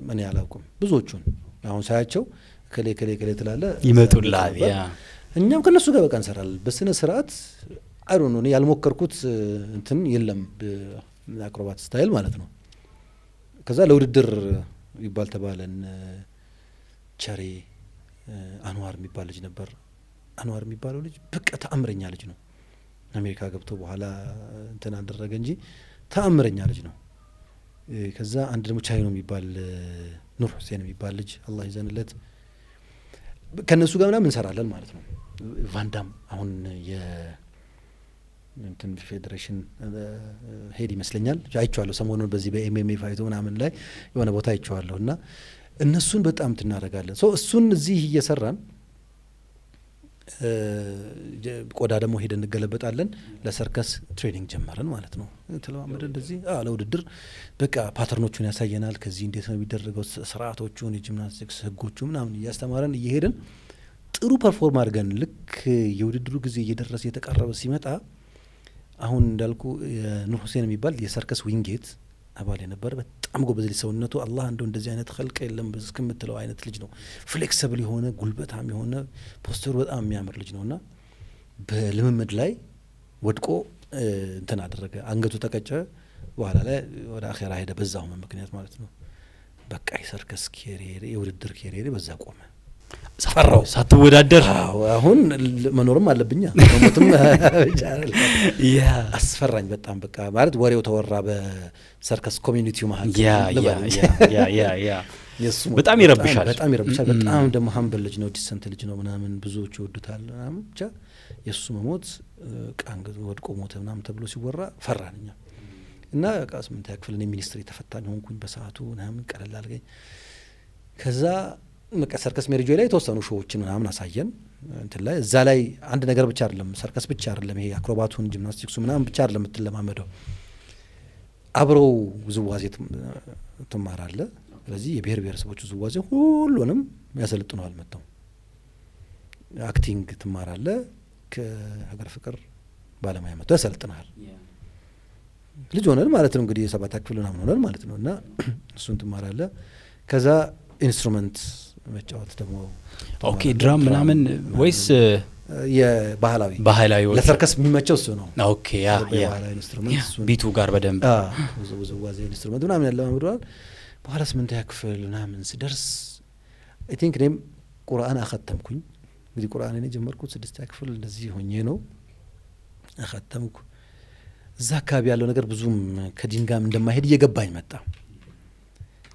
Speaker 1: ምን ያላውቁም። ብዙዎቹን አሁን ሳያቸው ከሌ ትላለ
Speaker 5: ይመጡላል።
Speaker 1: እኛም ከነሱ ጋር በቃ እንሰራለን በስነ ስርዓት። አይ ዶንት ኖ እኔ ያልሞከርኩት እንትን የለም አክሮባት ስታይል ማለት ነው። ከዛ ለውድድር ይባል ተባለን። ቸሬ አንዋር የሚባል ልጅ ነበር። አንዋር የሚባለው ልጅ በቃ ተአምረኛ ልጅ ነው። አሜሪካ ገብቶ በኋላ እንትን አደረገ እንጂ ተአምረኛ ልጅ ነው። ከዛ አንድ ደግሞ ቻይኖ የሚባል ኑር ሁሴን የሚባል ልጅ አላህ ይዘንለት፣ ከነሱ ጋር ምናምን እንሰራለን ማለት ነው። ቫንዳም አሁን የእንትን ፌዴሬሽን ሄድ ይመስለኛል አይቼዋለሁ ሰሞኑን በዚህ በኤምኤምኤ ፋይቶ ምናምን ላይ የሆነ ቦታ አይቼዋለሁ እና እነሱን በጣም ትናረጋለን። እሱን እዚህ እየሰራን ቆዳ ደግሞ ሄደን እንገለበጣለን። ለሰርከስ ትሬኒንግ ጀመረን ማለት ነው። ተለማመደ እንደዚህ ለውድድር በቃ ፓተርኖቹን ያሳየናል። ከዚህ እንዴት ነው የሚደረገው ስርዓቶቹን፣ የጂምናስቲክስ ህጎቹ ምናምን እያስተማረን እየሄድን ጥሩ ፐርፎርም አድርገን ልክ የውድድሩ ጊዜ እየደረሰ የተቃረበ ሲመጣ አሁን እንዳልኩ ኑር ሁሴን የሚባል የሰርከስ ዊንጌት አባል የነበረ በጣም ጎበዝ ልጅ፣ ሰውነቱ አላህ እንደው እንደዚህ አይነት ኸልቅ የለም እስከምትለው አይነት ልጅ ነው። ፍሌክሲብል የሆነ ጉልበታም የሆነ ፖስተሩ በጣም የሚያምር ልጅ ነውና በልምምድ ላይ ወድቆ እንትን አደረገ፣ አንገቱ ተቀጨ። በኋላ ላይ ወደ አኼራ ሄደ በዛው ምክንያት ማለት ነው። በቃ የሰርከስ ኬሪየር የውድድር ኬሪየር በዛ ቆመ።
Speaker 5: ፈራው ሳትወዳደር።
Speaker 1: አሁን መኖርም አለብኛ መሞትም አስፈራኝ በጣም በቃ ማለት ወሬው ተወራ በሰርከስ ኮሚኒቲው መሀል
Speaker 5: በጣም ይረብሻል።
Speaker 1: በጣም ደግሞ ሀምብል ልጅ ነው፣ ዲሰንት ልጅ ነው ምናምን ብዙዎቹ ይወዱታል ምናምን። ብቻ የእሱ መሞት ቃንገቱ ወድቆ ሞተ ምናምን ተብሎ ሲወራ ፈራን እኛ እና በቃ 8ኛ ክፍል እኔ ሚኒስትሪ ተፈታኝ ሆንኩኝ በሰዓቱ ምናምን ቀለል አልገኝ። ከዛ በቃ ሰርከስ ሜሪጆ ላይ የተወሰኑ ሾዎችን ምናምን አሳየን እንትን ላይ እዛ ላይ አንድ ነገር ብቻ አይደለም ሰርከስ ብቻ አይደለም ይሄ አክሮባቱን ጂምናስቲክሱ ምናምን ብቻ አይደለም የምትለማመደው፣ አብረው ውዝዋዜ ትማራለህ። ስለዚህ የብሔር ብሔረሰቦች ውዝዋዜ ሁሉንም ያሰለጥነዋል። መጥተው አክቲንግ ትማራለህ። ከሀገር ፍቅር ባለሙያ መጥተው ያሰለጥናል። ልጅ ሆነን ማለት ነው እንግዲህ 7ኛ ክፍል ምናምን ሆነን ማለት ነው እና እሱን ትማራለህ። ከዛ ኢንስትሩመንት መጫወት ደግሞ
Speaker 5: ኦኬ ድራም ምናምን ወይስ
Speaker 1: የባህላዊ ለሰርከስ የሚመቸው እሱ ነው።
Speaker 5: ኦኬ ባህላዊ ኢንስትሩመንት እሱ ቢቱ ጋር በደንብ
Speaker 1: ውዝዋዜ ኢንስትሩመንት ምናምን ያለማምደዋል። በኋላ 8ኛ ክፍል ምናምን ስደርስ አይ ቲንክ እኔም ቁርአን አኸተምኩኝ። እንግዲህ ቁርአን እኔ ጀመርኩት 6ኛ ክፍል እንደዚህ ሆኜ ነው አኸተምኩ። እዛ አካባቢ ያለው ነገር ብዙም ከዲን ጋር እንደማይሄድ እየገባኝ መጣ።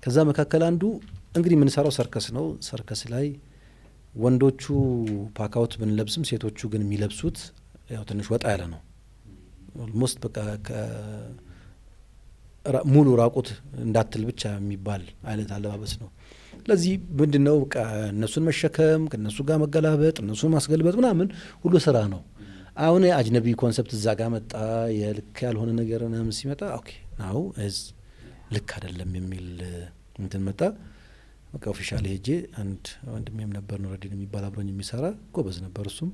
Speaker 1: ከዛ መካከል አንዱ እንግዲህ የምንሰራው ሰርከስ ነው። ሰርከስ ላይ ወንዶቹ ፓካውት ብንለብስም ሴቶቹ ግን የሚለብሱት ያው ትንሽ ወጣ ያለ ነው። ኦልሞስት በቃ ሙሉ ራቁት እንዳትል ብቻ የሚባል አይነት አለባበስ ነው። ስለዚህ ምንድነው በቃ እነሱን መሸከም፣ ከነሱ ጋር መገላበጥ፣ እነሱን ማስገልበጥ ምናምን ሁሉ ስራ ነው። አሁን አጅነቢ ኮንሰፕት እዛ ጋር መጣ። የልክ ያልሆነ ነገር ምናምን ሲመጣ ኦኬ ናው ልክ አይደለም የሚል እንትን መጣ። በቃ ኦፊሻሊ ሄጄ አንድ ወንድሜም ነበር ኑረዲን የሚባል አብሮኝ የሚሰራ ጎበዝ ነበር። እሱም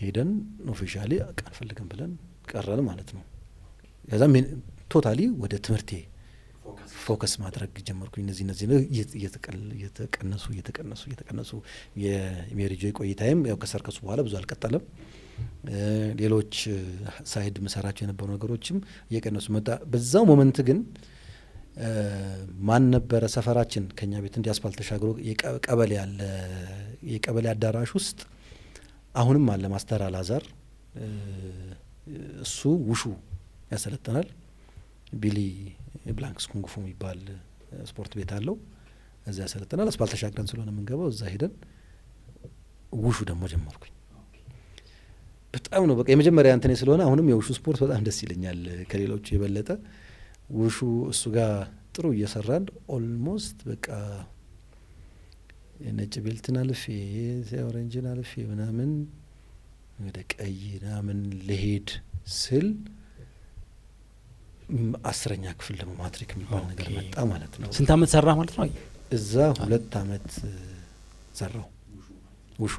Speaker 1: ሄደን ኦፊሻሊ አንፈልግም ብለን ቀረን ማለት ነው። ከዛ ቶታሊ ወደ ትምህርቴ ፎከስ ማድረግ ጀመርኩኝ። እነዚህ እየተቀነሱ የሜሪጆ ቆይታዬም ያው ከሰርከሱ በኋላ ብዙ አልቀጠለም። ሌሎች ሳይድ መሰራቸው የነበሩ ነገሮችም እየቀነሱ መጣ። በዛው ሞመንት ግን ማን ነበረ ሰፈራችን ከኛ ቤት እንዲ አስፋልት ተሻግሮ የቀበሌ ያለ የቀበሌ አዳራሽ ውስጥ አሁንም አለ ማስተር አላዛር። እሱ ውሹ ያሰለጥናል። ቢሊ ብላንክስ ኩንጉፉ የሚባል ስፖርት ቤት አለው። እዛ ያሰለጥናል። አስፋልት ተሻግረን ስለሆነ የምንገባው እዛ ሄደን ውሹ ደግሞ ጀመርኩኝ። በጣም ነው በቃ የመጀመሪያ እንትኔ ስለሆነ አሁንም የውሹ ስፖርት በጣም ደስ ይለኛል ከሌሎቹ የበለጠ። ውሹ እሱ ጋር ጥሩ እየሰራን ኦልሞስት በቃ የነጭ ቤልትን አልፌ ኦሬንጅን አልፌ ምናምን ወደ ቀይ ምናምን ልሄድ ስል 10ኛ ክፍል ደግሞ ማትሪክ የሚባል ነገር መጣ ማለት ነው።
Speaker 5: ስንት አመት ሰራ ማለት ነው?
Speaker 1: እዛ 2 አመት ሰራው ውሹ።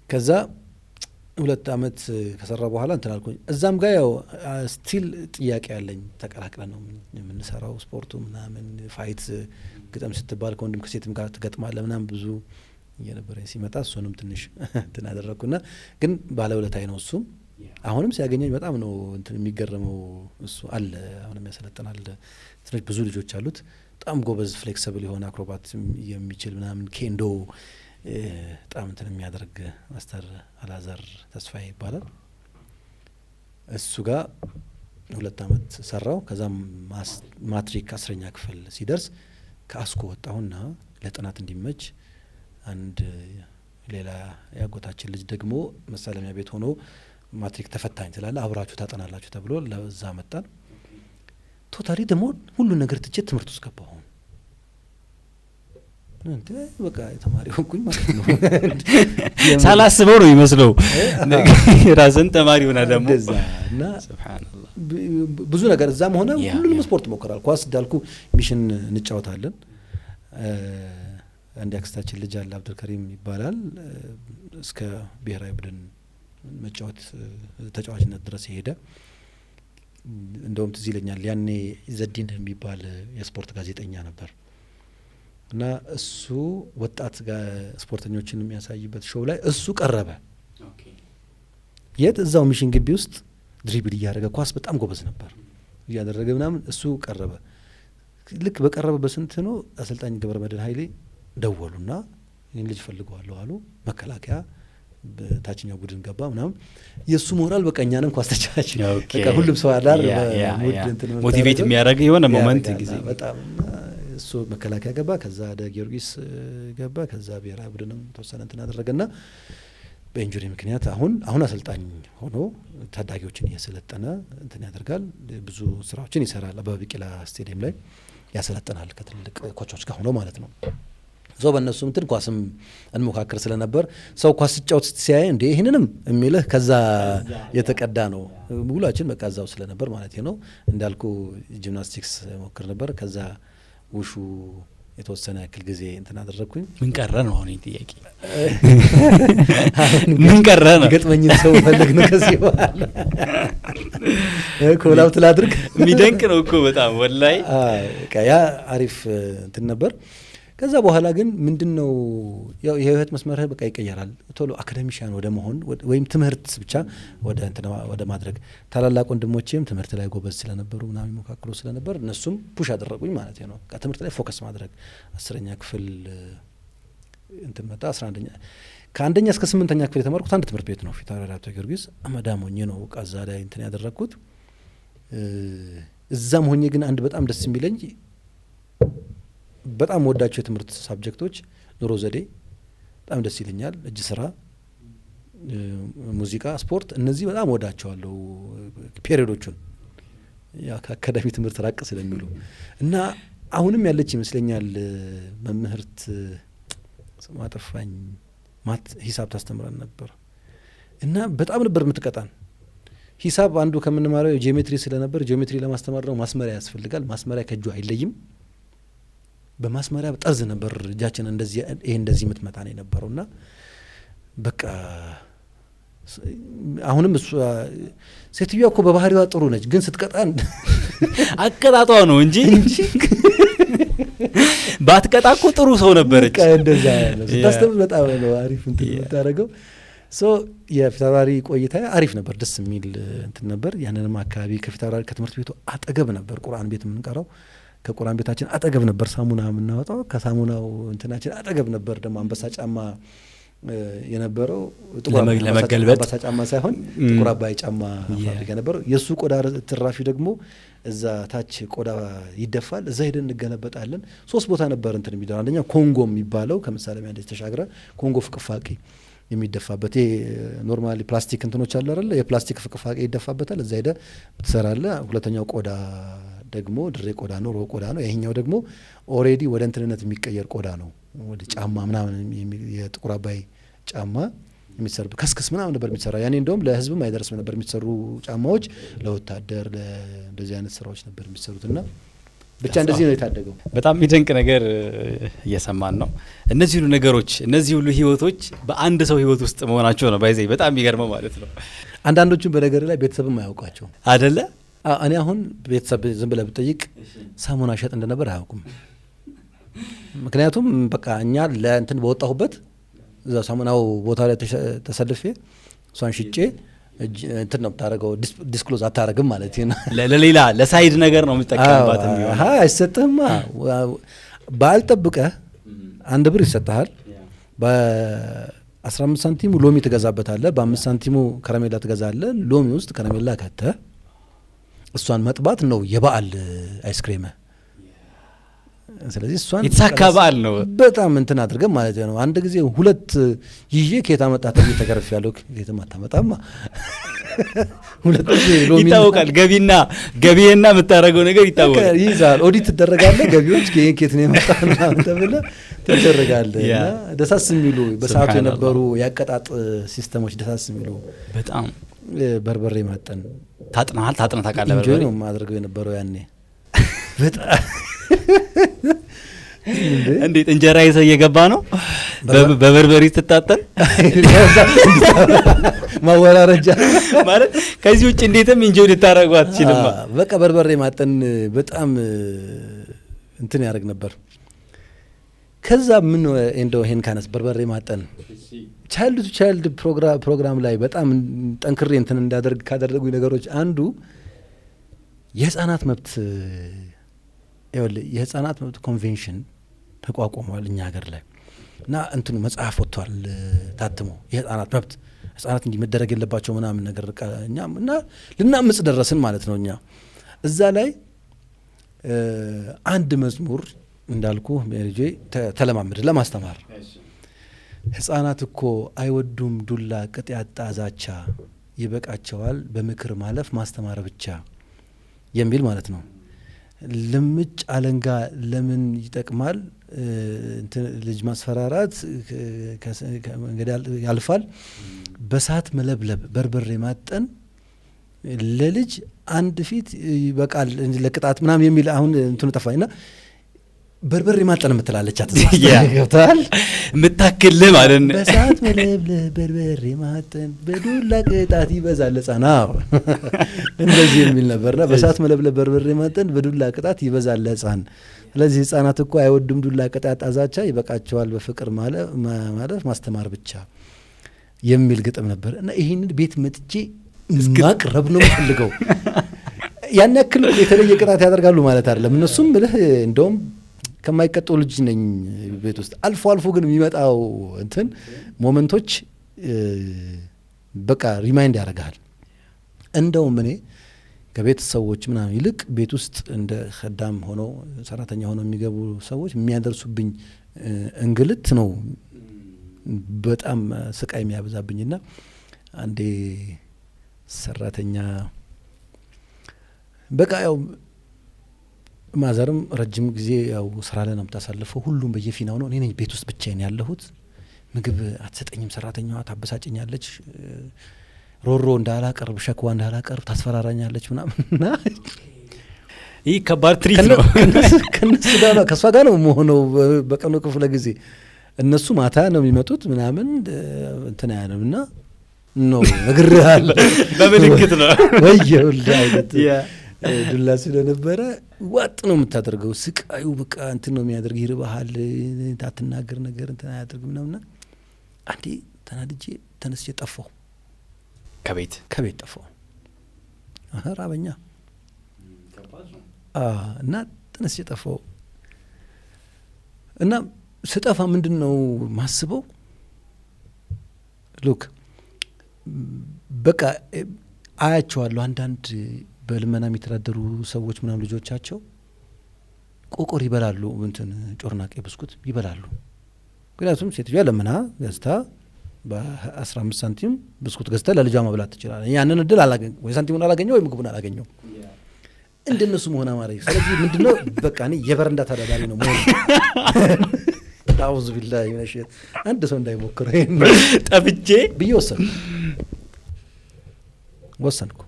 Speaker 1: ከዛ 2 አመት ከሰራ በኋላ እንትን አልኩኝ። እዛም ጋር ያው ስቲል ጥያቄ ያለኝ ተቀላቅለን ነው የምንሰራው ስፖርቱ ምናምን ፋይት ግጠም ስትባል ከወንድም ከሴትም ጋር ትገጥማለህ ምናምን ብዙ እየነበረኝ ሲመጣ እሱንም ትንሽ እንትን አደረግኩና ግን ባለውለታዬ ነው እሱም። አሁንም ሲያገኘኝ በጣም ነው እንትን የሚገረመው። እሱ አለ አሁንም ያሰለጥናል። ትንሽ ብዙ ልጆች አሉት። በጣም ጎበዝ ፍሌክሲብል የሆነ አክሮባት የሚችል ምናምን ኬንዶ በጣም እንትን የሚያደርግ ማስተር አላዛር ተስፋዬ ይባላል። እሱ ጋር 2 አመት ሰራው። ከዛም ማትሪክ 10ኛ ክፍል ሲደርስ ከአስኮ ወጣሁና ለጥናት እንዲመች አንድ ሌላ ያጎታችን ልጅ ደግሞ መሳለሚያ ቤት ሆኖ ማትሪክ ተፈታኝ ስላለ አብራችሁ ታጠናላችሁ ተብሎ ለዛ መጣን። ቶታሊ ደግሞ ሁሉን ነገር ትቼ ትምህርት ውስጥ ገባሁ። እንዴ በቃ ተማሪ ሆንኩኝ ማለት ነው።
Speaker 5: ሳላስበው ነው ይመስለው ራስን ተማሪ ሆና ደግሞ
Speaker 1: እና
Speaker 5: ሱብሃንአላህ
Speaker 1: ብዙ ነገር እዛም ሆነ ሁሉንም ስፖርት ሞከራል። ኳስ እንዳልኩ ሚሽን እንጫወታለን። አንድ ያክስታችን ልጅ አለ አብዱልከሪም ይባላል። እስከ ብሔራዊ ቡድን መጫወት ተጫዋችነት ድረስ ሄደ። እንደውም ትዝ ይለኛል ያኔ ዘዲን የሚባል የስፖርት ጋዜጠኛ ነበር እና እሱ ወጣት ስፖርተኞችን የሚያሳይበት ሾው ላይ እሱ ቀረበ። የት እዛው ሚሽን ግቢ ውስጥ ድሪብል እያደረገ ኳስ በጣም ጎበዝ ነበር እያደረገ ምናምን እሱ ቀረበ። ልክ በቀረበ በስንት ነው አሰልጣኝ ገብረመድህን ኃይሌ ደወሉና ይህን ልጅ ፈልገዋለሁ አሉ። መከላከያ በታችኛው ቡድን ገባ ምናምን። የእሱ ሞራል በቃ እኛንም ኳስ ተጫዋች በቃ ሁሉም ሰው አላር
Speaker 5: ሞቲቬት የሚያደርግ የሆነ ሞመንት ጊዜ
Speaker 1: በጣም እሱ መከላከያ ገባ። ከዛ ወደ ጊዮርጊስ ገባ። ከዛ ብሔራዊ ቡድንም ተወሰነ እንትን አደረገና በኢንጁሪ ምክንያት አሁን አሰልጣኝ ሆኖ ታዳጊዎችን እያሰለጠነ እንትን ያደርጋል። ብዙ ስራዎችን ይሰራል። አበበ ቢቂላ ስቴዲየም ላይ ያሰለጥናል ከትልልቅ ኮቾች ጋር ሆኖ ማለት ነው። ሰው በእነሱ እንትን ኳስም እንሞካከር ስለነበር ሰው ኳስ ሲጫወት ሲያይ እንዴ ይህንንም የሚልህ ከዛ የተቀዳ ነው። ውሏችን በቃ እዛው ስለነበር ማለት ነው። እንዳልኩ ጂምናስቲክስ ሞክር ነበር። ከዛ ውሹ የተወሰነ ያክል ጊዜ እንትን አደረግኩኝ።
Speaker 5: ምን ቀረ ነው አሁን ጥያቄ? ምን ቀረ ነው? ገጥመኝ
Speaker 1: ሰው ፈልግ ነው ከዚህ በኋላ ኮላውት ላድርግ።
Speaker 5: የሚደንቅ ነው እኮ በጣም ወላይ
Speaker 1: ያ አሪፍ እንትን ነበር። ከዛ በኋላ ግን ምንድነው ያው የህይወት መስመርህ በቃ ይቀየራል። ቶሎ አካዳሚሻን ወደ መሆን ወይም ትምህርት ብቻ ወደ ማድረግ ታላላቅ ወንድሞቼም ትምህርት ላይ ጎበዝ ስለነበሩ ምናምን ይሞካክሩ ስለነበር እነሱም ፑሽ አደረጉኝ ማለት ነው። ትምህርት ላይ ፎከስ ማድረግ 10ኛ ክፍል እንትን መጣ። 11ኛ ከአንደኛ እስከ 8ኛ ክፍል የተማርኩት አንድ ትምህርት ቤት ነው ፊታውራሪ አቶ ጊዮርጊስ አመዳም ሆኜ ነው ቃዛ ላይ እንትን ያደረኩት። እዛም ሆኜ ግን አንድ በጣም ደስ የሚለኝ በጣም ወዳቸው የትምህርት ሳብጀክቶች ኑሮ ዘዴ በጣም ደስ ይለኛል። እጅ ስራ፣ ሙዚቃ፣ ስፖርት እነዚህ በጣም ወዳቸዋለሁ ፔሪዮዶቹን ያ ከአካዳሚ ትምህርት ራቅ ስለሚሉ እና አሁንም ያለች ይመስለኛል መምህርት ስሟ ጠፋኝ ሂሳብ ታስተምረን ነበር እና በጣም ነበር የምትቀጣን። ሂሳብ አንዱ ከምንማረው ጂኦሜትሪ ስለነበር ጂኦሜትሪ ለማስተማር ነው ማስመሪያ ያስፈልጋል። ማስመሪያ ከእጁ አይለይም። በማስመሪያ ጠርዝ ነበር እጃችን እንደዚህ ይሄ እንደዚህ የምትመጣ ነው የነበረውና በቃ አሁንም እሱ ሴትዮዋ እኮ በባህሪዋ ጥሩ ነች፣ ግን ስትቀጣን
Speaker 5: አቀጣጧ ነው እንጂ ባትቀጣ እኮ ጥሩ ሰው ነበረች።
Speaker 1: እንደዛ ያለ ስታስተምር በጣም ነው አሪፍ እንትን የምታደርገው። የፊታውራሪ ቆይታ አሪፍ ነበር፣ ደስ የሚል እንትን ነበር። ያንንም አካባቢ ከፊታውራሪ ከትምህርት ቤቱ አጠገብ ነበር ቁርአን ቤት የምንቀራው። ከቁርአን ቤታችን አጠገብ ነበር ሳሙና የምናወጣው። ከሳሙናው እንትናችን አጠገብ ነበር ደግሞ አንበሳ ጫማ የነበረው
Speaker 5: ለመገልበጥ
Speaker 1: አባሳ ጫማ ሳይሆን ጥቁር አባይ ጫማ ፋብሪካ የነበረው የሱ ቆዳ ትራፊ ደግሞ እዛ ታች ቆዳ ይደፋል። እዛ ሄደን እንገለበጣለን። 3 ቦታ ነበር እንትን የሚደረው። አንደኛ ኮንጎ የሚባለው ከምሳሌ አንዴ ተሻግራ ኮንጎ ፍቅፋቂ የሚደፋበት ይሄ ኖርማሊ ፕላስቲክ እንትኖች አለ አይደል? የፕላስቲክ ፍቅፋቂ ይደፋበታል። እዛ ሄደ ትሰራለ። ሁለተኛው ቆዳ ደግሞ ድሬ ቆዳ ነው፣ ሮ ቆዳ ነው። ይሄኛው ደግሞ ኦሬዲ ወደ እንትንነት የሚቀየር ቆዳ ነው። ወደ ጫማ ምናምን የጥቁር አባይ ጫማ የሚሰሩ ከስክስ ምናምን ነበር የሚሰራ። ያኔ እንደውም ለህዝብም አይደርስም ነበር የሚሰሩ ጫማዎች፣ ለወታደር እንደዚህ አይነት ስራዎች ነበር የሚሰሩትና ብቻ እንደዚህ ነው የታደገው።
Speaker 5: በጣም የሚደንቅ ነገር እየሰማን ነው። እነዚህ ሁሉ ነገሮች እነዚህ ሁሉ ህይወቶች በአንድ ሰው ህይወት ውስጥ መሆናቸው ነው ባይዘይ በጣም የሚገርመው ማለት ነው።
Speaker 1: አንዳንዶቹም በነገር ላይ ቤተሰብም አያውቋቸው
Speaker 5: አይደለ?
Speaker 1: እኔ አሁን ቤተሰብ ዝም ብለህ ብጠይቅ ሳሙና ሸጥ እንደነበር አያውቁም። ምክንያቱም በቃ እኛ ለእንትን በወጣሁበት እዛ ሳሙናው ቦታ ላይ ተሰልፌ እሷን ሽጬ እንትን ነው የምታደርገው። ዲስክሎዝ አታረግም ማለት ነው።
Speaker 5: ለሌላ ለሳይድ ነገር ነው የምትጠቀምባት የሚሆነው።
Speaker 1: አይሰጥህማ። በዓል ጠብቀህ 1 ብር ይሰጥሃል። በ15 ሳንቲሙ ሎሚ ትገዛበታለህ። በ5 ሳንቲሙ ከረሜላ ትገዛለህ። ሎሚ ውስጥ ከረሜላ ከተህ እሷን መጥባት ነው የበዓል አይስክሬም። ስለዚህ እሷን
Speaker 5: የተሳካ በዓል ነው
Speaker 1: በጣም እንትን አድርገን ማለት ነው። አንድ ጊዜ 2 ይዤ ከየት አመጣት ተገርፍ ያለው ከየትም አታመጣማ። 2 ጊዜ ሎሚ
Speaker 5: ይታወቃል። ገቢና የምታረገው ነገር ይታወቃል።
Speaker 1: ይዛል ኦዲት ትደረጋለህ። ገቢዎች ከየት ነው የመጣው ምናምን ተብለህ ትደረጋለህ። እና ደሳስ የሚሉ በሰዓቱ የነበሩ ያቀጣጥ ሲስተሞች ደሳስ የሚሉ
Speaker 5: በጣም
Speaker 1: በርበሬ ማጠን
Speaker 5: ታጥነህ ታውቃለህ?
Speaker 1: በርበሬ ነው ማድረገው የነበረው ያኔ በጣም
Speaker 5: እንዴት እንጀራ ይዘህ እየገባ ነው በበርበሬ ትታጠን
Speaker 1: ማወራረጃ
Speaker 5: ማለት ከዚህ ውጭ እንዴትም ኢንጆይ ልታረጋው አትችልም።
Speaker 1: በቃ በርበሬ ማጠን በጣም እንትን ያደርግ ነበር። ከዛ ምን እንደው ይሄን ካነስ በርበሬ ማጠን ቻይልድ ቱ ቻይልድ ፕሮግራም ላይ በጣም ጠንክሬ እንትን እንዳደርግ ካደረጉኝ ነገሮች አንዱ የህፃናት መብት የህፃናት መብት ኮንቬንሽን ተቋቁሟል እኛ ሀገር ላይ እና እንትኑ መጽሐፍ ወጥቷል ታትሞ የህፃናት መብት ህፃናት እንዲህ መደረግ የለባቸው ምናምን ነገር እኛ እና ልናምጽ ደረስን ማለት ነው። እኛ እዛ ላይ አንድ መዝሙር እንዳልኩ ሜሪጄ ተለማመድ ለማስተማር ህፃናት እኮ አይወዱም ዱላ ቅጥ ያጣ ዛቻ ይበቃቸዋል በምክር ማለፍ ማስተማር ብቻ የሚል ማለት ነው። ልምጭ አለንጋ ለምን ይጠቅማል ልጅ ማስፈራራት መንገድ ያልፋል በሳት መለብለብ በርበሬ ማጠን ለልጅ አንድ ፊት ይበቃል ለቅጣት ምናምን የሚል አሁን እንትኑ ጠፋኝና በርበሬ ማጠን የምትላለች ገብተዋል
Speaker 5: የምታክል ማለት ነው።
Speaker 1: በሳት መለብለብ በርበሬ ማጠን በዱላ ቅጣት ይበዛል ለህፃና እንደዚህ የሚል ነበርና በሳት መለብለብ በርበሬ ማጠን በዱላ ቅጣት ይበዛል ለህፃን። ስለዚህ ህፃናት እኮ አይወዱም ዱላ ቅጣት አዛቻ ይበቃቸዋል በፍቅር ማለት ማስተማር ብቻ የሚል ግጥም ነበር እና ይህንን ቤት መጥቼ ማቅረብ ነው የምፈልገው። ያን ያክል የተለየ ቅጣት ያደርጋሉ ማለት አይደለም። እነሱም ብለህ እንደውም ከማይቀጡ ልጅ ነኝ ቤት ውስጥ አልፎ አልፎ ግን የሚመጣው እንትን ሞመንቶች በቃ ሪማይንድ ያደርጋል። እንደውም እኔ ከቤተሰቦች ምናምን ይልቅ ቤት ውስጥ እንደ ኸዳም ሆኖ ሰራተኛ ሆኖ የሚገቡ ሰዎች የሚያደርሱብኝ እንግልት ነው በጣም ስቃይ የሚያበዛብኝና አንዴ ሰራተኛ በቃ ያው ማዘርም ረጅም ጊዜ ያው ስራ ላይ ነው የምታሳልፈው። ሁሉም በየፊናው ነው። እኔ ነኝ ቤት ውስጥ ብቻዬን ያለሁት። ምግብ አትሰጠኝም ሰራተኛዋ፣ ታበሳጨኛለች። ሮሮ እንዳላቀርብ ሸክዋ እንዳላቀርብ ታስፈራራኛለች ምናምንና
Speaker 5: ይህ ከባድ ትሪት ነው።
Speaker 1: ከነሱ ጋር ነው ከሷ ጋር ነው የምሆነው በቀኑ ክፍለ ጊዜ። እነሱ ማታ ነው የሚመጡት ምናምን እንትን ያለውና ነው ነግሬሃል
Speaker 5: በምልክት ነው
Speaker 1: ወየውልህ አይነት ዱላ ስለነበረ ዋጥ ነው የምታደርገው። ስቃዩ በቃ እንትን ነው የሚያደርግ። ይርባሃል፣ ታትናገር ነገር እንትን አያደርግ ምናምና አንዴ ተናድጄ ተነስቼ ጠፋሁ። ከቤት ጠፋሁ። ራበኛ እና ተነስቼ ጠፋሁ። እና ስጠፋ ምንድን ነው ማስበው ሉክ በቃ አያቸዋለሁ አንዳንድ በልመና የሚተዳደሩ ሰዎች ምናምን ልጆቻቸው ቆቆር ይበላሉ እንትን ጮርናቄ ብስኩት ይበላሉ ምክንያቱም ሴትዮዋ ለምና ገዝታ በ15 ሳንቲም ብስኩት ገዝታ ለልጇ ማብላት ትችላለች ያንን እድል አላገኘ ወይ ሳንቲሙን አላገኘው ወይ ምግቡን አላገኘው እንደነሱ መሆን አማረ ስለዚህ ምንድነው በቃ እኔ የበረንዳ ተዳዳሪ ነው መሆን ታውዙ ቢላሂ ወነሸት አንድ ሰው እንዳይሞክረው
Speaker 5: ጠብጄ
Speaker 1: ብዬ ወሰንኩ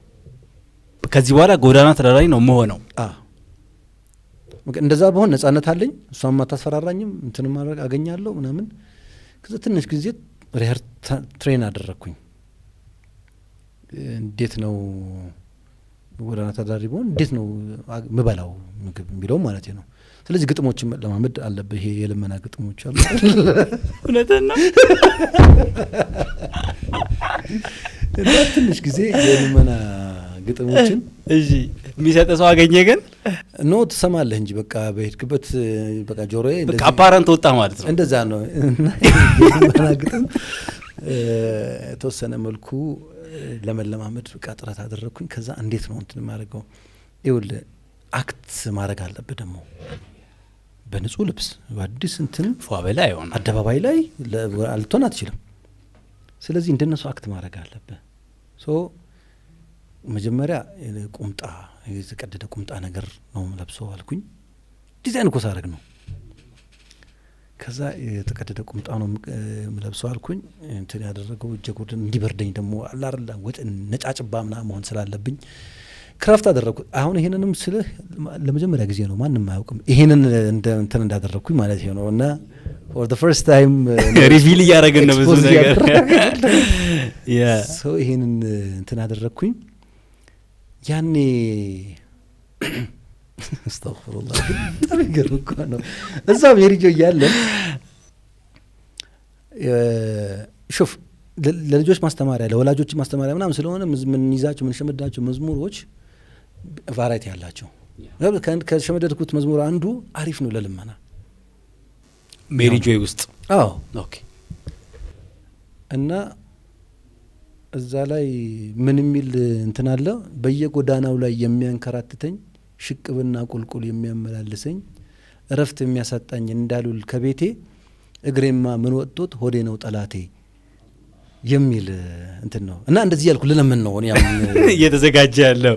Speaker 5: ከዚህ በኋላ ጎዳና ተዳዳሪ ነው መሆነው
Speaker 1: እንደዛ በሆነ ነጻነት አለኝ እሷም አታስፈራራኝም እንትን ማድረግ አገኛለሁ ምናምን ከዛ ትንሽ ጊዜ ሪሄር ትሬን አደረኩኝ እንዴት ነው ጎዳና ተዳዳሪ በሆን እንዴት ነው ምበላው ምግብ የሚለው ማለት ነው ስለዚህ ግጥሞችን ለማመድ አለበት ይሄ የልመና ግጥሞች አሉ
Speaker 5: እውነትና
Speaker 1: ትንሽ ጊዜ የልመና ግጥሞችን
Speaker 5: እሺ የሚሰጥ ሰው አገኘ ግን
Speaker 1: ኖ ትሰማለህ እንጂ በቃ በሄድክበት በቃ ጆሮዬ
Speaker 5: በቃ አፓራንት ወጣ ማለት ነው
Speaker 1: እንደዛ ነው የልመና ግጥም ተወሰነ መልኩ ለመለማመድ በቃ ጥረት አደረኩኝ ከዛ እንዴት ነው እንትን ማድረገው ይኸውልህ አክት ማድረግ አለበት ደግሞ በንጹህ ልብስ አዲስ እንትን
Speaker 5: ፏበላ አይሆን
Speaker 1: አደባባይ ላይ አልቶን አትችልም ስለዚህ እንደነሱ አክት ማድረግ አለበት ሶ መጀመሪያ ቁምጣ የተቀደደ ቁምጣ ነገር ነው ለብሰው አልኩኝ ዲዛይን እኮ ሳረግ ነው ከዛ የተቀደደ ቁምጣ ነው ለብሰው አልኩኝ እንትን ያደረገው እጀጉድን እንዲበርደኝ ደግሞ አላርላ ወጥ ነጫጭባ ምናምን መሆን ስላለብኝ ክራፍት አደረኩት አሁን ይሄንንም ስልህ ለመጀመሪያ ጊዜ ነው ማንንም አያውቅም ይሄንን እንትን እንዳደረኩኝ ማለት ነው እና for the first time
Speaker 5: ሪቪል ያረገን ነው ብዙ ነገር ያ
Speaker 1: ሶ ይሄንን እንትን አደረኩኝ ያኔ አስተግፍሩላህ ተብገሩ ነው እዛ ሜሪጆ ያለ ሹፍ ለልጆች ማስተማሪያ ለወላጆች ማስተማሪያ ምናምን ስለሆነ ምን ይዛቸው ምን ሸመዳቸው መዝሙሮች ቫራይቲ ያላቸው ከሸመደድኩት መዝሙር አንዱ አሪፍ ነው ለልመና
Speaker 5: ሜሪጆ ውስጥ
Speaker 1: ኦኬ እና እዛ ላይ ምን የሚል እንትን አለ በየጎዳናው ላይ የሚያንከራትተኝ ሽቅብና ቁልቁል የሚያመላልሰኝ እረፍት የሚያሳጣኝ እንዳሉል ከቤቴ እግሬማ ምን ወጥቶት ሆዴ ነው ጠላቴ የሚል እንትን ነው እና እንደዚህ ያልኩ ለምን ነው እኔ
Speaker 5: እየተዘጋጀ ያለው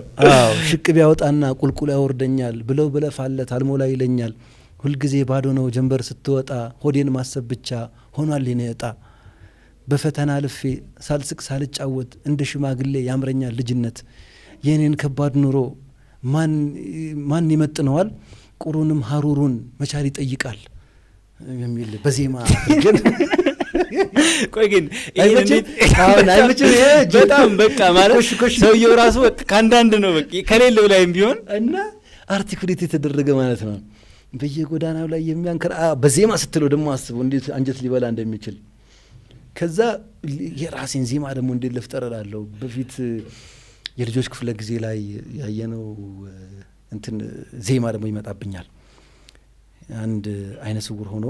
Speaker 1: ሽቅብ ያወጣና ቁልቁል ያወርደኛል ብለው ብለፋለት አልሞላ ይለኛል ሁልጊዜ ባዶ ነው ጀንበር ስትወጣ ሆዴን ማሰብ ብቻ ሆኗል የኔ እጣ በፈተና ልፌ ሳልስቅ ሳልጫወት እንደ ሽማግሌ ያምረኛል ልጅነት የኔን ከባድ ኑሮ ማን ይመጥነዋል ቁሩንም ሀሩሩን መቻል ይጠይቃል የሚል በዜማ አድርገን
Speaker 5: ቆይ ግን በጣም በቃ ማለት ሰውየው ራሱ ከአንዳንድ ነው በቃ ከሌለው ላይም ቢሆን
Speaker 1: እና አርቲኩሌት የተደረገ ማለት ነው በየጎዳናው ላይ የሚያንከራ በዜማ ስትለው ደግሞ አስበው እንዴት አንጀት ሊበላ እንደሚችል ከዛ የራሴን ዜማ ደግሞ እንዴት ልፍጠርላለሁ በፊት የልጆች ክፍለ ጊዜ ላይ ያየነው እንትን ዜማ ደግሞ ይመጣብኛል አንድ አይነ ስውር ሆኖ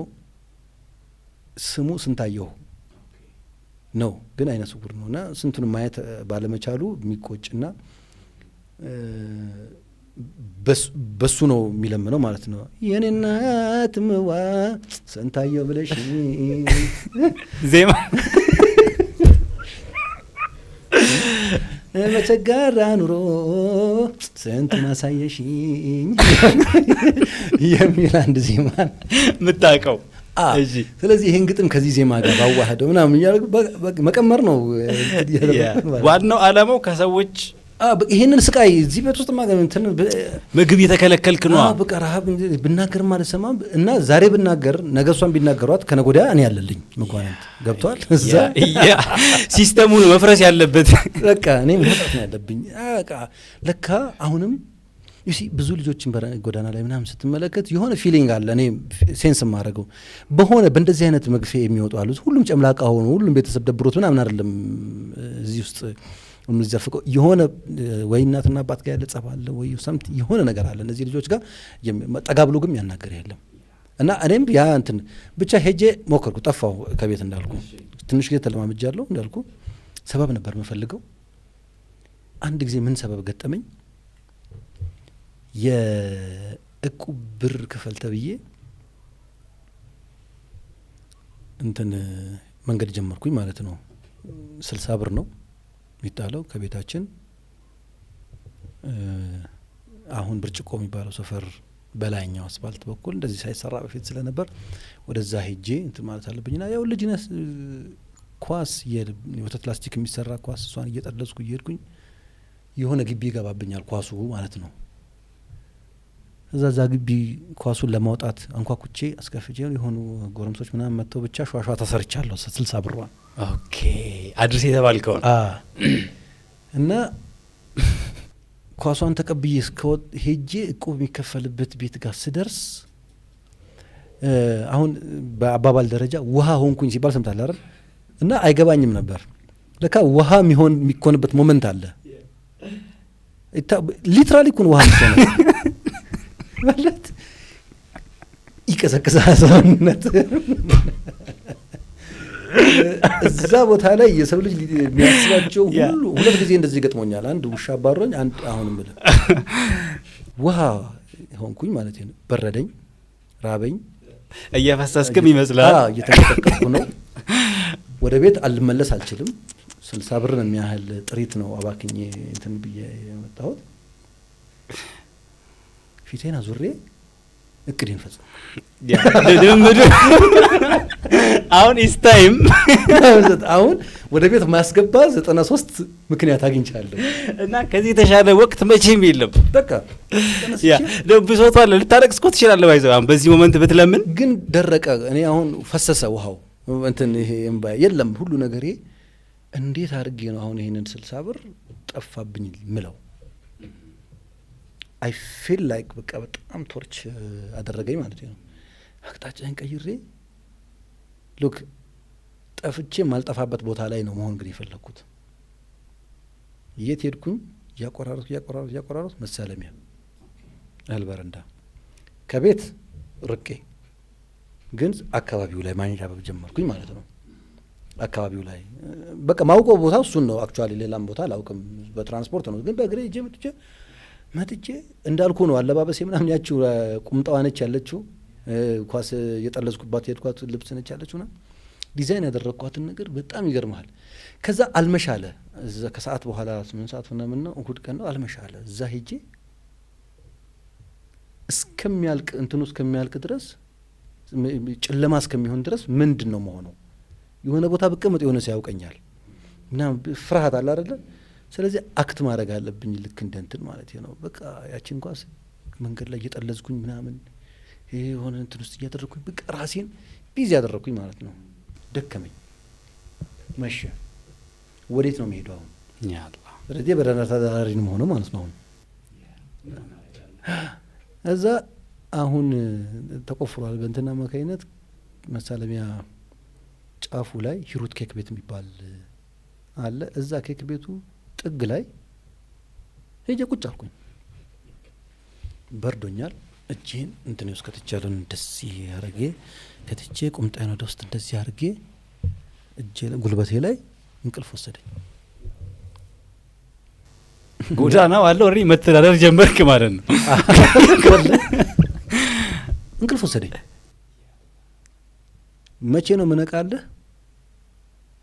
Speaker 1: ስሙ ስንታየው ነው ግን አይነ ስውር ነውና ስንቱን ማየት ባለመቻሉ የሚቆጭና በሱ ነው የሚለምነው ማለት ነው የኔና ትምዋ ስንታየው ብለሽ
Speaker 5: ዜማ
Speaker 1: መቸጋራ ኑሮ ስንቱን አሳየሽኝ የሚል አንድ ዜማ ምታቀው ስለዚህ ይሄን ግጥም ከዚህ ዜማ ጋር ባዋህደው ምናምን መቀመር ነው
Speaker 5: ዋናው አላማው ከሰዎች
Speaker 1: ይሄንን ስቃይ እዚህ ቤት ውስጥ ማገም እንትን
Speaker 5: ምግብ የተከለከልክ ነው
Speaker 1: በቃ ረሃብ ብናገር ማለት ሰማ እና ዛሬ ብናገር ነገ እሷን ቢናገሯት ከነጎዳ እኔ ያለልኝ መጓናት ገብቷል እዛ
Speaker 5: ሲስተሙ መፍረስ ያለበት
Speaker 1: በቃ እኔ መጣት ነው ያለብኝ በቃ ለካ አሁንም ይሲ ብዙ ልጆችን በጎዳና ላይ ምናምን ስትመለከት የሆነ ፊሊንግ አለ እኔ ሴንስ ማረገው በሆነ በእንደዚህ አይነት መግፌ የሚወጡ አሉ ሁሉም ጨምላቃ ሆኖ ሁሉም ቤተሰብ ደብሮት ምናምን አይደለም እዚህ ውስጥ ምንዘፍቀው የሆነ ወይ እናትና አባት ጋር ያለ ጸብ አለ ወይ ሰምት የሆነ ነገር አለ እነዚህ ልጆች ጋር ጠጋ ብሎ ግን ያናገር የለም እና እኔም ያ እንትን ብቻ ሄጄ ሞከርኩ። ጠፋው ከቤት እንዳልኩ ትንሽ ጊዜ ተለማምጃለሁ እንዳልኩ ሰበብ ነበር የምፈልገው። አንድ ጊዜ ምን ሰበብ ገጠመኝ? የእቁብ ብር ክፈል ተብዬ እንትን መንገድ ጀመርኩኝ ማለት ነው። 60 ብር ነው የሚጣለው ከቤታችን አሁን ብርጭቆ የሚባለው ሰፈር በላይኛው አስፋልት በኩል እንደዚህ ሳይሰራ በፊት ስለነበር ወደዛ ሄጄ እንትን ማለት አለብኝና ያው ልጅነስ ኳስ የወተት ፕላስቲክ የሚሰራ ኳስ እሷን እየጠለዝኩ እየሄድኩኝ የሆነ ግቢ ይገባብኛል ኳሱ ማለት ነው። እዛ ግቢ ኳሱን ለማውጣት አንኳኩቼ አስከፍቼ የሆኑ ጎረምሶች ምናምን መጥተው ብቻ ሿሿ ተሰርቻለሁ 60 ብሯን።
Speaker 5: ኦኬ አድርስ የተባልከው
Speaker 1: እና ኳሷን ተቀብዬ ሄጄ እቁብ የሚከፈልበት ቤት ጋር ስደርስ አሁን በአባባል ደረጃ ውሃ ሆንኩኝ ሲባል ሰምታለህ አይደል? እና አይገባኝም ነበር ለካ ውሃ የሚሆንበት ሞመንት አለ። ሊትራሊ ኩን ውሃ ነው ማለት ይቀዘቅዛል ሰውነት። እዛ ቦታ ላይ የሰው ልጅ የሚያስባቸው ሁሉ ሁለት ጊዜ እንደዚህ ገጥሞኛል። አንድ ውሻ አባሮኝ፣ አንድ አሁንም ብለ ውሃ ሆንኩኝ ማለት ነው። በረደኝ፣ ራበኝ፣
Speaker 5: እያፈሰስክም ይመስላል።
Speaker 1: እየተንቀጠቀጥኩ ነው። ወደ ቤት አልመለስ አልችልም። 60 ብር የሚያህል ጥሪት ነው አባክኜ እንትን ብዬ የመጣሁት። ፊቴን አዙሬ እቅዴን ፈጽሞ
Speaker 5: ድምድ አሁን ኢስታይም
Speaker 1: አሁን ወደ ቤት ማስገባ 93 ምክንያት አግኝቻለሁ።
Speaker 5: እና ከዚህ የተሻለ ወቅት መቼም የለም።
Speaker 1: በቃ
Speaker 5: ያ ደብሶት አለ ልታረቅስ እኮ ትችላለህ። ባይዘው አሁን በዚህ ሞመንት ብትለምን
Speaker 1: ግን ደረቀ። እኔ አሁን ፈሰሰ ውሃው እንትን ይሄ እምባ የለም ሁሉ ነገሬ። እንዴት አድርጌ ነው አሁን ይሄንን 60 ብር ጠፋብኝ ምለው? አይ ፊል ላይክ በቃ በጣም ቶርች አደረገኝ ማለት ነው። አቅጣጫን ቀይሬ ሉክ ጠፍቼ ማልጠፋበት ቦታ ላይ ነው መሆን ግን የፈለኩት። የት ሄድኩኝ? ያቆራረጥ መሳለሚያ አልበረንዳ ከቤት ርቄ ግን አካባቢው ላይ ማንዣበብ ጀመርኩኝ ማለት ነው። አካባቢው ላይ በቃ ማውቀው ቦታ እሱን ነው። አክቹአሊ ሌላም ቦታ አላውቅም። በትራንስፖርት ነው ግን በእግሬ መጥቼ እንዳልኩ ነው። አለባበሴ ምናምን ያቺው ቁምጣዋ ነች ያለችው፣ ኳስ የጠለዝኩባት የሄድኳት ልብስ ነች ያለችውና ዲዛይን ያደረግኳትን ነገር በጣም ይገርማል። ከዛ አልመሻለ እዛ ከሰዓት በኋላ 8 ሰዓት ምናምን ነው እሁድ ቀን ነው አልመሻለ። እዛ ሄጄ እስከሚያልቅ እንትኑ እስከሚያልቅ ድረስ ጨለማ እስከሚሆን ድረስ ምንድን ነው መሆኑ? የሆነ ቦታ ብቀመጥ የሆነ ሰው ያውቀኛል ምናምን ፍርሃት አለ አይደለ? ስለዚህ አክት ማድረግ አለብኝ ልክ እንደ እንትን ማለት ነው። በቃ ያቺን ኳስ መንገድ ላይ እየጠለዝኩኝ ምናምን ይሄ የሆነ እንትን ውስጥ እያደረግኩኝ በቃ ራሴን ቢዚ ያደረግኩኝ ማለት ነው። ደከመኝ፣ መሸ። ወዴት ነው መሄዱ አሁን? ስለዚህ በዳና ተዳዳሪ ነው ሆነ ማለት ነው። አሁን እዛ አሁን ተቆፍሯል በእንትና አማካኝነት መሳለሚያ ጫፉ ላይ ሂሩት ኬክ ቤት የሚባል አለ። እዛ ኬክ ቤቱ ጥግ ላይ ሄጄ ቁጭ አልኩኝ። በርዶኛል። እጄን እንትን ውስጥ ከትቻለሁ። እንደዚህ አርጌ ከትቼ ቁምጣዬን ወደ ውስጥ እንደዚህ አርጌ እጄ ጉልበቴ ላይ እንቅልፍ ወሰደኝ።
Speaker 5: ጎዳናው አለ ወሬ መተዳደር ጀመርክ ማለት ነው።
Speaker 1: እንቅልፍ ወሰደኝ። መቼ ነው ምነቃለህ?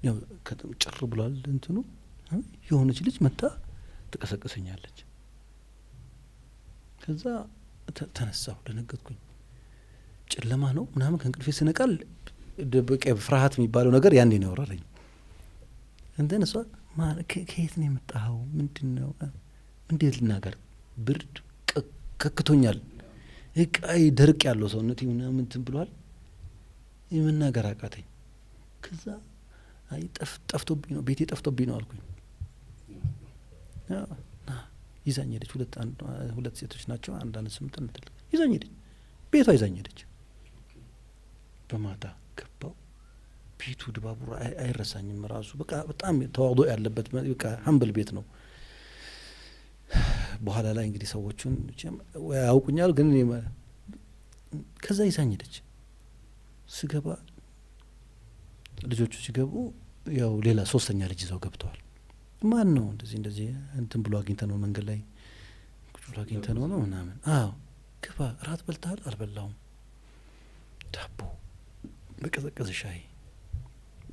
Speaker 1: ያው ጭር ብሏል እንትኑ። የሆነች ልጅ መጣ ትቀሰቅሰኛለች። ከዛ ተነሳሁ፣ ደነገጥኩኝ። ጨለማ ነው ምናምን። ከእንቅልፌ ስነቃል ደበቀ ፍርሃት የሚባለው ነገር ያኔ ነው ያወራረኝ። እንትን እሷ ከየት ነው የመጣኸው? ምንድን ነው? እንዴት ልናገር? ብርድ ከክቶኛል። እቃይ ደርቅ ያለው ሰውነቴ ምናምን እንትን ብሏል። የመናገር አቃተኝ። ከዛ አይ ጠፍቶብኝ ነው ቤቴ ጠፍቶብኝ ነው አልኩኝ። ይዛኝ ሄደች። ሁለት ሴቶች ናቸው። አንድ አነስ ምጥን ትልቅ ይዛኝ ሄደች። ቤቷ ይዛኝ ሄደች። በማታ ገባው። ቤቱ ድባቡ አይረሳኝም። ራሱ በቃ በጣም ተዋውዶ ያለበት በቃ ሀምብል ቤት ነው። በኋላ ላይ እንግዲህ ሰዎቹን ያውቁኛል ግን ከዛ ይዛኝ ሄደች። ስገባ ልጆቹ ሲገቡ ያው ሌላ ሶስተኛ ልጅ ይዘው ገብተዋል። ማን ነው እንደዚህ እንትን ብሎ አግኝተን ነው መንገድ ላይ ቁጭ ብሎ አግኝተን ነው ምናምን። አዎ ግባ፣ ራት በልተሃል? አልበላሁም። ዳቦ በቀዘቀዘ ሻይ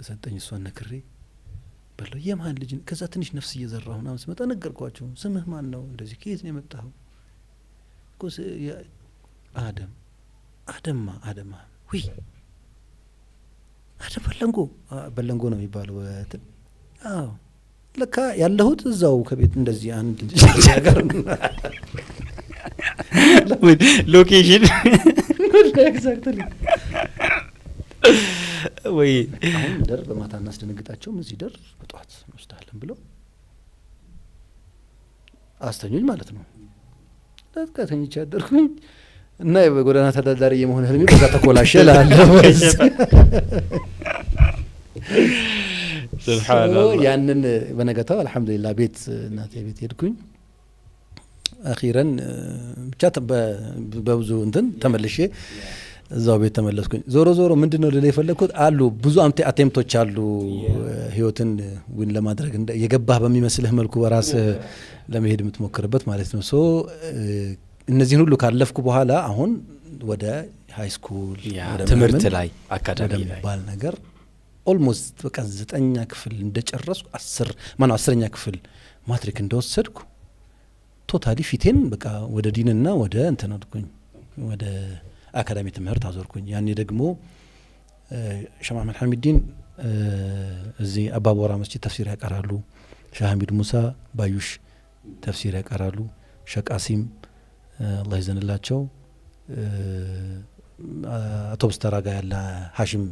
Speaker 1: ሰጠኝ። እሷን ነክሬ በለው። የማን ልጅ? ከዛ ትንሽ ነፍስ እየዘራሁ ምናምን ስመጣ ነገርኳቸው። ስምህ ማን ነው? እንደዚህ ከየት ነው የመጣኸው? እኮ አደም። አደማ ውይ አደም በለንጎ ነው የሚባለው። አዎ ለካ ያለሁት እዛው ከቤት እንደዚህ አንድ ነገር
Speaker 5: ሎኬሽን
Speaker 1: ኤግዛክትሊ።
Speaker 5: ወይ
Speaker 1: አሁን ደር በማታ እናስደነግጣቸውም እዚህ ደር በጠዋት እንወስዳለን ብለው አስተኙኝ ማለት ነው። ለካ ተኝቼ አደርኩኝ እና የጎዳና ተዳዳሪ የመሆን ህልሜ በዛ ተኮላሸ እላለሁ። ሱብሃንአላህ። ያንን በነገታው አልሐምዱሊላህ ቤት እናቴ ቤት ሄድኩኝ። አኺረን ብቻ በብዙ እንትን ተመልሼ እዛው ቤት ተመለስኩኝ። ዞሮ ምንድነው ልል የፈለኩት አሉ ብዙ አቴምፕቶች አሉ ህይወትን ውን ለማድረግ የገባህ በሚመስልህ መልኩ በራስህ ለመሄድ የምትሞክርበት ማለት ነው። ሶ እነዚህን ሁሉ ካለፍኩ በኋላ አሁን ወደ ሃይ ስኩል
Speaker 5: ትምህርት ላይ አካዳሚ ላይ
Speaker 1: ባል ነገር ኦልሞስት በቃ 9ኛ ክፍል እንደጨረስኩ 10ኛ ክፍል ማትሪክ እንደወሰድኩ ቶታሊ ፊቴን በቃ ወደ ዲንና ወደ እንትን አድርኩኝ፣ ወደ አካዳሚ ትምህርት አዞርኩኝ። ያኔ ደግሞ ሸህ መሐመድ ሐሚዲን እዚህ አባቦራ መስጂድ ተፍሲር ያቀራሉ። ሸህ ሐሚድ ሙሳ ባዩሽ ተፍሲር ያቀራሉ። ሸህ ቃሲም አላህ ይዘንላቸው አውቶቡስ ተራ ጋር ያለ ሐሽም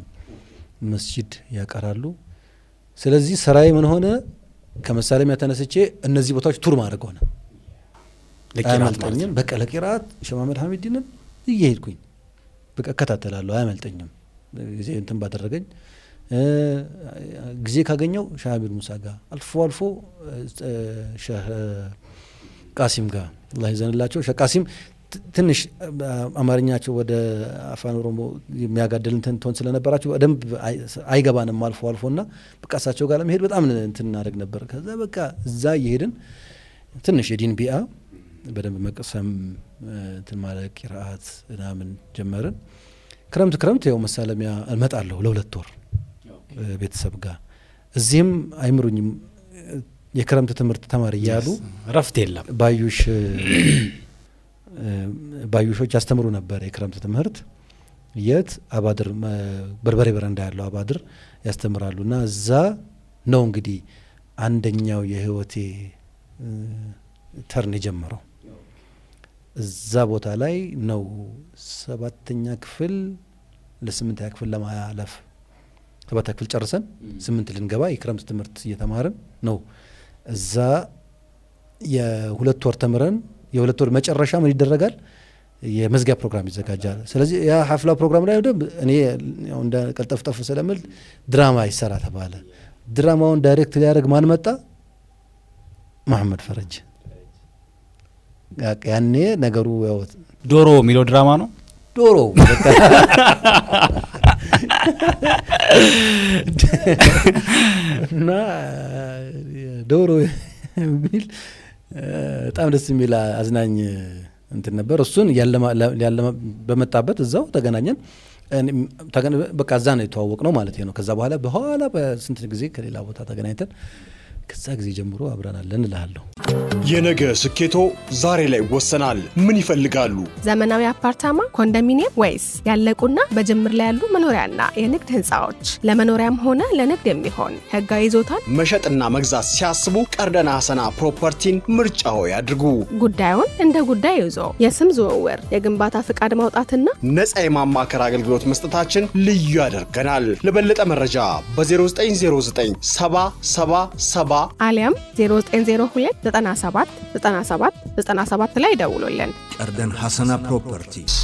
Speaker 1: መስጂድ ያቀራሉ። ስለዚህ ሰራይ ምን ሆነ ከመሳለሚያ ተነስቼ እነዚህ ቦታዎች ቱር ማድረግ ሆነ። ለቂራአት በቃ ለቂራአት ሸህ መሐመድ ሐሚዲንን እየሄድኩኝ በቃ እከታተላለሁ፣ አያመልጠኝም። ጊዜ እንትን ባደረገኝ ጊዜ ካገኘው ሸህ ሐሚድ ሙሳ ጋር አልፎ ሸህ ቃሲም ጋር አላህ ይዘንላቸው። ሸህ ቃሲም ትንሽ አማርኛቸው ወደ አፋን ኦሮሞ የሚያጋደል እንትን ስለነበራቸው በደንብ አይገባንም አልፎና በቃ እሳቸው ጋር ለመሄድ በጣም እንትን እናደርግ ነበር። ከዛ በቃ እዛ እየሄድን ትንሽ የዲን ቢአ በደንብ መቅሰም እንትን ማለት ቂራአት ምናምን ጀመርን። ክረምት ያው መሳለሚያ እመጣለሁ ለ2 ወር ቤተሰብ ጋር። እዚህም አይምሩኝም የክረምት ትምህርት ተማሪ እያሉ
Speaker 5: ረፍት የለም።
Speaker 1: ባዩሾች ያስተምሩ ነበር የክረምት ትምህርት። የት አባድር በርበሬ በረንዳ ያለው አባድር ያስተምራሉ። እና እዛ ነው እንግዲህ አንደኛው የህይወቴ ተርን የጀመረው። እዛ ቦታ ላይ ነው 7ኛ ክፍል ለ8ኛ ክፍል ለማለፍ 7ኛ ክፍል ጨርሰን 8 ልንገባ የክረምት ትምህርት እየተማርን ነው። እዛ የ2 ወር ተምረን የ2 ወር መጨረሻ ምን ይደረጋል? የመዝጊያ ፕሮግራም ይዘጋጃል። ስለዚህ ያ ሐፍላ ፕሮግራም ላይ እኔ ያው እንደ ቀልጠፍጠፍ ስለምል ድራማ ይሰራ ተባለ። ድራማውን ዳይሬክት ሊያደርግ ማን መጣ? መሐመድ ፈረጅ። ያኔ ነገሩ ያው
Speaker 5: ዶሮ የሚለው ድራማ ነው።
Speaker 1: ዶሮ እና ዶሮ የሚል በጣም ደስ የሚል አዝናኝ እንትን ነበር። እሱን ያለማ በመጣበት እዛው ተገናኘን። በቃ እዛ ነው የተዋወቅ ነው ማለት ነው። ከዛ በኋላ በስንት ጊዜ ከሌላ ቦታ ተገናኝተን ከዛ ጊዜ ጀምሮ አብረናለን እላለሁ።
Speaker 2: የነገ ስኬቶ ዛሬ ላይ ይወሰናል። ምን ይፈልጋሉ?
Speaker 3: ዘመናዊ አፓርታማ፣ ኮንዶሚኒየም ወይስ ያለቁና በጅምር ላይ ያሉ መኖሪያና የንግድ ህንፃዎች? ለመኖሪያም ሆነ ለንግድ የሚሆን ህጋዊ ይዞታን
Speaker 2: መሸጥና መግዛት ሲያስቡ ቀርደና ሐሰና ፕሮፐርቲን ምርጫው ያድርጉ።
Speaker 3: ጉዳዩን እንደ ጉዳይ ይዞ የስም ዝውውር፣ የግንባታ ፍቃድ ማውጣትና
Speaker 2: ነፃ የማማከር አገልግሎት መስጠታችን ልዩ ያደርገናል። ለበለጠ መረጃ በ0909 777
Speaker 3: አሊያም 0902 97 97 97 ላይ ደውሉልን።
Speaker 4: ቀርደን ሐሰና ፕሮፐርቲስ